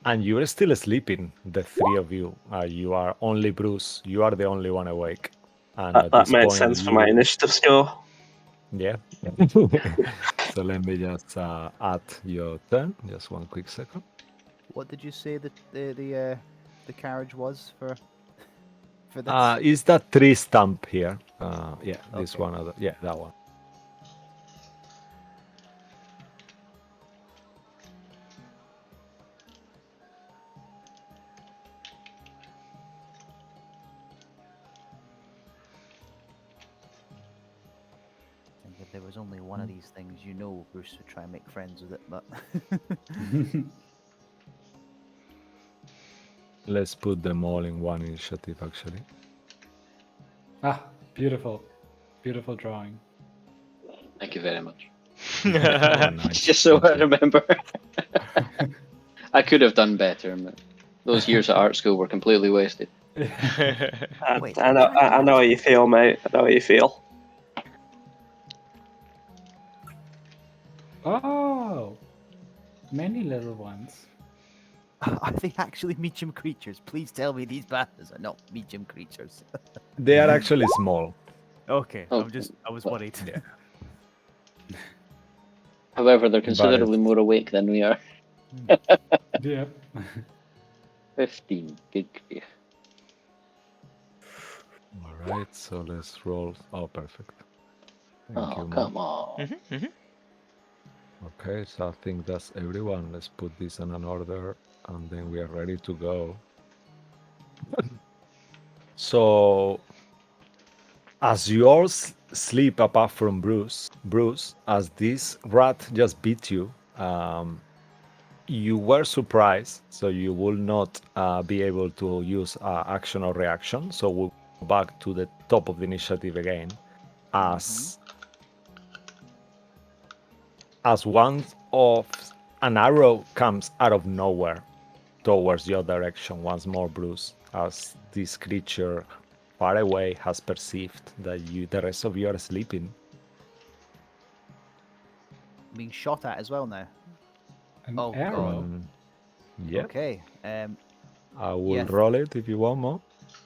And you're still sleeping, the 3 of you. You are only Bruce. You are the only one awake. And at That this made point, sense for my initiative score. Yeah. So let me just add your turn. Just one quick second. What did you say that the carriage was for this? Is that tree stump here? Yeah, this Okay. one. Yeah, that one. And if there was only one of these things, you know, Bruce would try and make friends with it, but Let's put them all in one initiative, actually. Ah, beautiful. Beautiful drawing. Thank you very much. Oh, It's nice. just so Thank I you. remember. I could have done better. But those years at art school were completely wasted. Wait, I know, I know how you feel, mate. I know how you feel. Oh, many little ones. are they actually medium creatures? Please tell me these bastards are not medium creatures. They are actually small. Okay, Oh, I was well. worried. Yeah. However, they're But considerably more awake than we are. Yep. 15. Good grief. All right, so let's roll. Oh, perfect. Thank Oh, you, Mo. come on. Okay, so I think that's everyone. Let's put this in an order, and then we are ready to go. So, as you all sleep apart from Bruce, as this rat just beat you, you were surprised, so you will not be able to use action or reaction. So we'll go back to the top of the initiative again, as one of an arrow comes out of nowhere towards your direction once more, Bruce, as this creature far away has perceived that the rest of you are sleeping. Being shot at as well now. An Oh, arrow. God. Yep. Okay. I will Yes. roll it if you want more.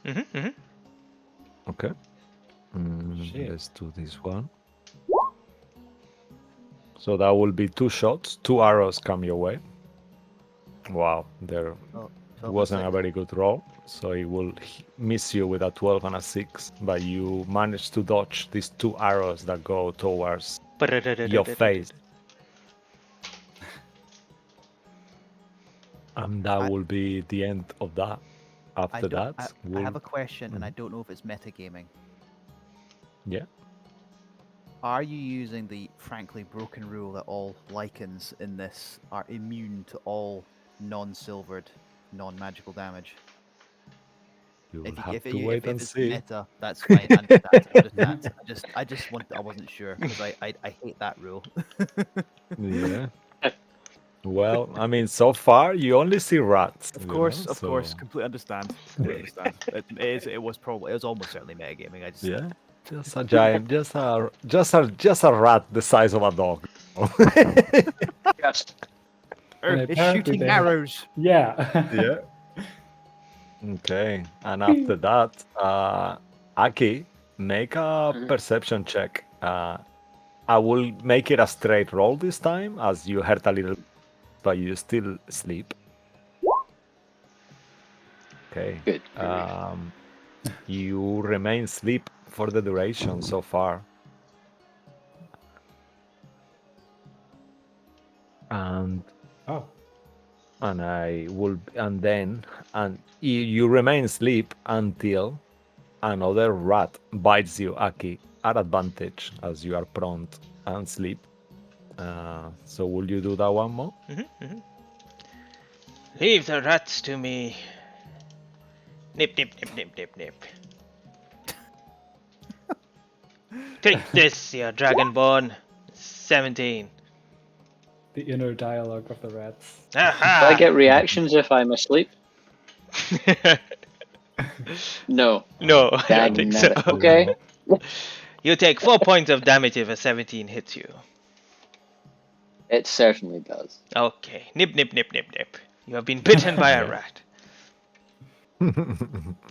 Mm-hmm. Okay. Shit. Let's do this one. So that will be 2 shots. 2 arrows come your way. Wow, there Oh, wasn't a very good roll. So it will miss you with a 12 and a 6. But you managed to dodge these 2 arrows that go towards your face. And that will be the end of that. After that, I have a question, and I don't know if it's metagaming. Yeah. Are you using the frankly broken rule that all lichens in this are immune to all non-silvered, non-magical damage? You will If, you, have if, to you, wait if and it's see. meta, that's fine. I understand. I just want. I wasn't sure because I hate that rule. Yeah. Well, I mean, so far you only see rats. Of You course, know, of course, so completely understand. Completely understand. It was probably. It was almost certainly metagaming. I just. yeah, just a giant, just a rat the size of a dog. Yes. And It's apparently shooting they have- arrows. Yeah. Yeah. Okay, and after that, Aki, make a Mhm. perception check. I will make it a straight roll this time, as you heard a little, but you still sleep. Okay. Good. grief. You remain asleep for the duration so far. And Oh. and you remain asleep until another rat bites you, Aki, at advantage as you are prompt and sleep. So will you do that one more? Leave the rats to me. Nip, nip, nip, nip, nip, nip. Take this, you dragonborn. 17. The inner dialogue of the rats. Do I Aha! get reactions if I'm asleep? No. No, I don't Dang think so. nabbit. Okay. You take 4 points of damage if a 17 hits you. It certainly does. Okay. Nip, nip, nip, nip, nip. You have been bitten by a Yeah. rat.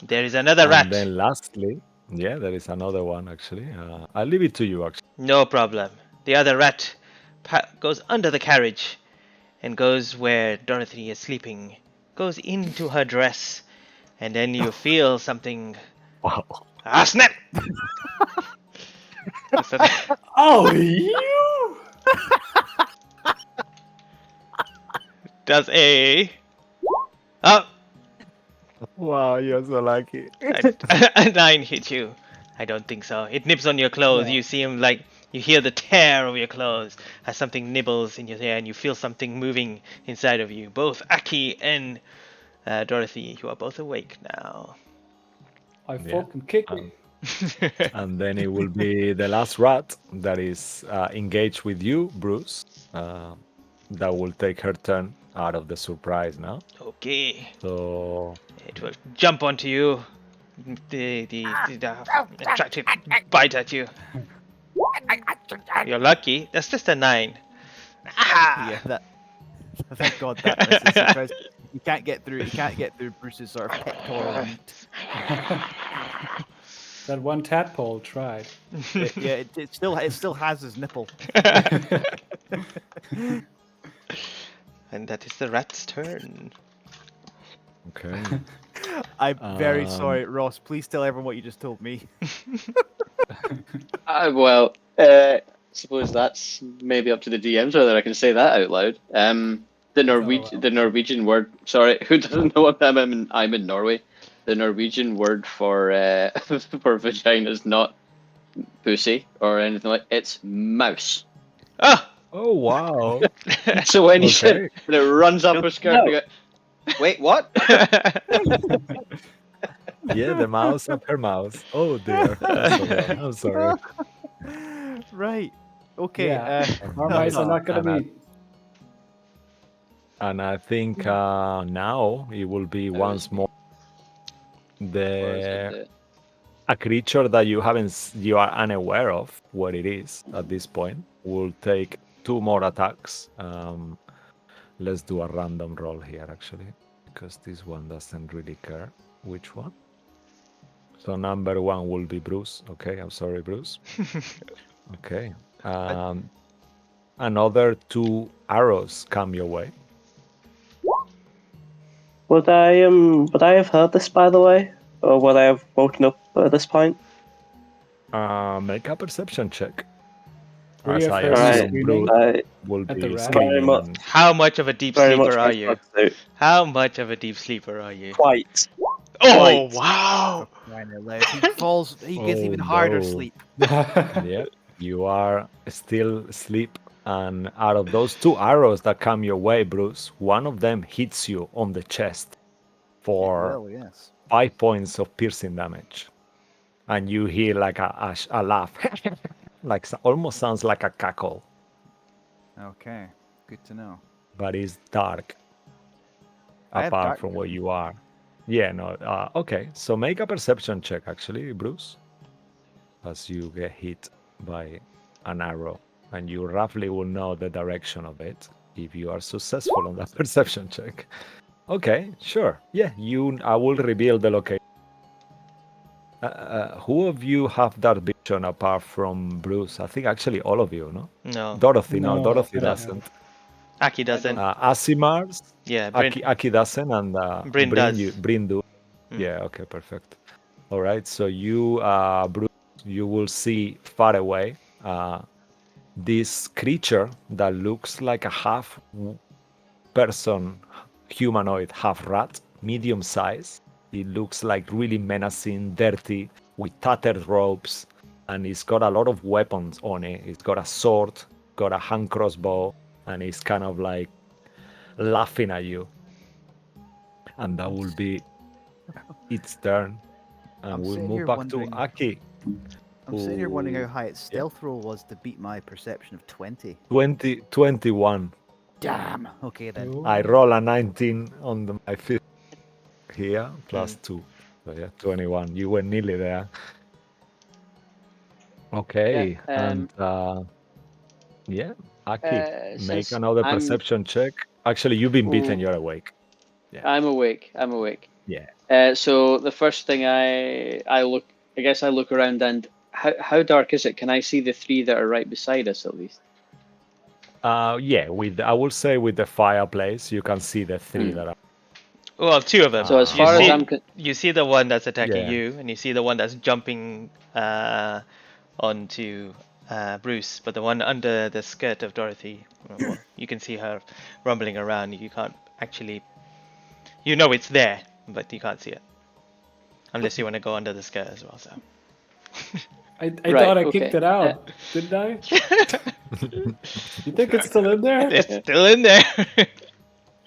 There is another And rat. then lastly, yeah, there is another one actually. I'll leave it to you actually. No problem. The other rat goes under the carriage and goes where Dorothy is sleeping. Goes into her dress, and then you feel something. Wow. Ah, snap! Oh, you! Does oh, Wow, you're so lucky. a 9 hit you? I don't think so. It nips on your clothes. No. You see him like you hear the tear of your clothes as something nibbles in your hair, and you feel something moving inside of you. Both Aki and Dorothy, you are both awake now. I Yeah. fucking kick Um, it. And then it will be the last rat that is engaged with you, Bruce. That will take her turn out of the surprise now. Okay, So it will jump onto you. The attractive bite at you. You're lucky. That's just a 9. Ah! Yeah, that. Thank God that misses because you can't get through. You can't get through Bruce's sort of pectoral meat. That one tadpole tried. Yeah, it still has his nipple. And that is the rat's turn. okay. I'm very Um, sorry, Ross. Please tell everyone what you just told me. Well, suppose that's maybe up to the DMs whether I can say that out loud. The Norwegian word. Sorry, who doesn't know what I'm in Norway. The Norwegian word for for vagina is not pussy or anything like. It's mouse. Ah! oh wow. So when you said Okay. when it runs up her skirt, you go, wait, what? Yeah, the mouse up her mouse. Oh dear. I'm sorry. Right. Okay. Yeah. Our mice are not gonna be. And I think now it will be once more a creature that you are unaware of what it is at this point will take 2 more attacks. Let's do a random roll here actually, because this one doesn't really care which one. So number 1 will be Bruce. Okay, I'm sorry, Bruce. Okay. Another 2 arrows come your way. Would I have heard this, by the way, or would I have woken up at this point? Make a perception check. We As have I heard assume screaming Bruce will at the be rat. screaming. Very And... How much of a deep Very much sleeper are you? my How much of a deep sleeper are you? Quite. Oh, Quite. wow! Crying out loud. He falls. He gets even harder no. sleep. Yeah, you are still asleep. And out of those 2 arrows that come your way, Bruce, one of them hits you on the chest for Well, yes. 5 points of piercing damage. And you hear like a laugh. Like almost sounds like a cackle, Okay, good to know. but it's dark I have apart dark from where vision. you are. Yeah, no. Okay, so make a perception check, actually, Bruce, as you get hit by an arrow, and you roughly will know the direction of it if you are successful on that perception check. Okay, sure. Yeah, I will reveal the location. Who of you have that vision apart from Bruce? I think actually all of you, no? No, Dorothy, No, Dorothy I don't doesn't. Aki doesn't. Asimars, Yeah, Bryn, Aki doesn't, and Bryn does. Bryn do. Mm. Yeah, okay, perfect. All right, so you, Bruce, you will see far away this creature that looks like a half person, humanoid, half rat, medium size. It looks like really menacing, dirty, with tattered ropes, and it's got a lot of weapons on it. It's got a sword, got a hand crossbow, and it's kind of like laughing at you. And that will be its turn. And I'm we'll sitting move here back wondering- to Aki. I'm sitting here wondering how Ooh, high its stealth roll was to beat my perception of 20. 21. Damn. Okay then. I roll a 19 on my fifth here, plus 2. So yeah, 21. You were nearly there. Okay, and yeah, Aki, make since another I'm- perception check. Actually, you've been beaten. Ooh. You're awake. I'm awake. I'm awake. Yeah. So the first thing I look around, and how dark is it? Can I see the 3 that are right beside us at least? Yeah. I will say with the fireplace, you can see the 3 that are. Well, 2 of them. So as Ah, far you as see, I'm you see the one that's attacking Yeah. you, and you see the one that's jumping onto Bruce, but the one under the skirt of Dorothy, well, you can see her rumbling around. You can't actually, you know it's there, but you can't see it unless you want to go under the skirt as well. So. I Right, thought I okay. kicked it out, didn't I? You think it's still in there? It's still in there.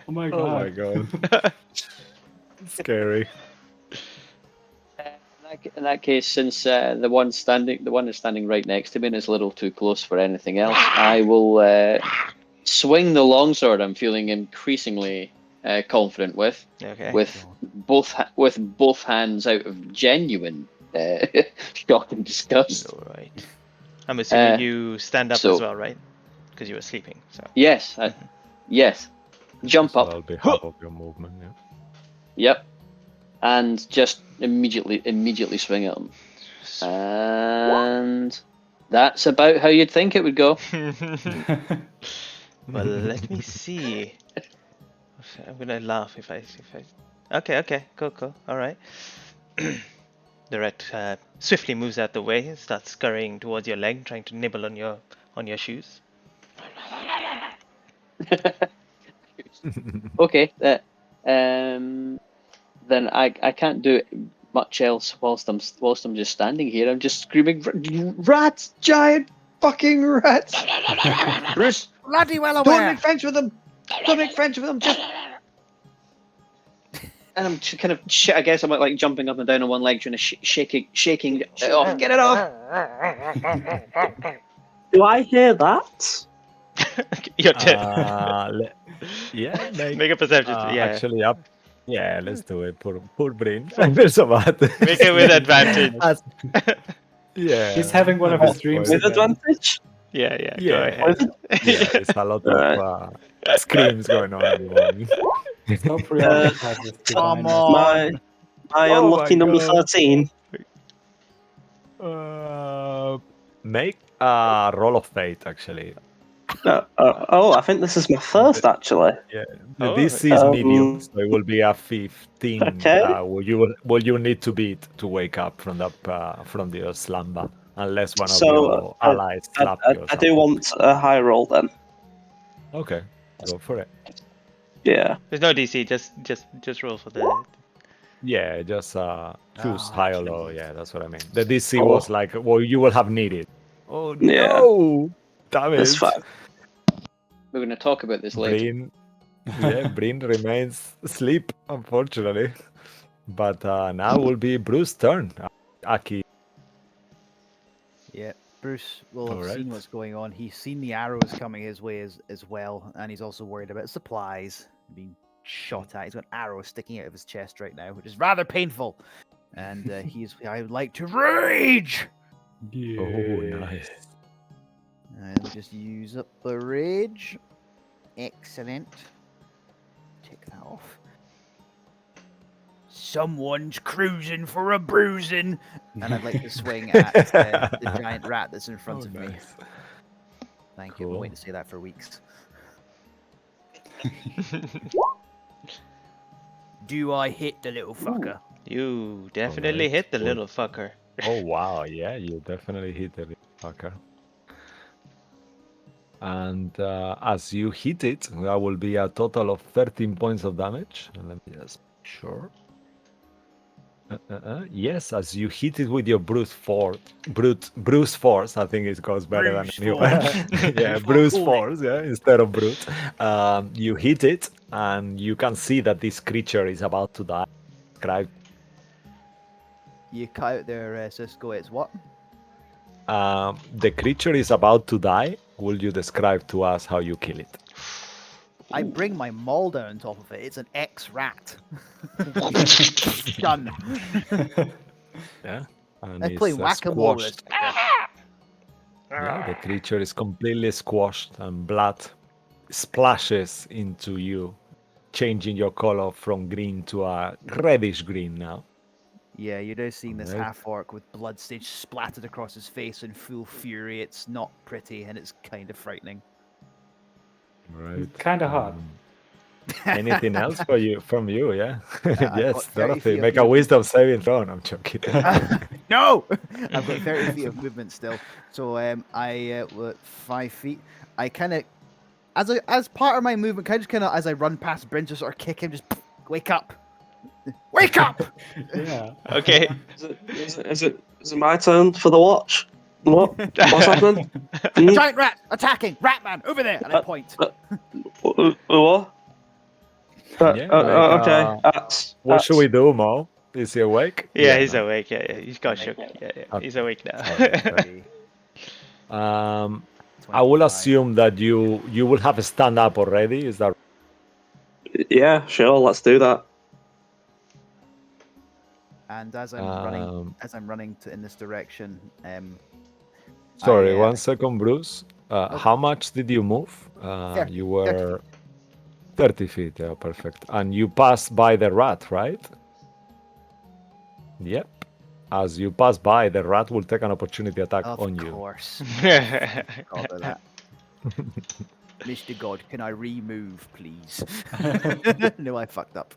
Oh my god. Oh my god. Scary. In that case, since the one that's standing right next to me and is a little too close for anything else, I will swing the longsword. I'm feeling increasingly confident with Okay. with both hands out of genuine shock and disgust. All right. I'm assuming you stand up so- as well, right? Because you were sleeping. So. Yes, yes. Jump So up. that'll be half of your movement. Yeah. Yep. And just immediately swing at him. And that's about how you'd think it would go. Well, let me see. I'm gonna laugh if I. Okay, cool. All right. The rat swiftly moves out the way, starts scurrying towards your leg, trying to nibble on your shoes. Okay. Then I can't do much else whilst I'm just standing here. I'm just screaming, rats, giant fucking rats! Bruce, Bloody well don't aware. make friends with them. Don't make friends with them. Just. And I'm kind of, I guess I'm like jumping up and down on one leg, trying to shaking it off. Get it off! Do I hear that? Your turn. Yeah, Make a perception. Yeah. Actually, up. Yeah, let's do it. Poor brain. So bad. Make it with advantage. Yeah. He's having one of his dreams With again. advantage? Yeah. Go Yeah. ahead. Yeah, it's a lot of screams going on at the moment. So preoccupied with Come divine on. My Oh unlucky my number God. 13. Make a roll of fate, actually. I think this is my first, actually. Yeah, the Oh, DC is medium, so it will be a 15. Okay. Will you need to beat to wake up from the slumber, unless one of So, your allies slap you or I something. do want a high roll then. Okay, go for it. Yeah. There's no DC. Just roll for the. Yeah, just choose high or low. jeez. Yeah, that's what I mean. The DC was like, well, you will have needed. Oh Yeah. no! Damn it! That's fine. We're going to talk about this later. Breen remains asleep, unfortunately. But now will be Bruce's turn. Aki. Yeah, Bruce will have Alright. seen what's going on. He's seen the arrows coming his way as well, and he's also worried about supplies being shot at. He's got arrows sticking out of his chest right now, which is rather painful. And I would like to rage. Yeah. Oh, nice. Let me just use up the rage. Excellent. Take that off. Someone's cruising for a bruising, and I'd like to swing at the giant rat that's in front of me. Nice. Thank you. I've been Cool. waiting to say that for weeks. Do I hit the little fucker? You definitely Alright, hit the cool. little fucker. Oh wow, yeah, you definitely hit the little fucker. And as you hit it, that will be a total of 13 points of damage. And let me just make sure. Yes, as you hit it with your brute force, I think it goes better Bruise than anyone. force. Yeah, brute force, yeah, instead of brute. You hit it, and you can see that this creature is about to die. Describe. You cut out there, Cisco. It's what? The creature is about to die. Will you describe to us how you kill it? I bring my maul down on top of it. It's an ex-rat. Done. Yeah. And I play it's whack-a-mole with squashed. this fucker. Yeah, the creature is completely squashed and blood splashes into you, changing your color from green to a reddish green now. Yeah, you're now seeing this Alright. half-orc with blood stage splattered across his face in full fury. It's not pretty, and it's kind of frightening. Right. Kind of hot. Anything else from you? Yeah. I've got Yes, 30 Dorothy. feet of Make a movement. wisdom saving throw. I'm joking. No! I've got 30 feet of movement still. So I 5 feet. I kind of, as part of my movement, kind of as I run past Bryn, just sort of kick him, just wake up, wake up. Yeah. Okay. Is it my turn for the watch? What? What's happening? Giant rat attacking, Ratman over there, and I point. What? Yeah, like, Okay. what should we do, Mo? Is he awake? Yeah, he's no. awake. Yeah, he's got shook. Yeah, Okay. he's awake now. Okay. I will assume that you will have a stand up already. Is that? Yeah, sure. Let's do that. And as I'm running in this direction, Sorry, I, 1 second, Bruce. How much did you move? 30, You were 30 feet. Yeah, perfect. And you passed by the rat, right? Yep. As you pass by, the rat will take an opportunity attack on of you. course. All of that. Mr. God, can I remove, please? No, I fucked up.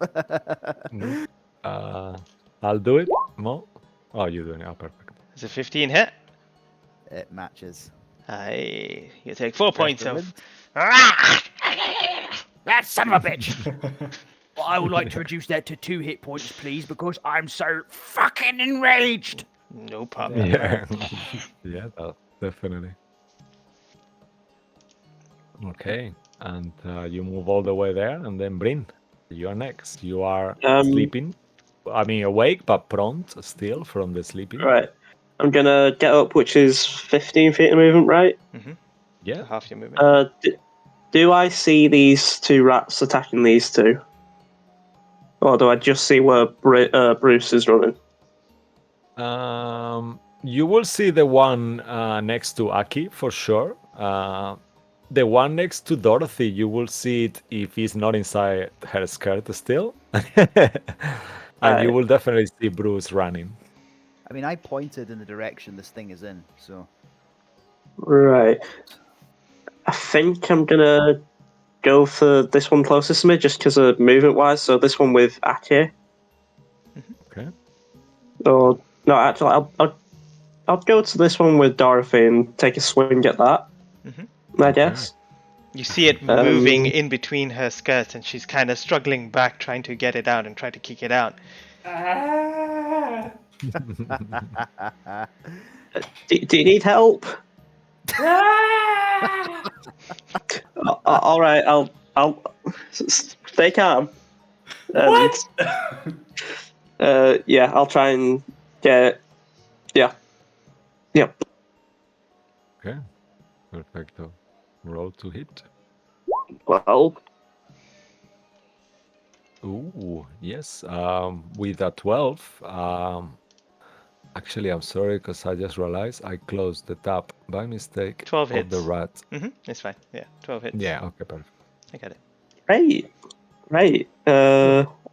No. I'll do it, Mo. Oh, you're doing it. Oh, perfect. It's a 15 hit. It matches. You take 4 points of. That son of a bitch! Well, I would like to reduce that to 2 hit points, please, because I'm so fucking enraged. No problem. Yeah, yeah, definitely. Okay, and you move all the way there, and then Bryn, you are next. You are sleeping. I mean, awake but prone still from the sleeping. Right. I'm gonna get up, which is 15 feet of movement, right? Mm-hmm. Yeah. So half your movement. Do I see these two rats attacking these two? Or do I just see where Bruce is running? You will see the one next to Aki for sure. The one next to Dorothy, you will see it if he's not inside her skirt still. And you will definitely see Bruce running. I mean, I pointed in the direction this thing is in, so. Right. I think I'm gonna go for this one closest to me, just because of movement-wise. So this one with Aki. Okay. Or no, actually, I'll go to this one with Dorothy and take a swing at that. Mm-hmm. I guess. You see it moving in between her skirts, and she's kind of struggling back, trying to get it out and try to kick it out. Do you need help? All right, I'll stay calm. Yeah, I'll try and get. Yeah. Yep. Okay, perfecto. Roll to hit. Well, Ooh, yes. With a 12. Actually, I'm sorry because I just realized I closed the tab by mistake 12 of the hits. rat. It's fine. Yeah, 12 hits. Yeah, okay, perfect. I got it. right.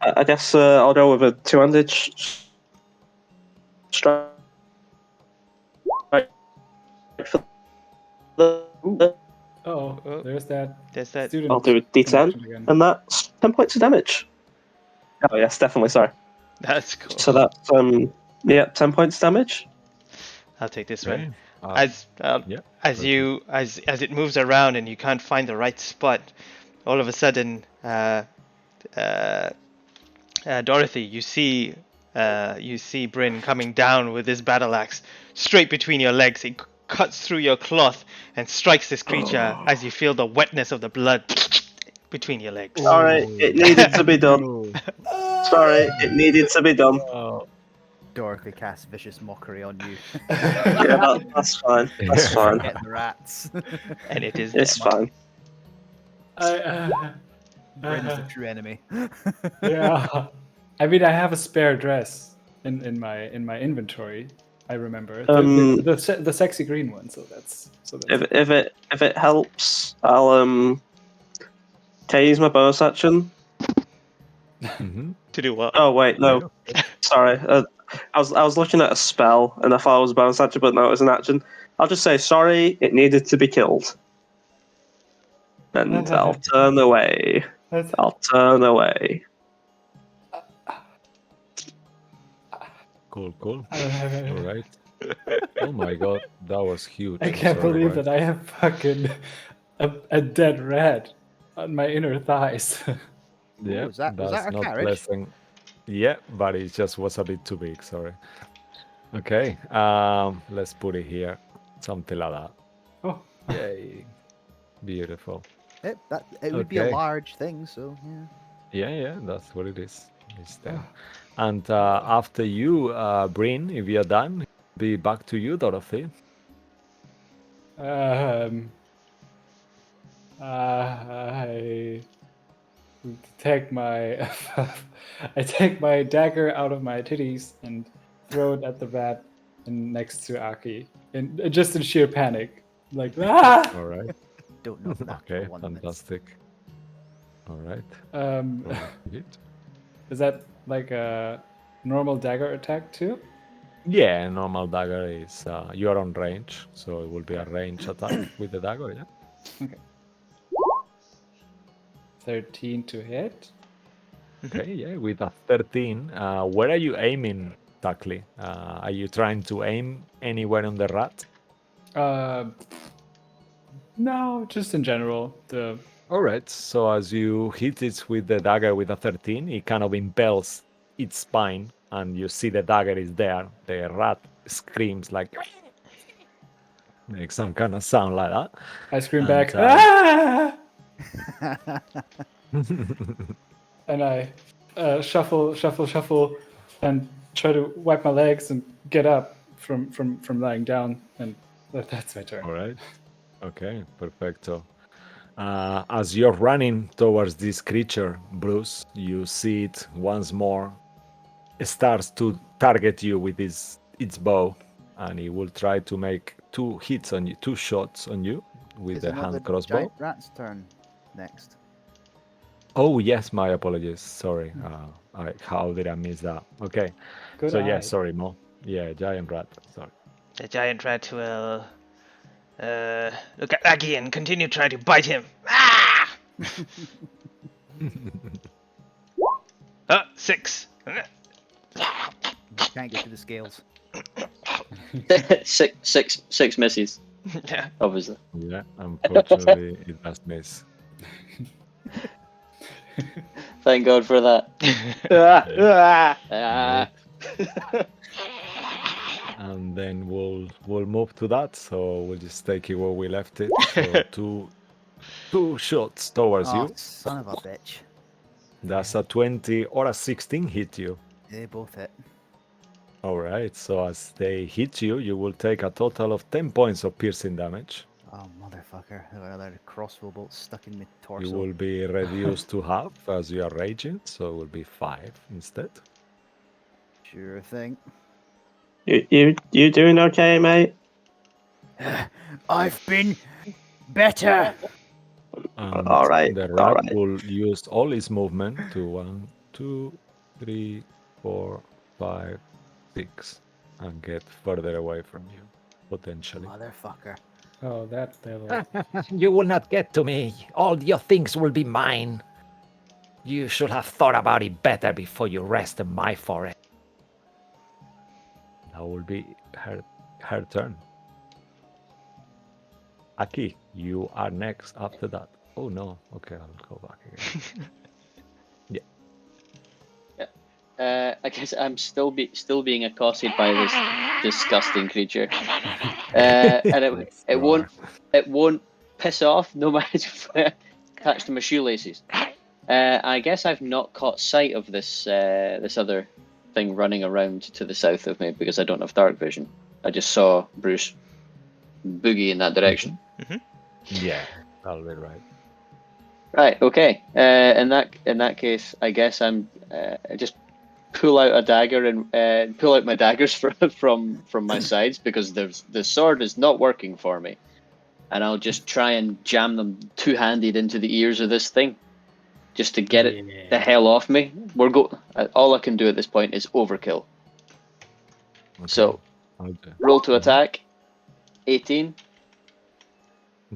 I guess I'll go with a two-handed strike for the. Oh, Oh, there's that There's that. student I'll do a D10, connection again. and that's 10 points of damage. Oh yes, definitely. Sorry. That's cool. So that's 10 points damage. I'll take this Okay. one. As yeah, as perfect. you as it moves around and you can't find the right spot, all of a sudden, Dorothy, you see Bryn coming down with this battle axe straight between your legs. It cuts through your cloth and strikes this creature as you feel the wetness of the blood between your legs. Sorry, it needed to be done. Oh, Sorry, it needed to be done. Dorothy casts vicious mockery on you. Yeah, that's fine. That's fine. Forget the rats. And it is It's dead. fine. Bryn's the true enemy. Yeah. I mean, I have a spare dress in my inventory. I remember the sexy green one. So that's If it helps, I'll can I use my bonus action? Mhm. To do what? Oh wait, no. Yeah. Sorry. I was looking at a spell and I thought it was a bonus action, but no, it was an action. I'll just say sorry. It needed to be killed, and I'll turn away. I'll turn away. Cool. All right. Oh my god, that was huge. I can't Sorry, believe right? that I have fucking a dead rat on my inner thighs. Yeah, was that that's our not carriage? pleasant. Yeah, but it just was a bit too big. Sorry. Okay. Let's put it here. Something like that. Oh, Yay. Beautiful. It would be a Okay. large thing, so yeah. Yeah, that's what it is. It's there. And after you, Bryn, if you're done, be back to you, Dorothy. I take my I take my dagger out of my titties and throw it at the rat and next to Aki, and just in sheer panic, like All right. Don't know that Okay, for 1 minute. fantastic. All right. Um, Roll to hit. is that like a normal dagger attack too? Yeah, normal dagger is you are on range, so it will be a range attack with the dagger. Yeah. 13 to hit. Okay. Yeah, with a 13. Where are you aiming exactly? Are you trying to aim anywhere on the rat? No, just in general. All right. So as you hit it with the dagger with a 13, it kind of impels its spine, and you see the dagger is there. The rat screams like, makes some kind of sound like that. I scream And, back, ah! And I shuffle, and try to wipe my legs and get up from lying down. And that's my turn. All right. Okay, perfecto. As you're running towards this creature, Bruce, you see it once more. It starts to target you with its bow, and it will try to make 2 hits on you, 2 shots on you with Is the it not the hand crossbow. giant rat's turn next? Oh yes, my apologies. Sorry. How did I miss that? Okay. Good So yeah, eye. sorry, Mo. Yeah, giant rat. Sorry. The giant rat will look at Aggie and continue trying to bite him. Ah! 6. Can't get to the scales. six misses, Yeah. obviously. Yeah, unfortunately, it does miss. Thank God for that. And then we'll move to that. So we'll just take it where we left it. So two shots towards Oh, you. son of a bitch. That's a 20 or a 16 hit you. They both hit. All right. So as they hit you, you will take a total of 10 points of piercing damage. Oh, motherfucker. There were another crossbow bolt stuck in my torso. You will be reduced to half as you are raging, so it will be 5 instead. Sure thing. You doing okay, mate? I've been better. And All right, the all rat right. will use all his movement to 1, 2, 3, 4, 5, 6, and get further away from you, potentially. Motherfucker. Oh, that little. You will not get to me. All your things will be mine. You should have thought about it better before you rest in my forest. That will be her turn. Aki, you are next after that. Oh no, okay, I'll go back again. I guess I'm still being accosted by this disgusting creature, and Yes, you are. it won't piss off no matter if I catch my shoelaces. I guess I've not caught sight of this this other thing running around to the south of me because I don't have dark vision. I just saw Bruce boogie in that direction. Yeah, that'll be right. Right. Okay. In that case, I guess I just pull out a dagger and pull out my daggers from my sides because the sword is not working for me, and I'll just try and jam them two-handed into the ears of this thing, just to get it the hell off me. All I can do at this point is overkill. Okay. So Okay. roll to attack, 18.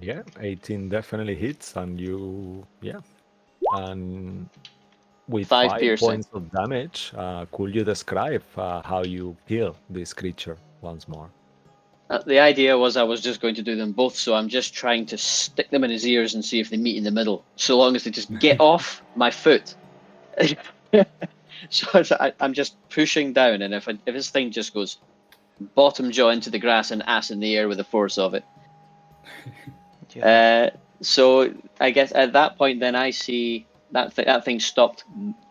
Yeah, 18 definitely hits, and and with 5 5 piercing. points of damage, could you describe how you kill this creature once more? The idea was I was just going to do them both, so I'm just trying to stick them in his ears and see if they meet in the middle. So long as they just get off my foot. So I'm just pushing down, and if this thing just goes bottom jaw into the grass and ass in the air with the force of it. So I guess at that point, then I see that thing stopped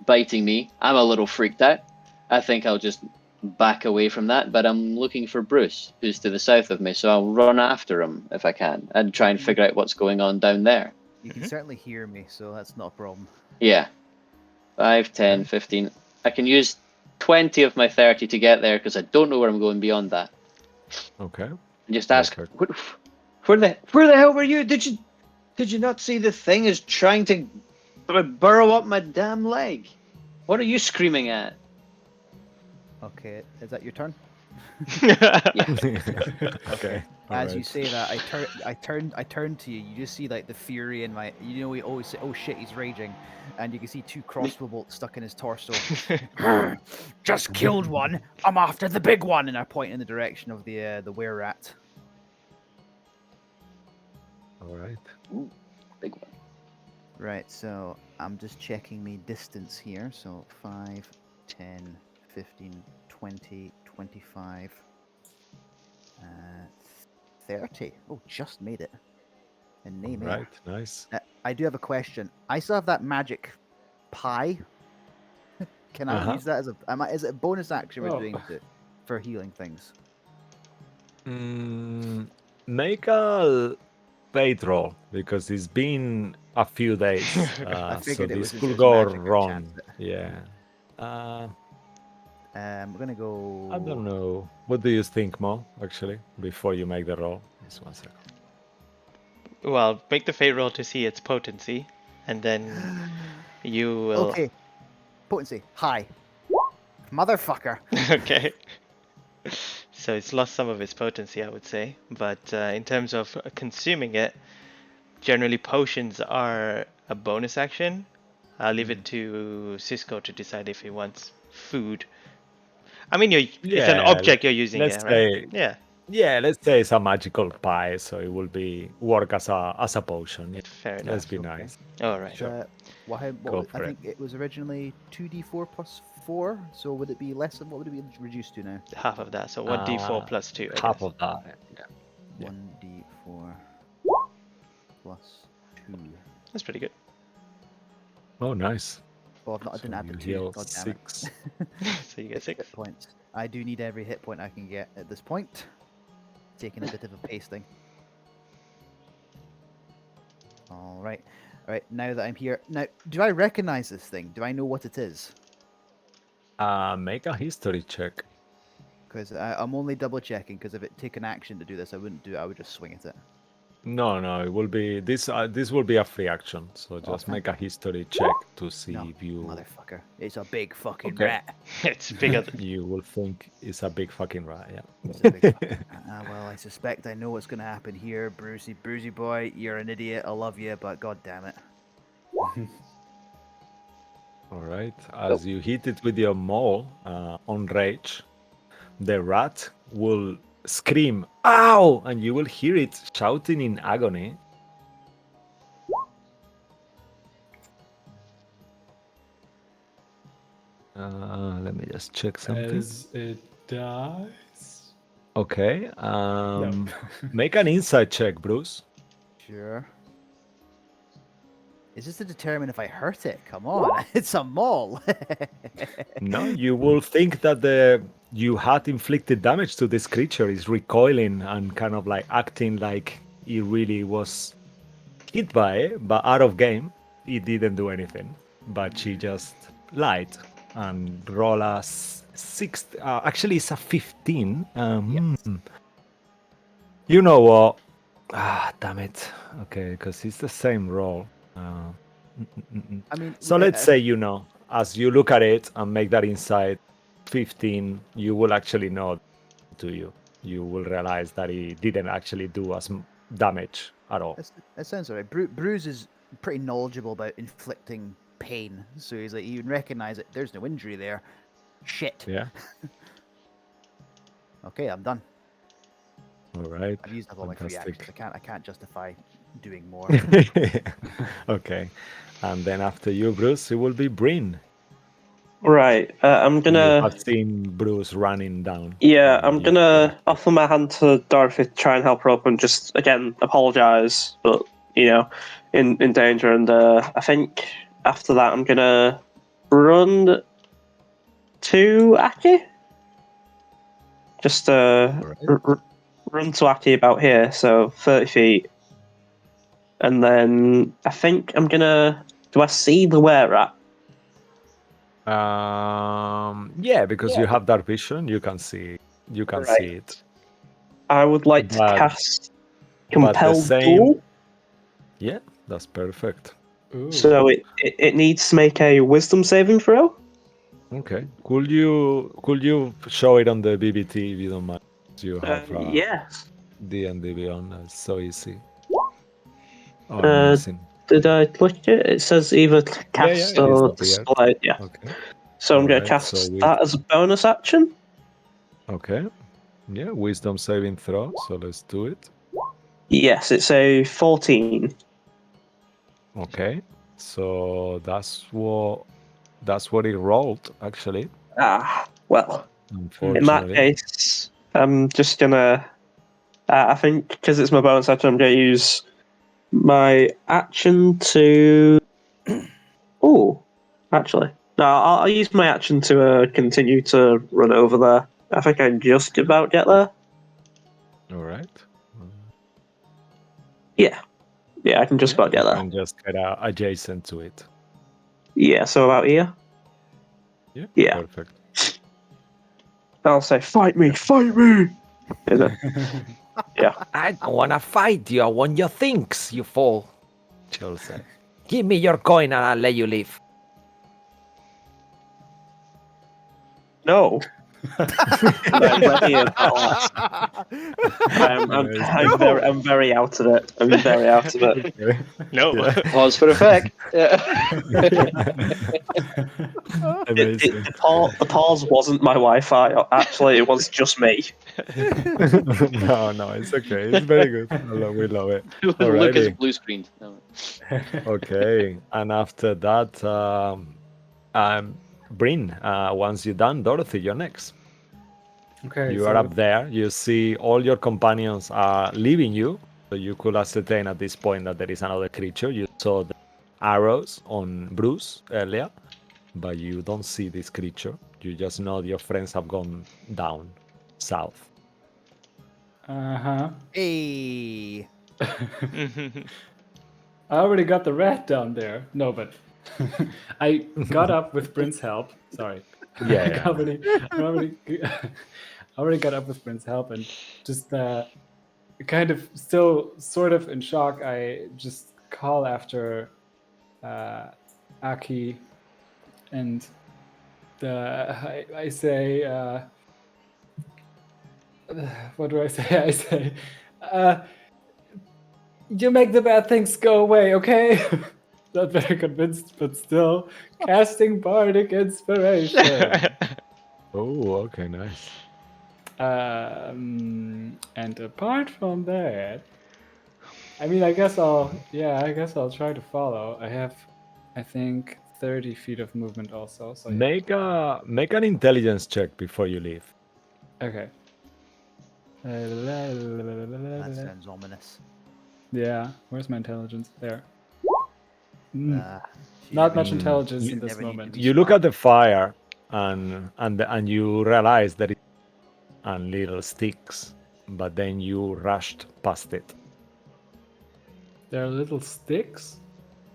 biting me. I'm a little freaked out. I think I'll just back away from that, but I'm looking for Bruce, who's to the south of me, so I'll run after him if I can and try and figure out what's going on down there. You can certainly hear me, so that's not a problem. Yeah. 5, 10, 15. I can use 20 of my 30 to get there because I don't know where I'm going beyond that. Okay. And just ask, Perfect. where the hell were you? Did you not see the thing is trying to burrow up my damn leg? What are you screaming at? Okay, is that your turn? Okay. As you say that, I turn to you. You just see like the fury in my. We always say, "Oh shit, he's raging," and you can see 2 crossbow bolts stuck in his torso. Just killed one. I'm after the big one, and I point in the direction of the were rat. All right. Ooh, big one. Right, so I'm just checking me distance here. So 5, 10, 15, 20, 25, 30. Oh, just made it. And name it. Right. Nice. I do have a question. I still have that magic pie. Can I use that as is it a bonus action we're doing for healing things? Make a fate roll because it's been a few days, so this could go wrong. Yeah. We're gonna go. I don't know. What do you think, Mo? Actually, before you make the roll, just 1 second. Well, make the fate roll to see its potency, and then you will. Okay. Potency high. Motherfucker. Okay. So it's lost some of its potency, I would say. But in terms of consuming it, generally potions are a bonus action. I'll leave it to Cisco to decide if he wants food. I mean, it's an object you're using here, right? Yeah, let's say it's a magical pie, so it will work as a potion. Yeah. Fair enough. Let's be nice. All right. Sure. I think it was originally 2d4 plus 4. So would it be less than what would it be reduced to now? Half of that. So 1d4 plus 2. Half of that. Yeah. 1d4 plus 2. That's pretty good. Oh, nice. Well, I didn't So add the you 2. heal God damn it. 6. So you get 6. Hit points. I do need every hit point I can get at this point. Taking a bit of a pasting. All right. All right. Now that I'm here, now do I recognize this thing? Do I know what it is? Make a history check. Because I'm only double checking. Because if it take an action to do this, I wouldn't do it. I would just swing at it. No, it will be this. This will be a free action. So just thank make a history check to see No, if you. motherfucker. It's a big fucking Okay. rat. It's bigger. Than... You will think it's a big fucking rat. It's a big Yeah. fucking rat. Well, I suspect I know what's going to happen here. Brucey boy, you're an idiot. I love you, but god damn it. All right. As you hit it with your maul on rage, the rat will scream, "Ow!" and you will hear it shouting in agony. Let me just check something. As it dies. Okay. No. Make an insight check, Bruce. Sure. Is this to determine if I hurt it? Come on, it's a maul. No, you will think that you had inflicted damage to this creature is recoiling and kind of like acting like it really was hit by it, but out of game, it didn't do anything. But she just lied and roll a 6. Actually, it's a 15. You know what? Damn it. Okay, because it's the same roll. I mean, So let's say as you look at it and make that insight 15, you will actually know to you. You will realize that it didn't actually do as damage at all. that sounds alright. Bruce is pretty knowledgeable about inflicting pain, so he's like, you can recognize it. There's no injury there. Shit. Yeah. Okay, I'm done. All right. I've used up all my free actions. Fantastic. I can't justify doing more. Okay. And then after you, Bruce, it will be Bryn. Right. I'm You gonna. have seen Bruce running down. Yeah, I'm gonna offer my hand to Dorothy to try and help her up and just again apologise, but in danger. And I think after that I'm gonna run to Aki. Just run to Aki about here, so 30 feet. And then I think I'm gonna. Do I see the were-rat? Yeah, because you have that vision, you can see see it. I would like to cast Compel Duel. Yeah, that's perfect. Ooh. So it needs to make a Wisdom saving throw. Okay. Could you show it on the BBT if you don't mind? You have Yes. D&D Beyond. It's so easy. Oh, Uh, amazing. Did I click it? It says either cast or display. Yeah. Okay. So I'm going to Alright, cast so that as a bonus action. Okay. Yeah, Wisdom saving throw. So let's do it. Yes, it's a 14. Okay. So that's what it rolled actually. Well. Unfortunately. In that case, I'm just gonna. I think because it's my bonus action, I'm gonna use my action to. Oh, actually, no. I'll use my action to continue to run over there. I think I just about get there. All right. Yeah, I can just about get there. And just get adjacent to it. Yeah, so about here. Yeah. Perfect. I'll say, "Fight me, fight me!" Yeah. I don't want to fight you. I want your things, you fool. She'll say. Give me your coin and I'll let you live. No. I'm very out of it. I'm very out of it. No. Yeah. Pause for effect. The pause wasn't my Wi-Fi. Actually, it was just me. No, it's okay. It's very good. We love it. Look, it's Alrighty. blue screened. No. Okay, and after that, Bryn, once you're done, Dorothy, you're next. Okay. You are up there. You see all your companions are leaving you. So you could ascertain at this point that there is another creature. You saw the arrows on Bruce earlier. but you don't see this creature. You just know your friends have gone down south. Uh-huh. Hey. I already got the rat down there. No, but I got up with Bryn's help. Sorry. Yeah. I already got up with Bryn's help and just kind of still sort of in shock. I just call after Aki and I say, what do I say? I say, you make the bad things go away, okay? Not very convinced, but still casting bardic inspiration. Oh, okay, nice. And apart from that, I mean, I guess I'll try to follow. I have, I think, 30 feet of movement also. So yeah. Make an intelligence check before you leave. Okay. That sounds ominous. Yeah, where's my intelligence? There. Mm. She Not never much needed- intelligence she in this never needed to moment. be You look smart. at the fire and you realize that it's and little sticks, but then you rushed past it. There are little sticks.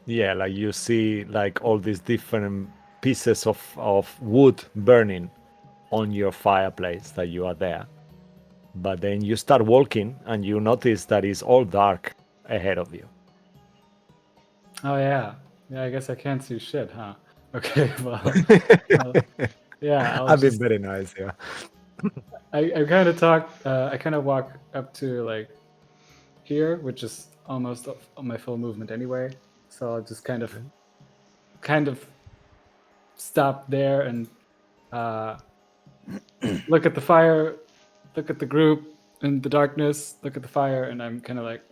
Yeah, like you see like all these different pieces of wood burning on your fireplace that you are there. But then you start walking and you notice that it's all dark ahead of you. Oh yeah. Yeah, I guess I can't see shit, huh? Okay, well, yeah, I'll I've been just. very nice, yeah. I kind of talk. I kind of walk up to like here, which is almost on my full movement anyway. So I'll just kind of stop there and look at the fire, look at the group in the darkness, look at the fire, and I'm kind of like,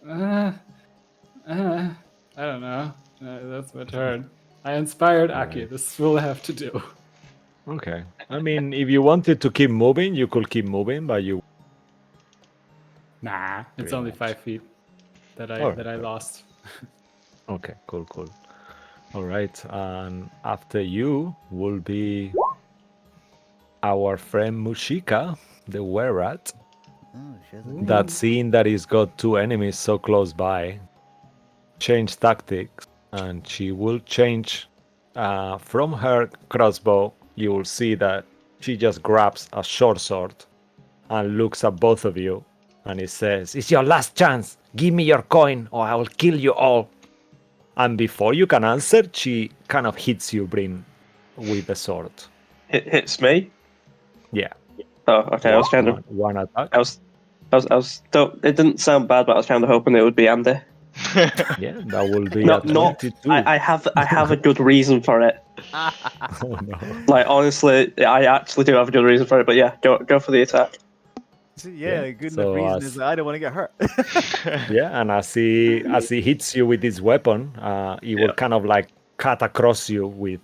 I don't know. That's my turn. I inspired Aki. Right. This will have to do. Okay. I mean, if you wanted to keep moving, you could keep moving, but you Nah, it's Pretty only much. 5 feet that I Alright. lost. Okay, cool. All right, and after you will be our friend Mushika, the were-rat. Oh, she has a That seeing that he's got two enemies so close by, change tactics, and she will change from her crossbow. You will see that she just grabs a short sword and looks at both of you, and it says, It's your last chance. Give me your coin, or I will kill you all. and before you can answer, she kind of hits you, Bryn, with the sword. It hits me. Yeah. Oh, okay. I was kind of. one attack. I was. Don't. It didn't sound bad, but I was kind of hoping it would be Andy. Yeah, that will be Not. a 22. I have a good reason for it. Oh no. Like honestly, I actually do have a good reason for it. But yeah, go for the attack. Yeah, a good enough so reason as- is that I don't want to get hurt. Yeah, and as he hits you with his weapon, he will kind of like cut across you with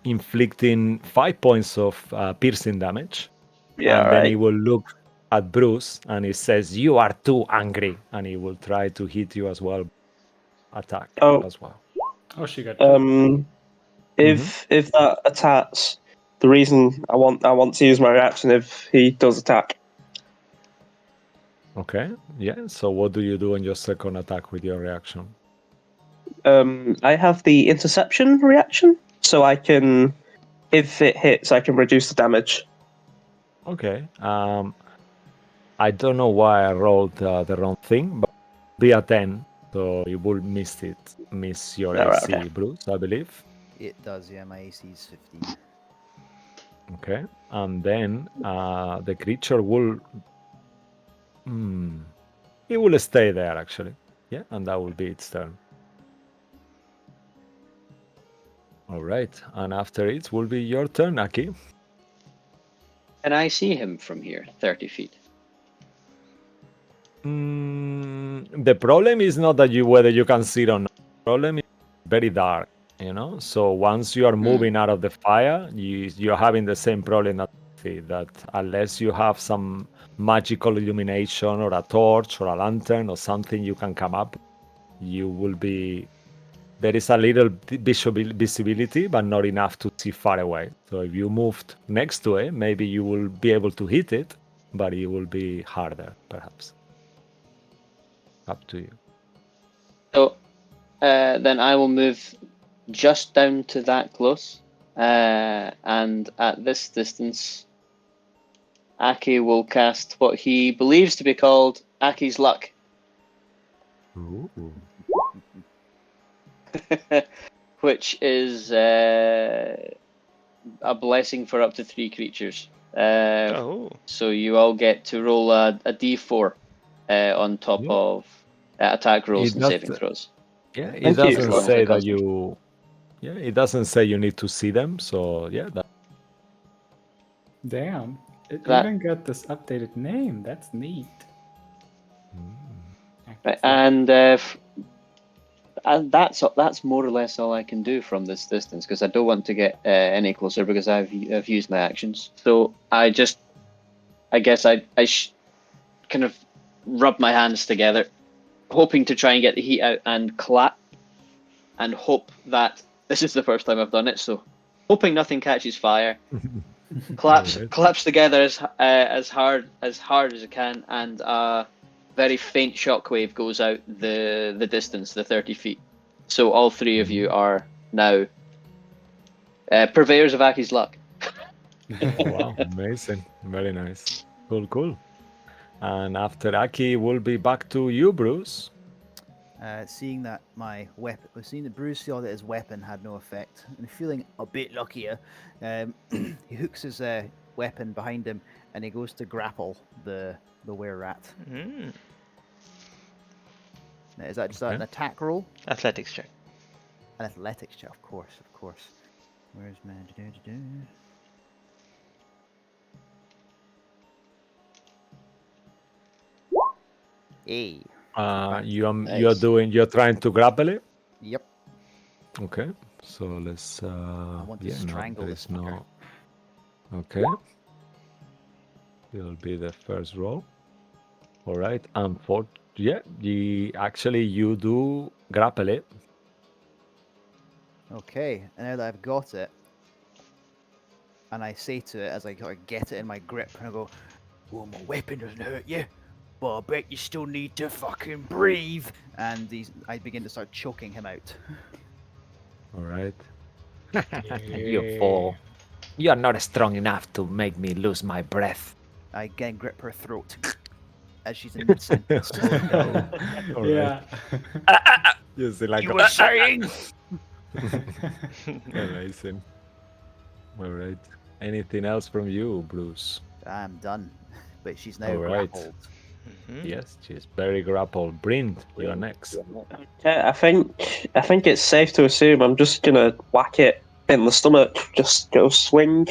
inflicting 5 points of piercing damage. Yeah, and then he right. will look at Bruce and he says, "You are too angry," and he will try to hit you as well. Attack Oh. as well. Oh, she got two. If that attacks, the reason I want to use my reaction if he does attack. Okay. Yeah. So what do you do on your second attack with your reaction? I have the interception reaction, so I can, if it hits, I can reduce the damage. Okay. I don't know why I rolled the wrong thing, but be a 10, so you will miss your All right, AC, okay. Bruce, I believe. It does, yeah. My AC is 15. Okay. And then the creature will. It will stay there, actually. Yeah, and that will be its turn. All right. And after it will be your turn, Aki. Can I see him from here, 30 feet? The problem is not that whether you can see it or not. The problem is very dark, So once you are moving out of the fire, you're having the same problem that unless you have some magical illumination or a torch or a lantern or something you can come up, you will be there is a little visibility, but not enough to see far away. So if you moved next to it, maybe you will be able to hit it, but it will be harder, perhaps. Up to you. So then I will move just down to that close. And at this distance, Aki will cast what he believes to be called Aki's Luck. Ooh. Which is a blessing for up to 3 creatures. So you all get to roll a d4 on top Yeah. of attack rolls It and does- saving throws. Yeah, it Thank you. doesn't As long as say they're that you. Yeah, it doesn't say you need to see them. So yeah, Damn. It That- even got this updated name. That's neat. Right, and that's more or less all I can do from this distance, because I don't want to get any closer because I've used my actions. So I guess I kind of rub my hands together, hoping to try and get the heat out and clap, and hope that this is the first time I've done it. So hoping nothing catches fire. Claps together as hard as it can, and a very faint shockwave goes out the distance, the 30 feet. So all 3 of you are now purveyors of Aki's luck. Wow, amazing. Very nice. Cool. And after Aki, we'll be back to you, Bruce. Seeing that Bruce saw that his weapon had no effect, and feeling a bit luckier, he hooks his weapon behind him and he goes to grapple the were-rat. Mm. Now, is that just an attack roll? Athletics check. An athletics check, of course. Where's my Hey. You're trying to grapple it? Yep. Okay. So let's I want to strangle this fucker. Okay. It'll be the first roll. All right. You do grapple it. Okay, and now that I've got it, and I say to it as I get it in my grip, and I go, "Well, my weapon doesn't hurt you, but I bet you still need to fucking breathe." And I begin to start choking him out. All right. You fool. You're not strong enough to make me lose my breath. I again grip her throat as she's in mid-sentence. All Yeah. You see, like You were saying? amazing. All right. Anything else from you, Bruce? I'm done, but she's now All right. grappled. Mhm. Yes, she's very grappled. Bryn, you're next. Okay, I think it's safe to assume I'm just gonna whack it in the stomach. Just go swing.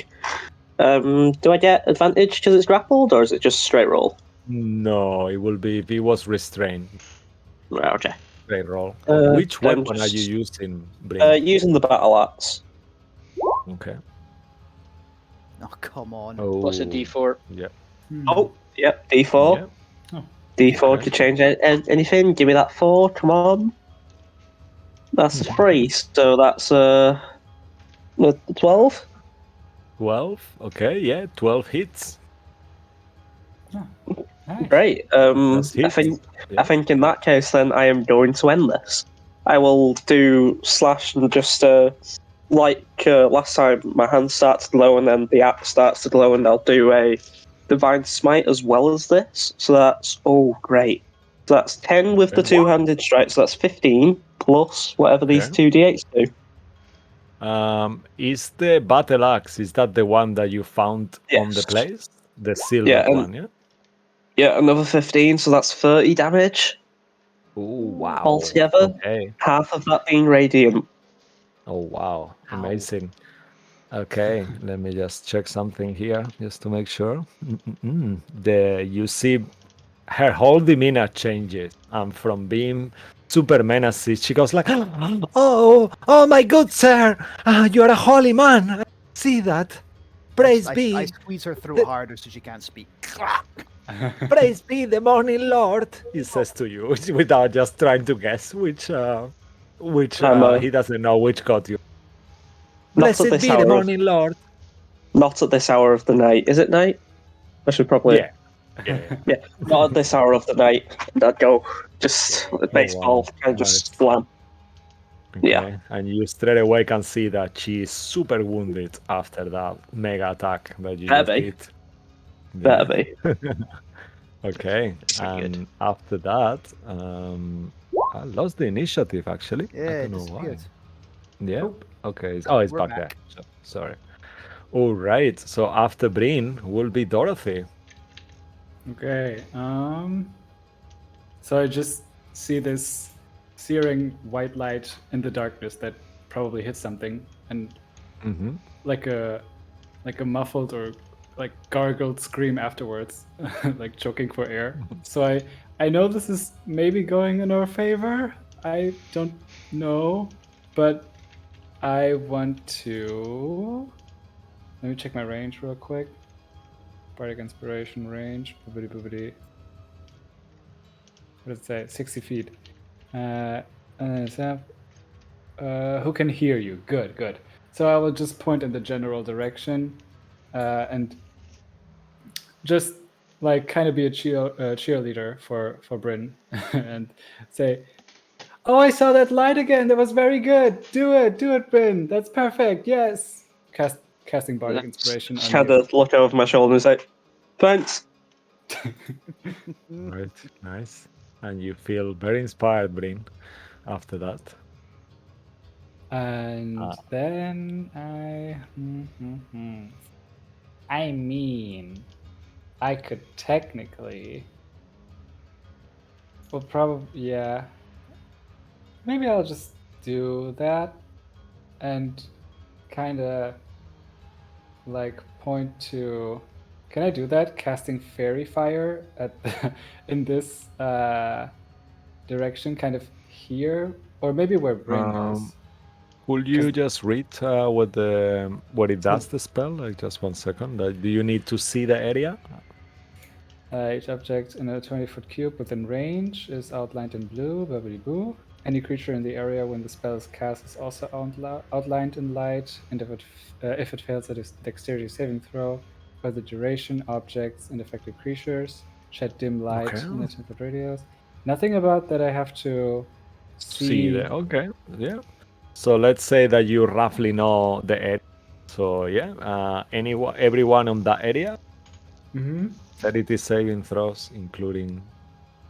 Do I get advantage because it's grappled, or is it just straight roll? No, it will be if he was restrained. Right, okay. Straight roll. Uh, Which then weapon are you just- using, Bryn? Using the battle axe. Okay. Oh, come on. Plus a d4. Yeah. Oh, yep, D4. Yeah. Oh, D4 okay. to change anything. Give me that 4. Come on. That's 3. So that's 12. 12. Okay, yeah, 12 hits. nice. Great. That's I hits. think in that case, then I am going to end this. I will do slash and just like last time, my hand starts to glow and then the axe starts to glow, and I'll do a divine smite as well as this. So that's great. So that's 10 with the Okay. two-handed strike. So that's 15 plus whatever these Okay. 2d8s do. Is the battle axe, is that the one that you found on the Yes. place? The silver Yeah, and- one, yeah? Yeah, another 15. So that's 30 damage Oh, wow. altogether. Okay. Half of that being radiant. Oh, wow. Amazing. Okay, let me just check something here just to make sure. You see her whole demeanor changes. And from being super menacing, she goes like, oh my good sir, you're a holy man. I see that. Praise I be. squeeze her throat harder so she can't speak. Praise be the morning Lord, he says to you, without just trying to guess Which I'm he doesn't know which god you. not at Blessed this be the hour of morning lord. not at this hour of the night. Is it night? I should probably Yeah. Yeah. yeah, not at this hour of the night. I'd go just baseball wow. and Right. just slam. Yeah. Okay. And you straight away can see that she is super wounded after that mega attack that you Better just be. did. Better be. Okay. Very good. And after that, I lost the initiative actually. I Yeah, don't it know why. disappeared. Yeah. Nope. Okay. Oh, it's We're back, back. there. So, sorry. All right. So after Breen will be Dorothy. Okay. So I just see this searing white light in the darkness that probably hit something, and Mm-hmm. like a muffled or like gargled scream afterwards, like choking for air. So I know this is maybe going in our favor. I don't know, but I want to. Let me check my range real quick. Bardic Inspiration range. Boobity boobity. What does it say? 60 feet. Who can hear you? Good, good. So I will just point in the general direction, and just like kind of be a cheerleader for Bryn, and say, "Oh, I saw that light again. That was very good. Do it, Bryn. That's perfect. Yes." Casting Bardic Inspiration Just on kind you. of look over my shoulder and say, "Thanks." Right. Nice. And you feel very inspired, Breen, after that. And then I mean, I could technically. Well, probably, yeah. Maybe I'll just do that and kind of like point to. Can I do that? Casting fairy fire at in this direction, kind of here, or maybe where Bryn is. Could you just read what it does, the spell? Like just 1 second. Do you need to see the area? Each object in a 20-foot cube within range is outlined in blue. Bubbly boo. Any creature in the area when the spell is cast is also outlined in light, and if it fails a dexterity saving throw, for the duration, objects and affected creatures shed dim light Okay. in a 10-foot radius. Nothing about that I have to See see. the okay, yeah. So let's say that you roughly know the area. So yeah, everyone on that area, Mm-hmm. that it is saving throws, including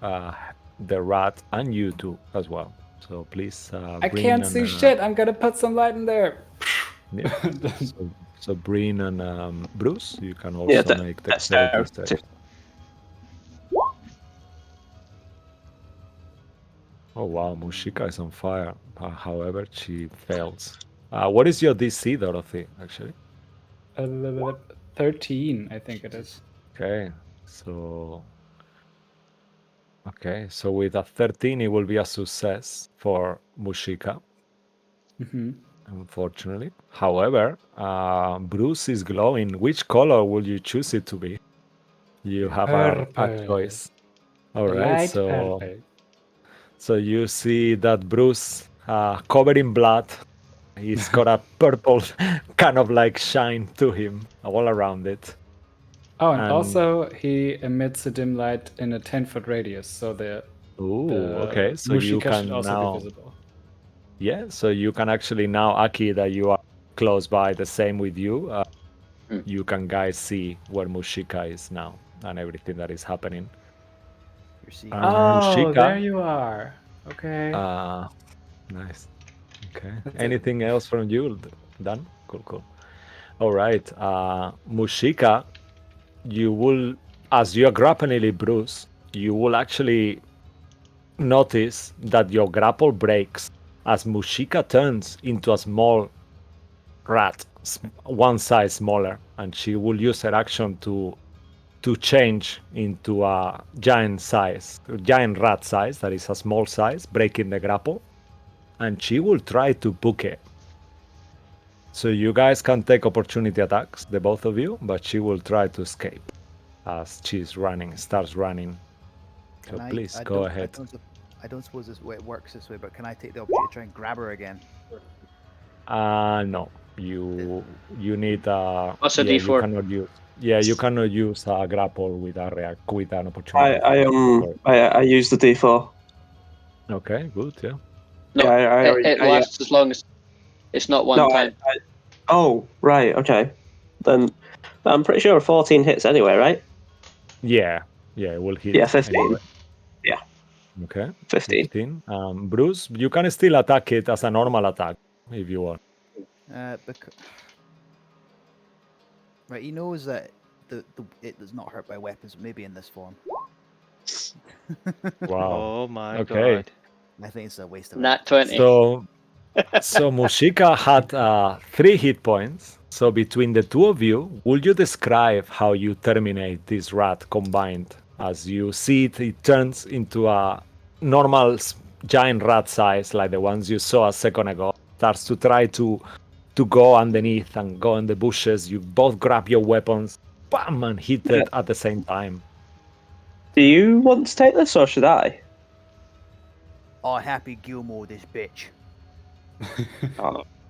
the rat and you too as well. So please, I Breen can't and see shit. I'm gonna put some light in there. yeah. So Breen and Bruce, you can Yeah, also make that's dexterity fair. saves. Oh wow, Mushika is on fire. However, she fails. What is your DC, Dorothy? Actually. 13, I think it is. Okay, so with a 13, it will be a success for Mushika, Mm-hmm. unfortunately. However, Bruce is glowing. Which color would you choose it to be? You have a Purple. choice. All The right, light so purple. you see that Bruce, covered in blood, he's got a purple kind of like shine to him all around it. Oh, and And also he emits a dim light in a 10-foot radius, so the okay, so you Mushika should can also be now, visible. yeah, so you can actually now, Aki, that you are close by, the same with you. You can guys see where Mushika is now and everything that is happening. You're seeing Oh, Mushika, there you are. Okay. nice. Okay. That's it. Anything else from you, Dan? Cool. All right. Mushika, you will, as you are grappling Bruce, you will actually notice that your grapple breaks as Mushika turns into a small rat, one size smaller, and she will use her action to change into a giant rat size, that is a small size, breaking the grapple, and she will try to book it. So you guys can take opportunity attacks, the both of you, but she will try to escape as starts running. So please go ahead. I don't suppose this way it works this way, but can I take the opportunity to try and grab her again? No. You need What's a yeah, you D4? cannot use you cannot use a grapple with with an I opportunity. I use the D4. Okay, good, yeah. No, Yeah, it lasts as long as it's not one no, time. oh, right, okay. Then I'm pretty sure 14 hits anyway, right? Yeah, it will hit Yeah, 15. anyway. Yeah, Okay, 15. 15. Bruce, you can still attack it as a normal attack if you want. Right, he knows that it does not hurt by weapons, maybe in this form. Wow. Oh my Okay. god. I think it's a waste of Nat actions. 20. So Mushika had 3 hit points. So between the two of you, would you describe how you terminate this rat combined? As you see it, it turns into a normal giant rat size, like the ones you saw a second ago. Starts to try to go underneath and go in the bushes. You both grab your weapons, bam, and hit it at the same time. Do you want to take this or should I? Oh, happy Gilmore, this bitch.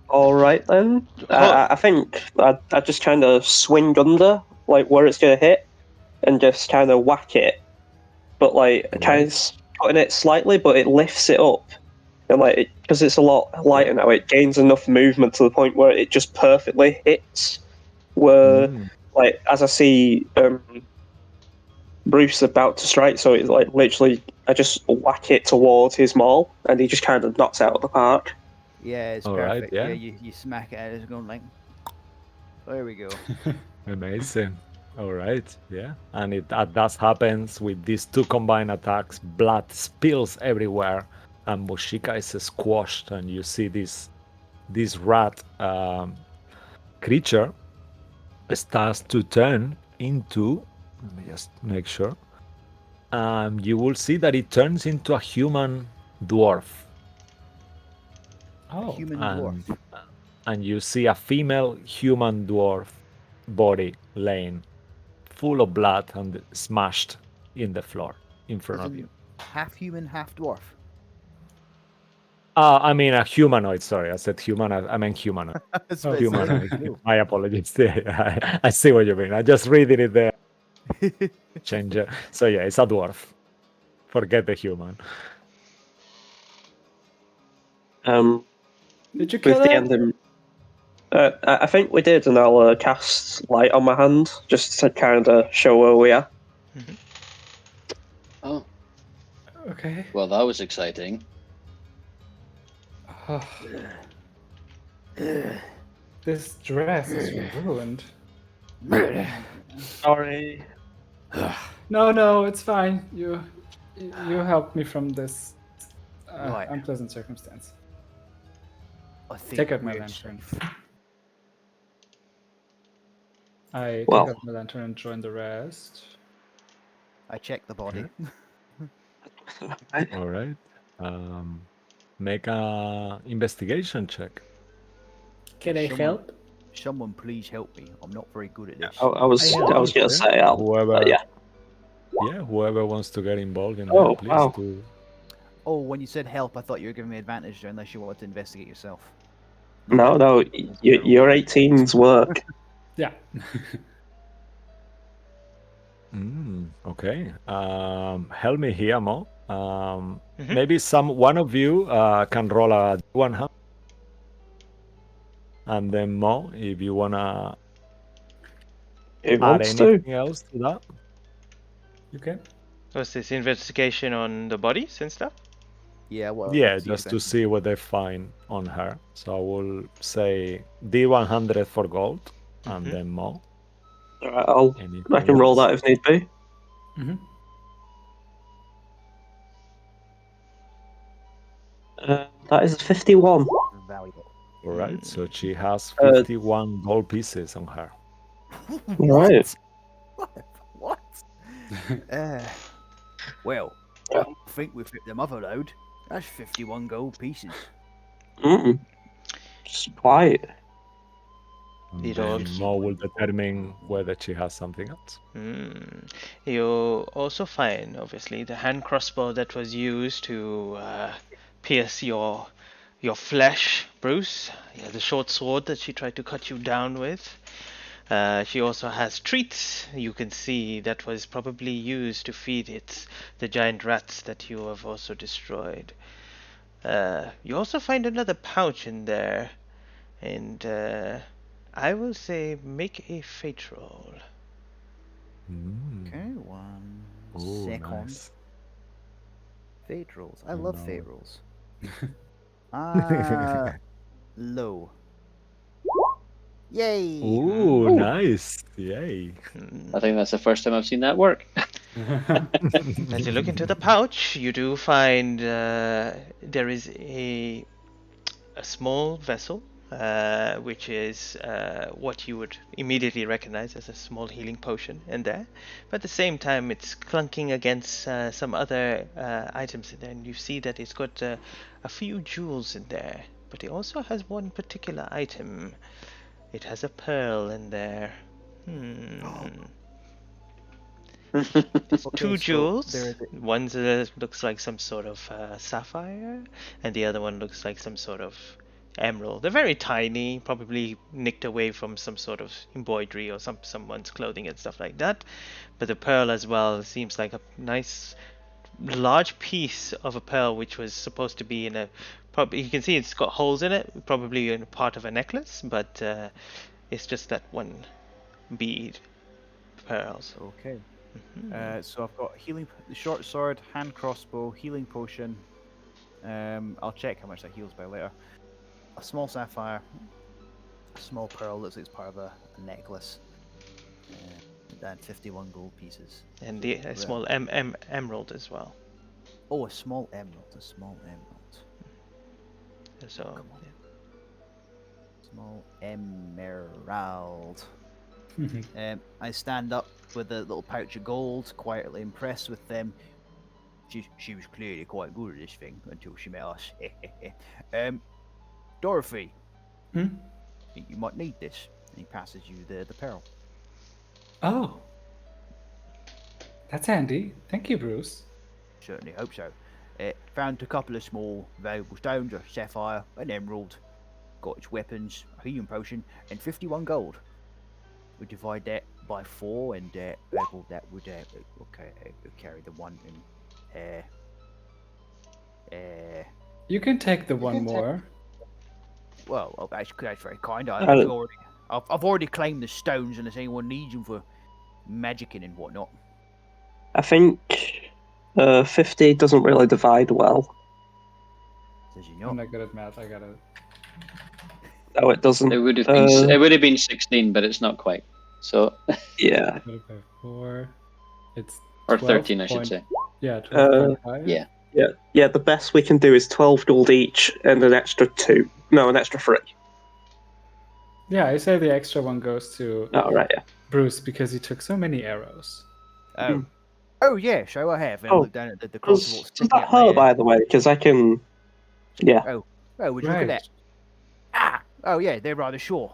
All right then. I think I just kind of swing under, like where it's going to hit, and just kind of whack it. But like kind of cutting it slightly, but it lifts it up. And like, because it's a lot lighter now, it gains enough movement to the point where it just perfectly hits. Where, like, as I see Bruce about to strike, so it's like literally, I just whack it towards his maul, and he just kind of knocks it out of the park. Yeah, it's All right, perfect. yeah. You smack it at it, it's going like. There we go. Amazing. All right, yeah. And that happens with these two combined attacks. Blood spills everywhere, and Mushika is squashed, and you see this rat creature starts to turn into. Let me just make sure. You will see that it turns into a human dwarf. Oh, Human dwarf. And you see a female human dwarf body laying full of blood and smashed in the floor in front of you. Half human, half dwarf. I mean a humanoid, sorry. I said human, I meant humanoid. Humanoid. My apologies. I see what you mean. I just read it there. Change it. So yeah, it's a dwarf. Forget the human. Did you kill it? I think we did, and I'll cast light on my hand just to kind of show where we are. Oh, Okay. well, that was exciting. This dress is ruined. Sorry. No, it's fine. You helped me from this Right. unpleasant circumstance. I think Take out my we're lantern. safe. I Well. take out my lantern and join the rest. I checked the body. All right. Make a investigation check. Can I help? Someone please help me. I'm not very good at this. I was gonna say Whoever, yeah. Whoever wants to get involved in Oh, that, please wow. do. Oh, when you said help, I thought you were giving me advantage there, unless you wanted to investigate yourself. No, your 18's work. Yeah. Okay. Help me here, Mo. Maybe one of you can roll a D100. And then Mo, if you wanna add anything else to that. You can. Was this investigation on the bodies and stuff? Yeah, well. Yeah, just to see what they find on her. So I will say D100 for gold, and then Mo. Alright, I can roll that if need be. That is 51. Valuable. All right, so she has 51 gold pieces on her. Right. What? Well, Yeah. I think we've hit the mother load. That's 51 gold pieces. Just quiet. It Then also, Mo will determine whether she has something else. You also find, obviously, the hand crossbow that was used to pierce your flesh, Bruce. Yeah, the short sword that she tried to cut you down with. She also has treats you can see that was probably used to feed the giant rats that you have also destroyed. You also find another pouch in there, and I will say make a fate roll. Okay, one Oh, second. nice. Fate rolls. I I love know fate it. rolls. Low. Yay! Ooh, Ooh. nice. Yay. I think that's the first time I've seen that work. As you look into the pouch, you do find there is a small vessel, which is what you would immediately recognize as a small healing potion in there. But at the same time, it's clunking against some other items in there, and you see that it's got a few jewels in there. But it also has one particular item. It has a pearl in there. There's Okay, two so there jewels. is a, One looks like some sort of sapphire, and the other one looks like some sort of emerald. They're very tiny, probably nicked away from some sort of embroidery or someone's clothing and stuff like that. But the pearl as well seems like a nice large piece of a pearl, which was supposed to be in a. Probably you can see it's got holes in it, probably in part of a necklace, but it's just that one bead pearls. okay. So I've got the short sword, hand crossbow, healing potion. I'll check how much that heals by later. A small sapphire, a small pearl. Looks like it's part of a necklace. And 51 gold pieces. And So, the a small emerald as well. oh, a small emerald. A small emerald. So Come on. Small emerald. I stand up with a little pouch of gold, quietly impressed with them. She was clearly quite good at this thing until she met us. Dorothy, Hmm? you might need this. And he passes you the pearl. Oh, that's handy. Thank you, Bruce. Certainly hope so. Found a couple of small valuable stones, a sapphire, an emerald. Got its weapons, a healing potion, and 51 gold. We divide that by 4, and well, that would carry the one and You can take the one more. well, that's very kind. Uh, I've already claimed the stones, unless anyone needs them for magicking and whatnot. I think 50 doesn't really divide well. Does he I'm not? not good at math. I gotta. No, it doesn't. It would have been it would have been 16, but it's not quite. So Yeah. Divide it by 4. It's or 12 13, I should point- say. Yeah, 12.5. Yeah. Yeah, the best we can do is 12 gold each and an extra 2. No, an extra 3. Yeah, I say the extra one goes to Oh, right, yeah. Bruce because he took so many arrows. Oh, Hmm. oh yeah. So I have. And I Oh, look down at the crossbow Does sticking that at my. hurt, by the way? Because I can. Yeah. Oh, would you look at Right. that? Ah, oh yeah, they're rather sure.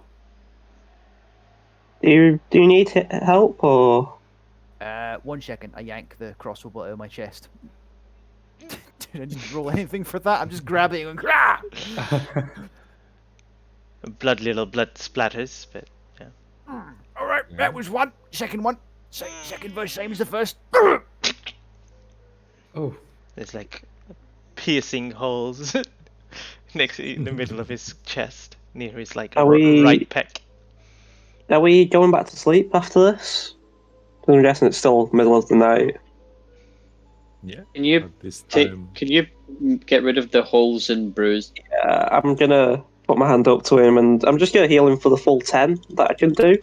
Do you need help, or. 1 second. I yank the crossbow bolt out of my chest. Did I just roll anything for that? I'm just grabbing it and ah! little blood splatters, but yeah. All right, that was one. Second one. Second verse, same as the first. Oh, There's like piercing holes next in the middle of his chest, near his like Are we- right pec. Are we going back to sleep after this? 'Cause I'm guessing it's still middle of the night. Yeah. Can you At this take? time. Can you get rid of the holes and bruise? I'm gonna put my hand up to him and I'm just gonna heal him for the full 10 that I can do.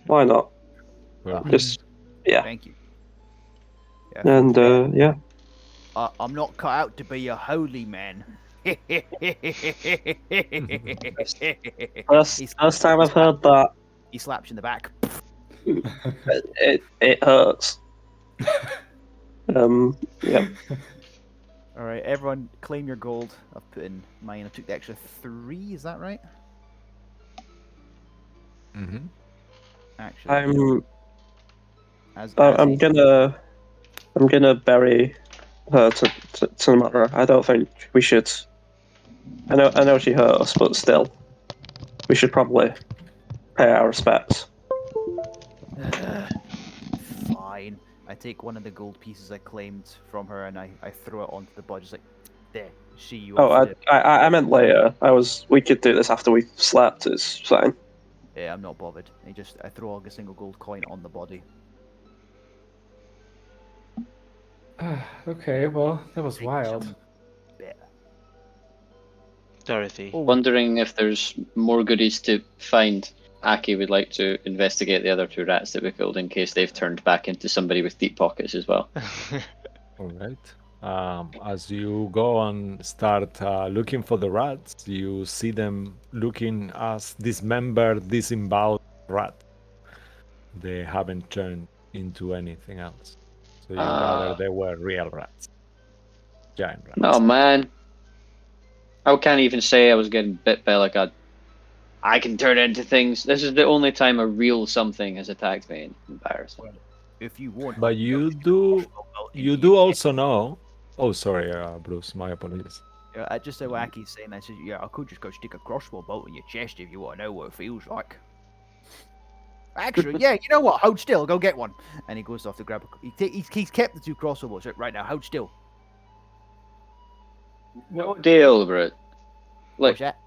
Why not? Perfect. Just. Yeah. Thank you. Yeah, And, yeah. I'm not cut out to be a holy man. First time I've heard that. He slaps you in the back. It hurts. Yeah. All right, everyone, claim your gold. I've put in mine. I took the extra 3. Is that right? Mm-hmm. Actually, I'm as I'm he- gonna bury her to the matter. I don't think we should. I know she hurt us, but still, we should probably pay our respects. Fine. I take one of the gold pieces I claimed from her and I throw it onto the body. Just like, there, see you Oh, off to. I meant later. We could do this after we slept. It's fine. Yeah, I'm not bothered. I throw a single gold coin on the body. Okay, well, that was Take wild. some better. Dorothy. Oh, Wondering if there's more goodies to find. Aki would like to investigate the other two rats that we killed in case they've turned back into somebody with deep pockets as well. All right. As you go and start looking for the rats, you see them looking as dismembered, disemboweled rats. They haven't turned into anything else. So you gather they were real rats. Giant rats. Oh man. I can't even say I was getting bit by like a. I can turn into things. This is the only time a real something has attacked me. Embarrassing. if you want, But you do also know. Oh, sorry, Bruce. My apologies. Just so Aki's saying that, says, yeah, I could just go stick a crossbow bolt in your chest if you want to know what it feels like. Actually, yeah, you know what? Hold still, go get one. And he goes off to grab. He's kept the two crossbow bolts. Right now, hold still. No deal, bro. Like What's that?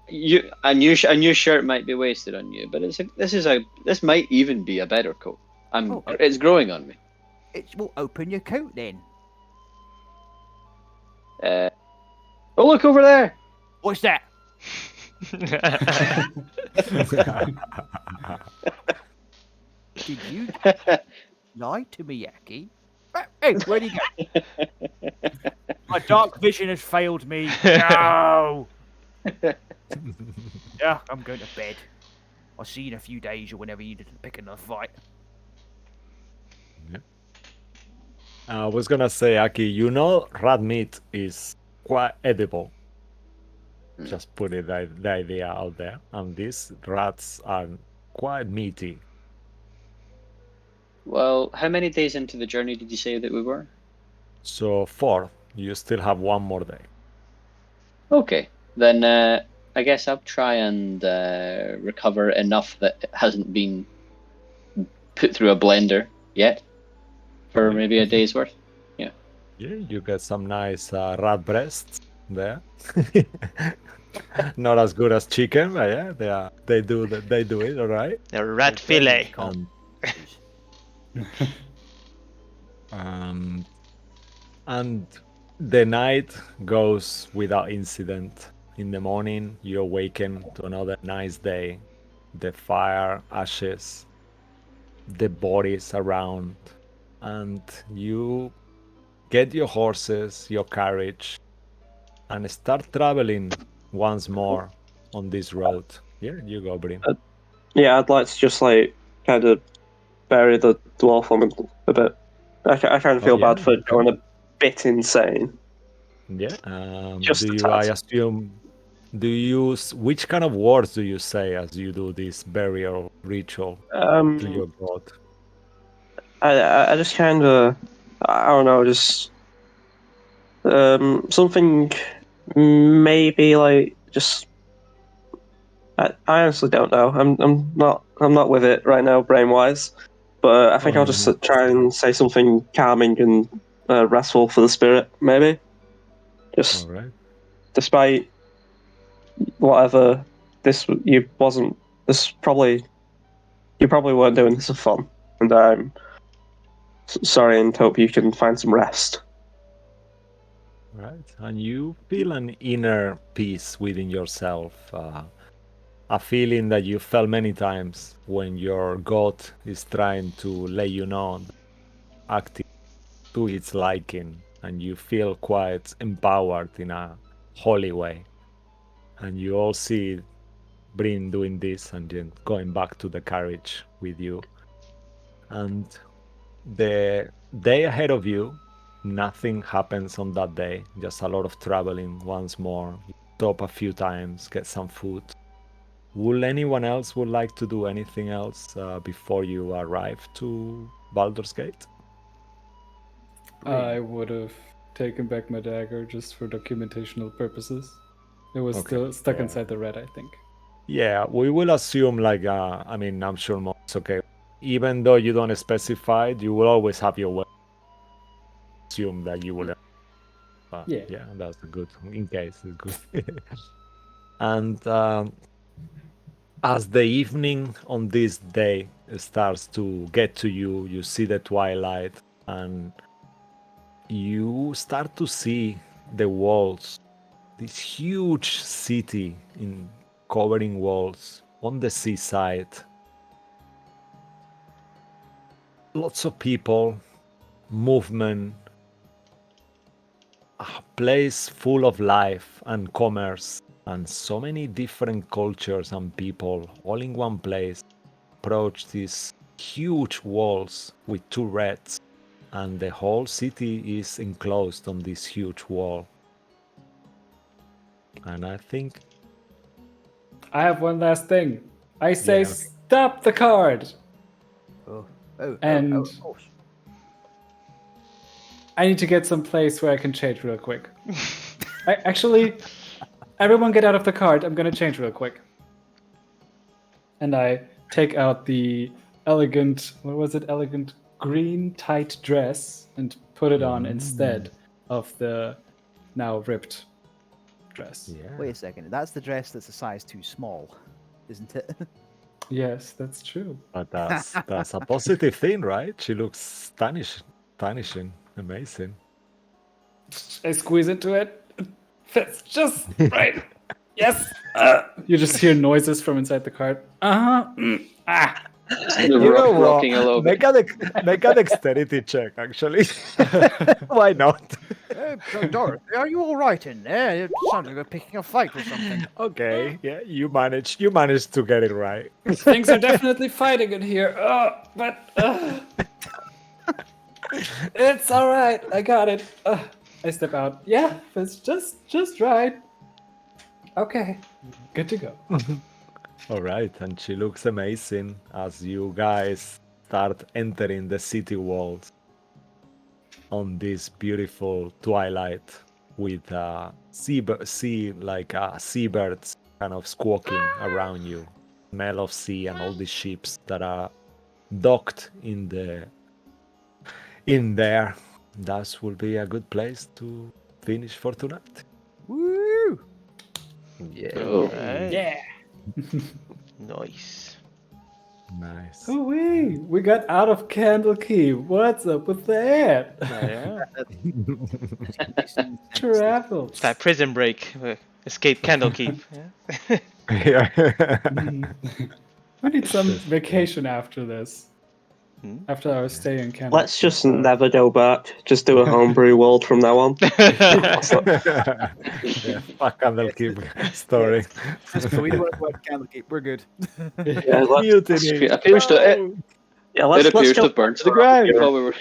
a new shirt might be wasted on you, but this might even be a better coat. It's growing on me. Well, open your coat then. Oh, look over there. What's that? Did you lie to me, Aki? Hey, where'd he go? My dark vision has failed me. No. Yeah, I'm going to bed. I'll see you in a few days or whenever you need to pick another fight. I was gonna say, Aki, you know, rat meat is quite edible. Just put the idea out there. And these rats are quite meaty. Well, how many days into the journey did you say that we were? So 4, you still have one more day. Okay, then I guess I'll try and recover enough that it hasn't been put through a blender yet for Okay. maybe a day's worth. Yeah, you get some nice rat breasts there. Not as good as chicken, but yeah, they do it, all right. The rat fillet. And the night goes without incident. In the morning, you awaken to another nice day. The fire, ashes, the bodies around, and you get your horses, your carriage, and start traveling once more on this road. Yeah, you go, Brim. Yeah, I'd like to just like kind of bury the dwarf woman a bit. I kind of feel bad for going a bit insane. Yeah. Just do a you? tad. I assume. Do you use which kind of words do you say as you do this burial ritual to your god? I just kind of, I don't know, just something maybe like just. I honestly don't know. I'm not with it right now, brain wise. But I think I'll just try and say something calming and restful for the spirit, maybe. Just All right. despite whatever you probably weren't doing this for fun, and I'm sorry and hope you can find some rest. Right. And you feel an inner peace within yourself, a feeling that you felt many times when your god is trying to let you know acting to its liking, and you feel quite empowered in a holy way. And you all see Bryn doing this and then going back to the carriage with you. And the day ahead of you, nothing happens on that day. Just a lot of traveling once more. You stop a few times, get some food, Will anyone else would like to do anything else before you arrive to Baldur's Gate? I would have taken back my dagger just for documentational purposes. It was Okay, still stuck yeah. inside the red, I think. Yeah, we will assume like I mean, I'm sure most okay. Even though you don't specify it, you will always have your weapon. Assume that you will. Yeah. That's good. In case it's good. And as the evening on this day starts to get to you, you see the twilight, and you start to see the walls. This huge city in covering walls on the seaside. Lots of people, movement, a place full of life and commerce, and so many different cultures and people all in one place approach these huge walls with two reds, and the whole city is enclosed on this huge wall. And I think I have one last thing. I say Yeah. stop the card! Oh, And- of course. I need to get some place where I can change real quick. Actually, everyone get out of the card. I'm gonna change real quick. And I take out the elegant, what was it? Elegant green tight dress and put it on instead of the now ripped dress. yeah. Wait a second. That's the dress that's a size too small, isn't it? Yes, that's true. But that's a positive thing, right? She looks astonishing, amazing. I squeeze into it. Fits just right. Yes. You just hear noises from inside the cart. Ah. Rocking a little bit. Make a dexterity check, actually. Why not? Dorothy, are you all right in there? It sounds like you're picking a fight or something. Okay, yeah, you managed to get it right. Things are definitely fighting in here. But it's all right. I got it. I step out. Yeah, it's just right. Okay, good to go. All right, and she looks amazing as you guys start entering the city walls on this beautiful twilight with seabirds kind of squawking around you, smell of sea, and all the ships that are docked in there. That will be a good place to finish for tonight. Woo! Yeah, Alright. Yeah. Nice. nice. Oh we got out of Candlekeep. What's up with that? Yeah. Travel. It's like Prison Break. Escape Candlekeep. Yeah. Yeah. We need some vacation after this. Hmm? After our stay in Candlekeep. Let's just never go back. Just do a homebrew world from now on. Yeah, fuck Candlekeep story. We don't want to watch Candlekeep. We're good. Yeah, let's, Mutiny. appears to it. yeah, It let's appears to go have burned to the back ground here. while we were.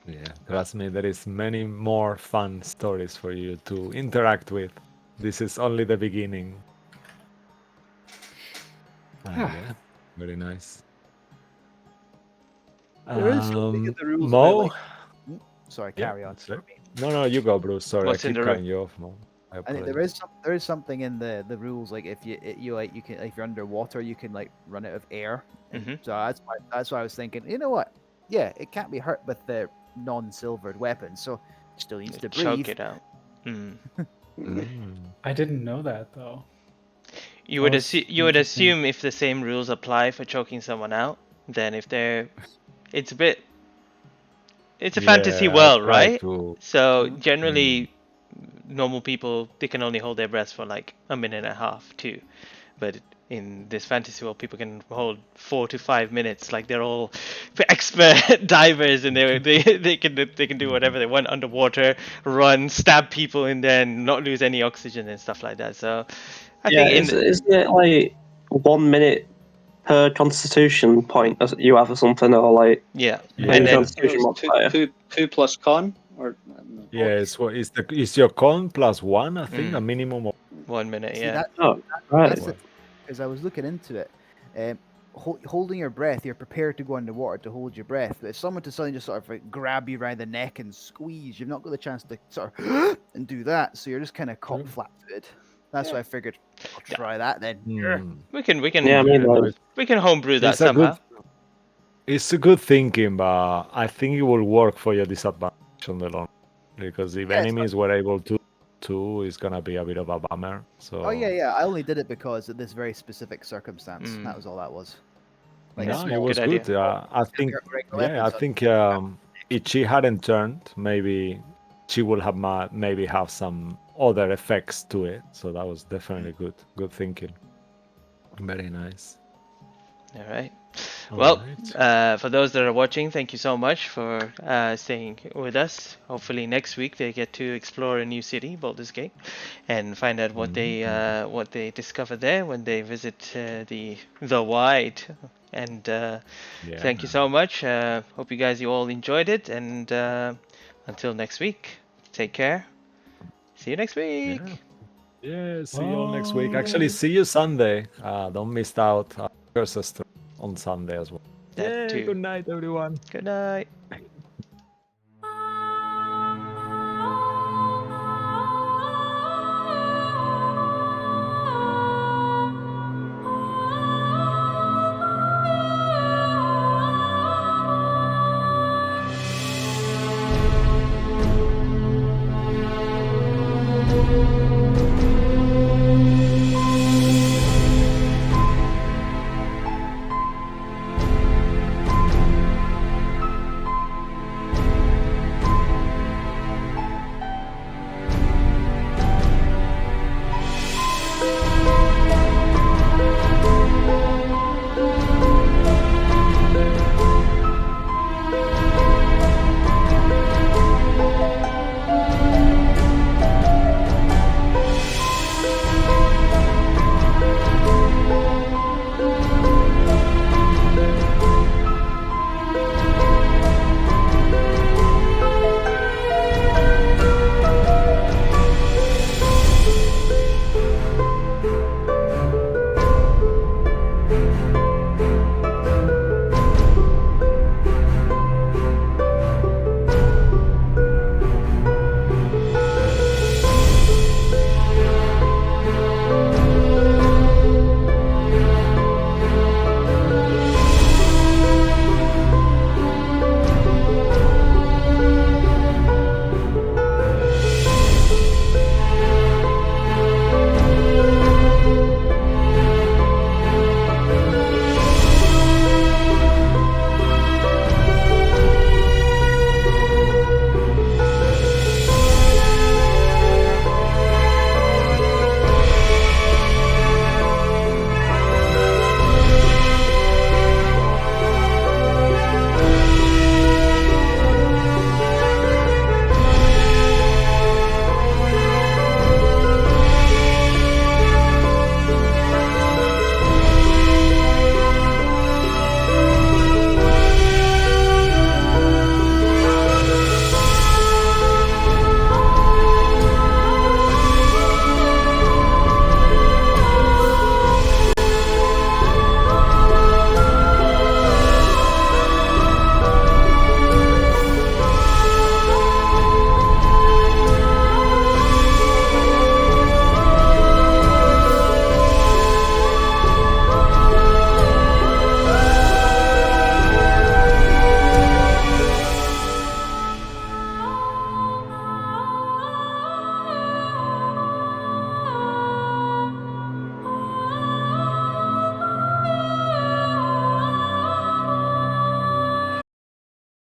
Yeah, trust me, there is many more fun stories for you to interact with. This is only the beginning. Yeah, very nice. There is something in the rules Mo? about, Sorry, carry on. sorry. No, you go, Bruce. Sorry, What's I in keep the cutting you off, Mo. I I think there is something in the rules like if you can if you're underwater you can like run out of air. And Mhm. So that's why I was thinking. You know what? Yeah, it can't be hurt with the non-silvered weapons, so it still needs to Choke breathe. it out. Mm. I didn't know that though. You would That's you would interesting. assume if the same rules apply for choking someone out, then if they're, it's a bit, it's a fantasy Yeah, I world, try right? to- So generally, normal people they can only hold their breath for like a minute and a half, too. But in this fantasy world, people can hold 4 to 5 minutes. Like they're all expert divers, and they can do whatever they want underwater, run, stab people, and then not lose any oxygen and stuff like that. So I Yeah, think isn't it like 1 minute per constitution point as you have or something, or like yeah, Yeah. and then constitution modifier? two plus con, or Yeah, it's your con plus one, I think, a minimum of 1 minute, See, yeah. Oh, right. that's it. Because I was looking into it. Holding your breath, you're prepared to go underwater to hold your breath. But if someone to suddenly just sort of like grab you around the neck and squeeze, you've not got the chance to sort of and do that. So you're just kind of caught True. flat-footed. That's why I figured I'll try that then. Hmm. We can Yeah, I mean, like, we can homebrew that It's a good, somehow. it's a good thinking, but I think it will work for your disadvantage on the long. Because if Yeah, it's enemies were able to, it's gonna be a bit of a bummer. So Oh yeah. I only did it because of this very specific circumstance. Mm. That was all that was. Like no, it small was Good good. idea. I think, regular yeah, I weapons. think if she hadn't turned, maybe she would have maybe have some other effects to it. So that was definitely good thinking. Very nice. All right. All Well, right. for those that are watching, thank you so much for staying with us. Hopefully next week they get to explore a new city, Baldur's Gate, and find out what they discover there when they visit the Wide. And thank you so much. Hope you all enjoyed it. And until next week, take care. See you next week. Yeah, see you all next week. Actually, see you Sunday. Don't miss out. Curses on Sunday as well. That Yeah, too. good night, everyone. Good night.